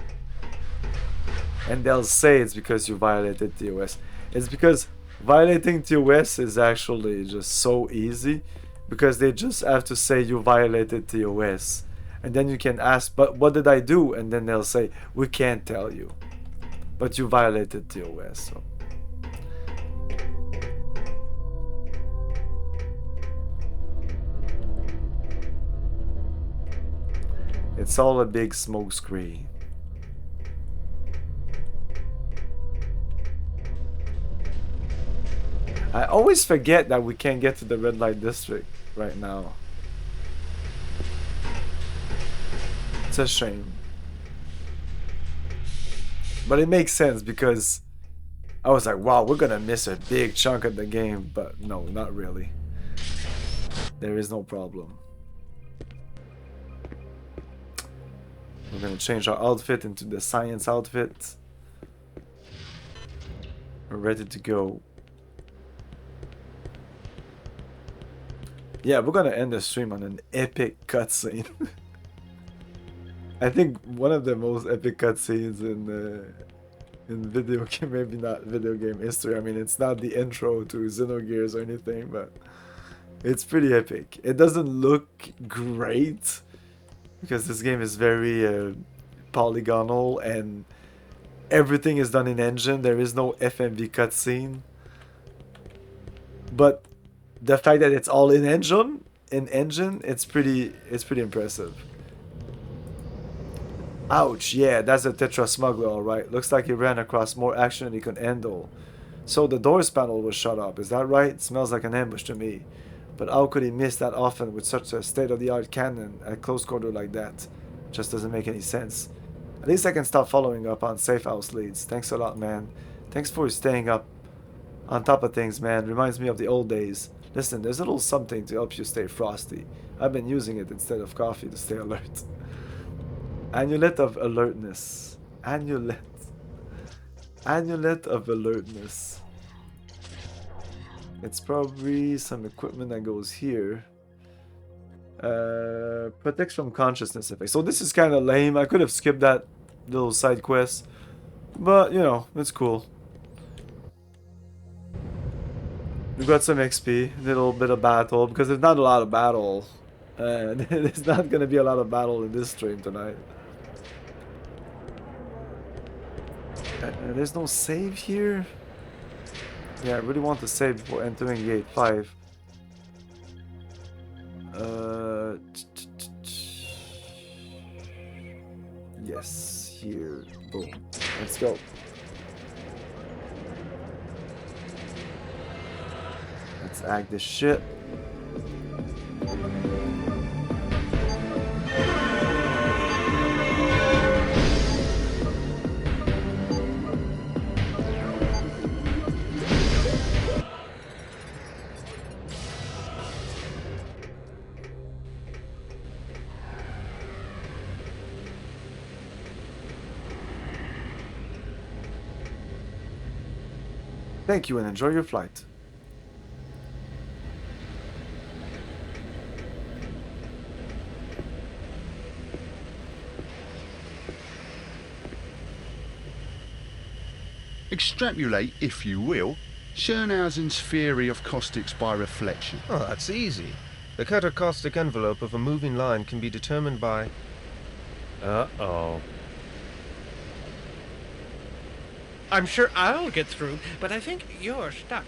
And they'll say it's because you violated TOS. It's because violating TOS is actually just so easy, because they just have to say you violated TOS. And then you can ask, but what did I do? And then they'll say, we can't tell you. But you violated TOS. So. It's all a big smoke screen. I always forget that we can't get to the red light district right now. It's a shame. But it makes sense because I was like, wow, we're gonna miss a big chunk of the game. But no, not really. There is no problem. We're gonna change our outfit into the science outfit. We're ready to go. Yeah, we're gonna end the stream on an epic cutscene. I think one of the most epic cutscenes in video game, maybe not video game history. I mean, it's not the intro to Xenogears or anything, but it's pretty epic. It doesn't look great because this game is very polygonal and everything is done in engine. There is no FMV cutscene, but the fact that it's all in engine, it's pretty impressive. Ouch, yeah, that's a Tetra smuggler, alright. Looks like he ran across more action than he could handle. So the doors panel was shut up, is that right? It smells like an ambush to me. But how could he miss that often with such a state-of-the-art cannon at close quarter like that? Just doesn't make any sense. At least I can stop following up on safe house leads. Thanks a lot, man. Thanks for staying up on top of things, man. Reminds me of the old days. Listen, there's a little something to help you stay frosty. I've been using it instead of coffee to stay alert. Amulet of alertness. Amulet. Amulet of alertness. It's probably some equipment that goes here. Protects from consciousness effect. So this is kind of lame. I could have skipped that little side quest. But, you know, it's cool. We got some XP, a little bit of battle, because there's not a lot of battle. There's not going to be a lot of battle in this stream tonight. There's no save here? Yeah, I really want to save before entering gate 5. Yes, here. Boom. Let's go. Let's act this shit. Thank you and enjoy your flight. Extrapolate, if you will, Schönhausen's theory of caustics by reflection. Oh, that's easy. The caustic envelope of a moving line can be determined by... Uh-oh. I'm sure I'll get through, but I think you're stuck.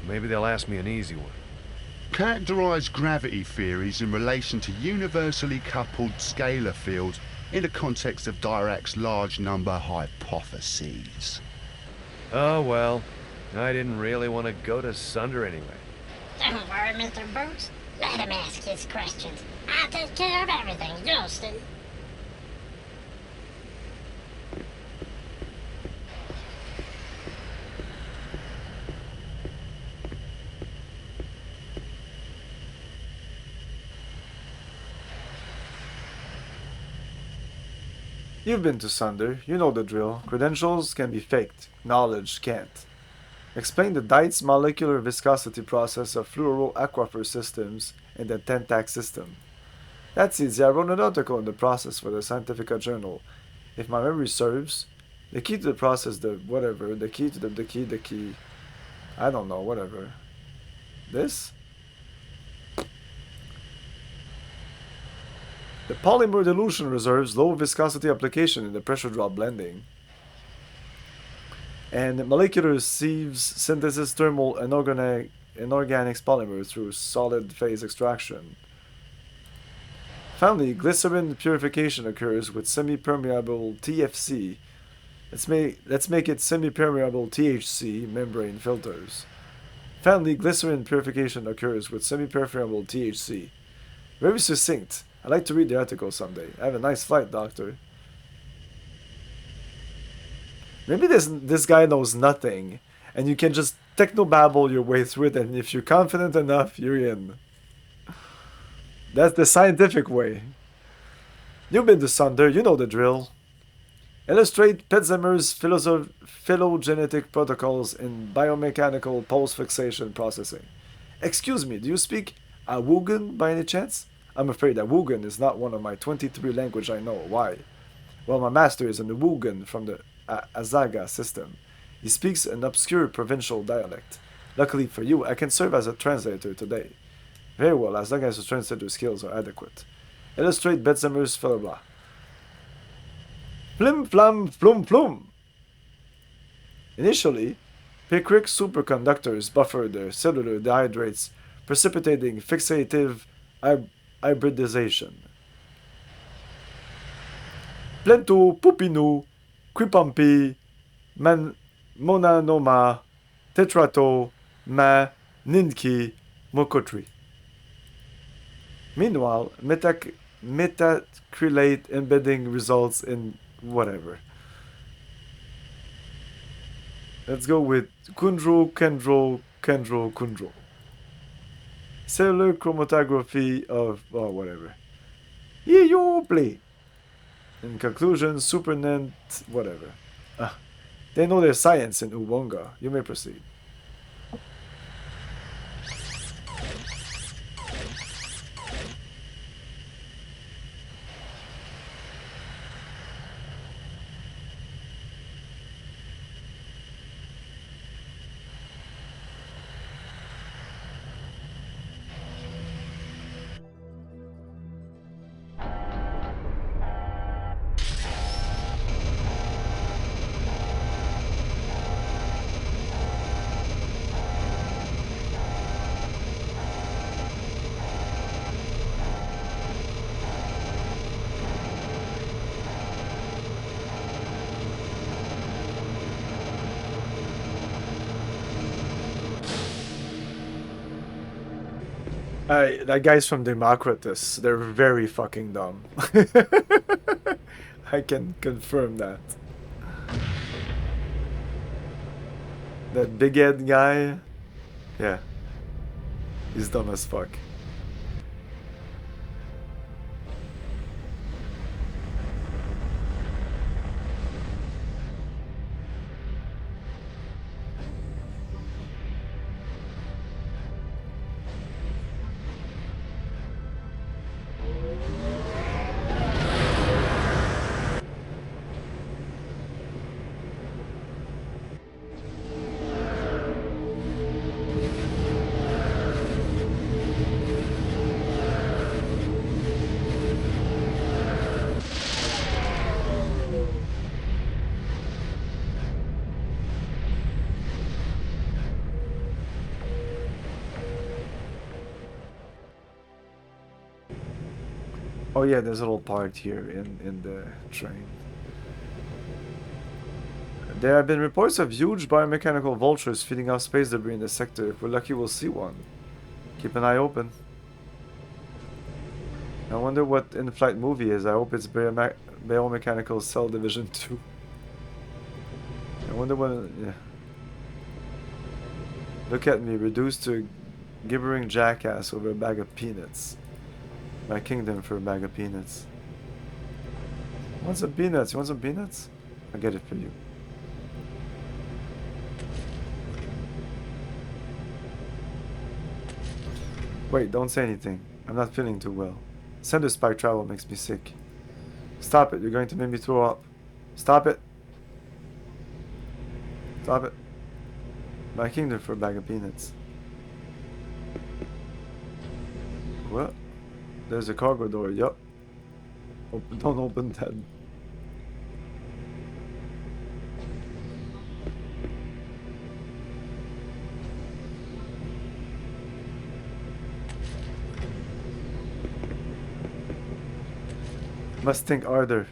Maybe they'll ask me an easy one. Characterise gravity theories in relation to universally coupled scalar fields in the context of Dirac's large number hypotheses. Oh, well, I didn't really want to go to Sunder anyway. Don't worry, Mr. Boots. Let him ask his questions. I'll take care of everything, you'll see. You've been to Sunder, you know the drill. Credentials can be faked, knowledge can't. Explain the Dietz molecular viscosity process of fluoro aquifer systems in the Tentac system. That's easy, I wrote an article on the process for the Scientifica Journal. If my memory serves, the key to the process, the key, I don't know, whatever. This? The polymer dilution reserves low viscosity application in the pressure drop blending. And molecular sieves synthesis thermal inorganics polymer through solid phase extraction. Finally, glycerin purification occurs with semi-permeable TFC. Let's make it semi-permeable THC membrane filters. Finally, glycerin purification occurs with semi-permeable THC. Very succinct. I'd like to read the article someday. Have a nice flight, Doctor. Maybe this guy knows nothing, and you can just technobabble your way through it, and if you're confident enough, you're in. That's the scientific way. You've been to Sunder, you know the drill. Illustrate Petzhammer's phylogenetic protocols in biomechanical pulse fixation processing. Excuse me, do you speak Awugan by any chance? I'm afraid that Awugan is not one of my 23 languages I know. Why? Well, my master is an Awugan from the Azaga system. He speaks an obscure provincial dialect. Luckily for you, I can serve as a translator today. Very well, as long as the translator skills are adequate. Illustrate Betzhammer's blah. Flim flam flum flum. Initially, Picric superconductors buffer their cellular dehydrates, precipitating fixative hybridization. Plento, Pupinu, Quipampi, Monanoma, Tetrato, Ma, Ninki, Mokotri. Meanwhile, metacrylate embedding results in whatever. Let's go with Kundro, Kendro, Kundro. Cellular chromatography of, oh, whatever. Yeah, you play. In conclusion, SuperNet, whatever. They know their science in Uwonga. You may proceed. That guy's from Democritus. They're very fucking dumb. I can confirm that. That big head guy, yeah, he's dumb as fuck. Oh yeah, there's a little part here in the train. There have been reports of huge biomechanical vultures feeding off space debris in the sector. If we're lucky, we'll see one. Keep an eye open. I wonder what in-flight movie is. I hope it's Biomechanical Cell Division 2. I wonder when... Yeah. Look at me, reduced to a gibbering jackass over a bag of peanuts. My kingdom for a bag of peanuts. Want some peanuts? You want some peanuts? I'll get it for you. Wait, don't say anything. I'm not feeling too well. Sender spike travel makes me sick. Stop it, you're going to make me throw up. Stop it. Stop it. My kingdom for a bag of peanuts. What? There's a cargo door, yup. Don't open that. Must think harder.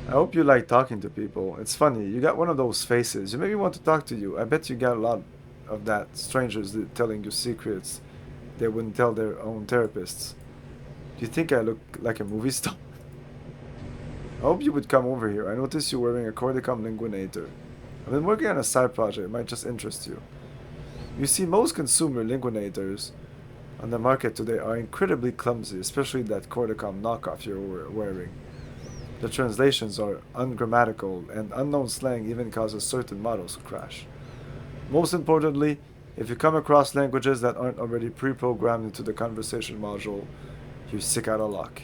I hope you like talking to people. It's funny, you got one of those faces. You maybe want to talk to you. I bet you got a lot of that. Strangers telling you secrets they wouldn't tell their own therapists. Do you think I look like a movie star? I hope you would come over here. I noticed you wearing a Cordicom Linguinator. I've been working on a side project. It might just interest you. You see, most consumer Linguinators on the market today are incredibly clumsy, especially that Cordicom knockoff you're wearing. The translations are ungrammatical, and unknown slang even causes certain models to crash. Most importantly, if you come across languages that aren't already pre-programmed into the conversation module, you're sick out of luck.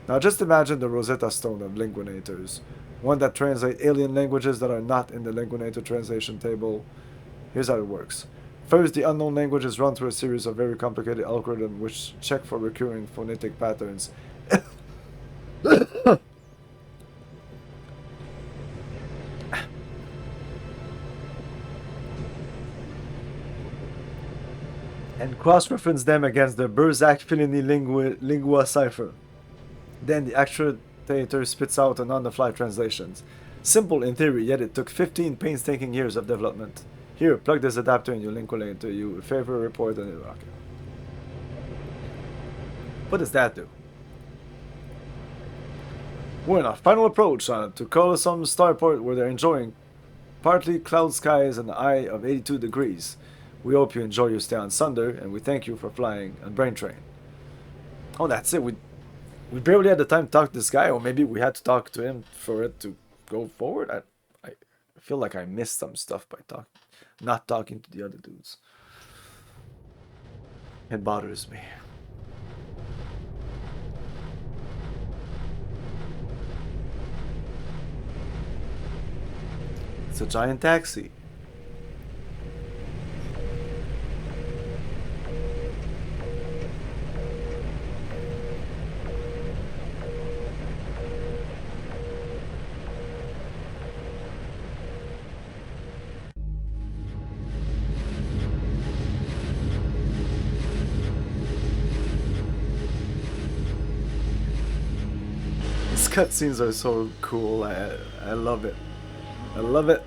Now just imagine the Rosetta Stone of Linguinators, one that translates alien languages that are not in the Linguinator translation table. Here's how it works. First, the unknown language is run through a series of very complicated algorithms which check for recurring phonetic patterns. and cross-reference them against the Burzak Filini Lingua cipher. Then the actuator spits out an on-the-fly translations. Simple in theory, yet it took 15 painstaking years of development. Here, plug this adapter in your link will into you. Favor report on it. Okay. What does that do? We're in our final approach to Colosseum Starport where they're enjoying partly cloud skies and a high of 82 degrees. We hope you enjoy your stay on Sunder, and we thank you for flying on Brain Train. Oh, that's it. We barely had the time to talk to this guy, or maybe we had to talk to him for it to go forward. I feel like I missed some stuff by not talking to the other dudes. It bothers me. It's a giant taxi. These cutscenes are so cool. I love it. I love it.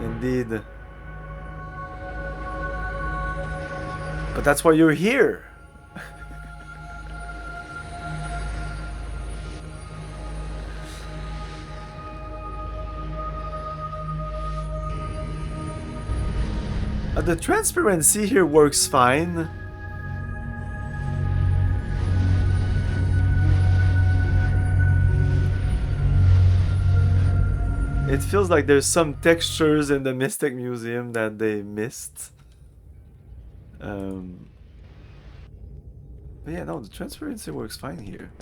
Indeed. But that's why you're here. The transparency here works fine. It feels like there's some textures in the Mystic Museum that they missed. But yeah, no, the transparency works fine here.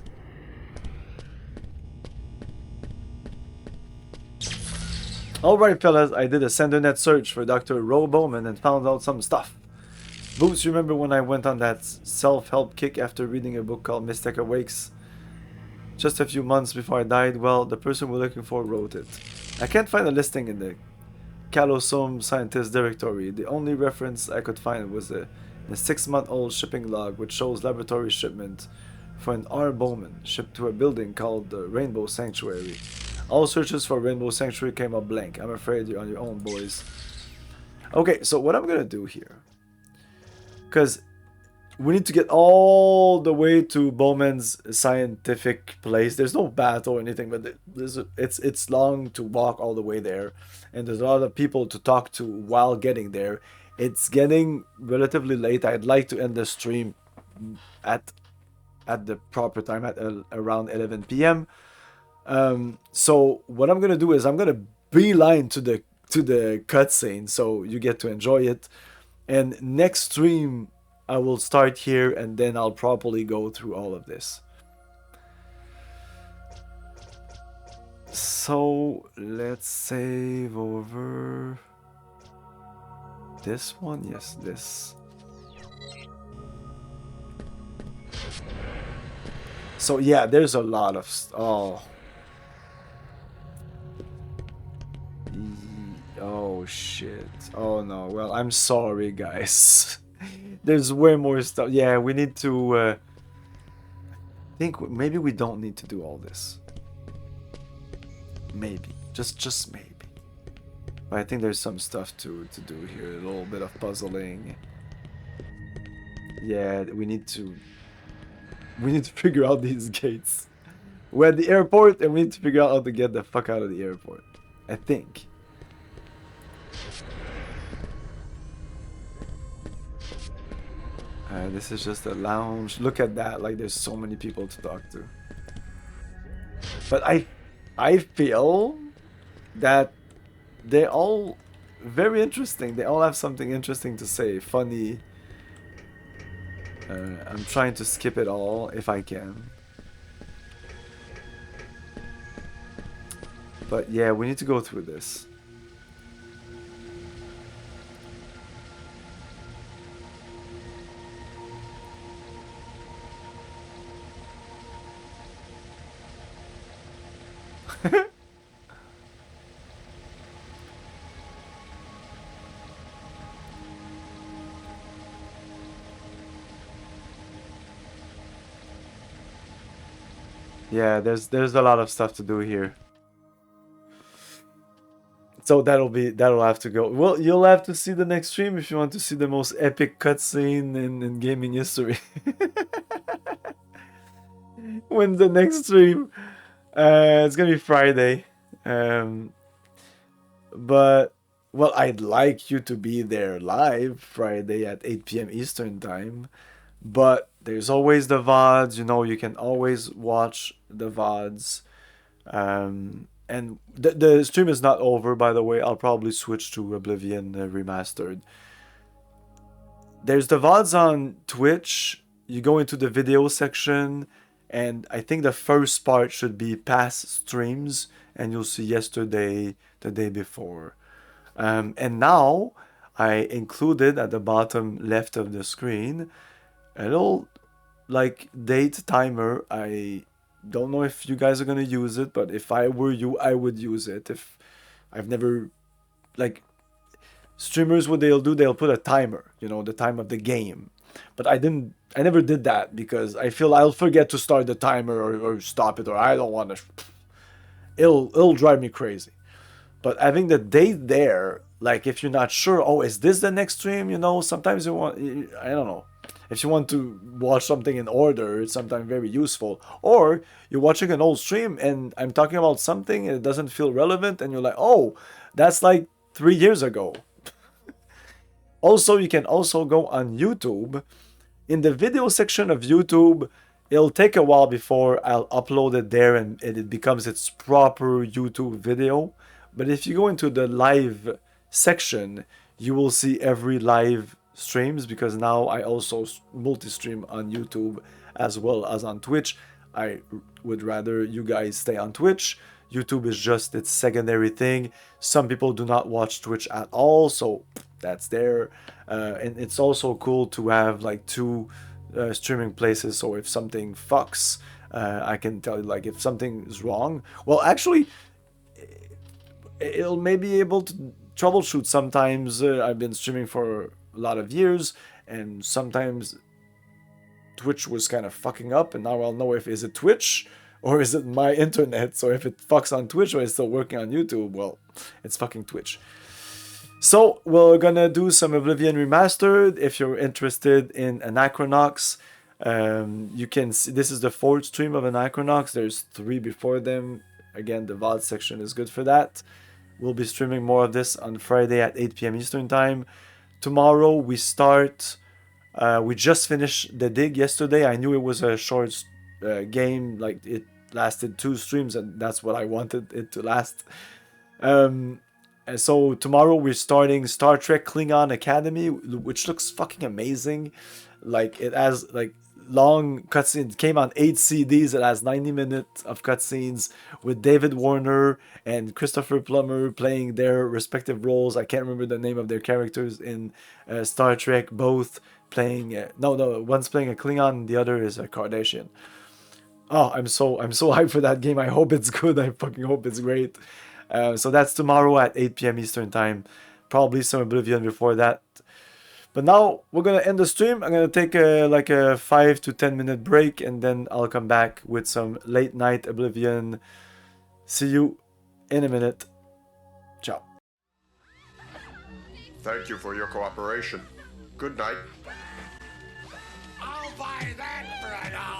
Alright fellas, I did a SenderNet search for Dr. Ro Bowman and found out some stuff. Boots, you remember when I went on that self-help kick after reading a book called Mystic Awakes? Just a few months before I died, well, the person we're looking for wrote it. I can't find a listing in the Colosseum Scientist Directory. The only reference I could find was the 6-month-old shipping log which shows laboratory shipment for an R. Bowman shipped to a building called the Rainbow Sanctuary. All searches for Rainbow Sanctuary came up blank. I'm afraid you're on your own, boys. Okay, so what I'm gonna do here, because we need to get all the way to Bowman's scientific place. There's no battle or anything, but it's long to walk all the way there, and there's a lot of people to talk to while getting there. It's getting relatively late. I'd like to end the stream at the proper time, at around 11 p.m. So what I'm gonna do is I'm gonna beeline to the cutscene so you get to enjoy it, and next stream I will start here and then I'll properly go through all of this. So let's save over this one. Yes, this. So yeah, there's a lot of oh shit. Oh no. Well, I'm sorry guys. There's way more stuff. Yeah, we need to I think maybe we don't need to do all this. Maybe. Just maybe. But I think there's some stuff to do here. A little bit of puzzling. Yeah, we need to figure out these gates. We're at the airport and we need to figure out how to get the fuck out of the airport. I think. This is just a lounge. Look at that. Like there's so many people to talk to. But I feel that they're all very interesting. They all have something interesting to say. Funny. I'm trying to skip it all if I can. But yeah, we need to go through this. Yeah, there's a lot of stuff to do here. So that'll have to go. Well, you'll have to see the next stream if you want to see the most epic cutscene in gaming history. When the next stream, it's gonna be Friday. But well, I'd like you to be there live Friday at 8 p.m. Eastern time. But there's always the VODs, you know, you can always watch the VODs. And the stream is not over, by the way. I'll probably switch to Oblivion Remastered. There's the VODs on Twitch. You go into the video section, and I think the first part should be past streams, and you'll see yesterday, the day before. And now, I included at the bottom left of the screen a little like date timer. I don't know if you guys are gonna use it, but if I were you, I would use it. If I've never, like, streamers, what they'll do, they'll put a timer, you know, the time of the game. But I never did that because I feel I'll forget to start the timer or stop it, or I don't want to. It'll drive me crazy. But having the date there, like if you're not sure, oh, is this the next stream? You know, sometimes you want, I don't know. If you want to watch something in order, it's sometimes very useful. Or you're watching an old stream and I'm talking about something and it doesn't feel relevant and you're like, oh, that's like 3 years ago. Also, you can also go on YouTube. In the video section of YouTube, it'll take a while before I'll upload it there and it becomes its proper YouTube video. But if you go into the live section, you will see every live streams, because now I also multi-stream on YouTube as well as on Twitch. I would rather you guys stay on Twitch. YouTube is just its secondary thing. Some people do not watch Twitch at all, so that's there. And it's also cool to have like two streaming places, so if something fucks, I can tell you, like, if something is wrong. Well, actually, it'll maybe able to troubleshoot sometimes. I've been streaming for a lot of years, and sometimes Twitch was kind of fucking up, and now I'll know if is it Twitch or is it my internet. So if it fucks on Twitch or it's still working on YouTube, well, it's fucking Twitch. So we're gonna do some Oblivion Remastered. If you're interested in Anachronox, you can see this is the 4th stream of Anachronox. There's 3 before them. Again, the VOD section is good for that. We'll be streaming more of this on Friday at 8 p.m. Eastern time. Tomorrow we start. We just finished the dig yesterday. I knew it was a short game, like it lasted 2 streams, and that's what I wanted it to last. And so tomorrow we're starting Star Trek Klingon Academy, which looks fucking amazing. Like, it has like long cutscenes. It came on 8 CDs. It has 90 minutes of cutscenes with David Warner and Christopher Plummer playing their respective roles. I can't remember the name of their characters in Star Trek. Both playing no, one's playing a Klingon, the other is a Kardashian. Oh, I'm so hyped for that game. I hope it's good. I fucking hope it's great. So that's tomorrow at 8 p.m. Eastern time. Probably some Oblivion before that. But now we're gonna end the stream. I'm gonna take a 5 to 10 minute break, and then I'll come back with some late night Oblivion. See you in a minute. Ciao. Thank you for your cooperation. Good night. I'll buy that for $1.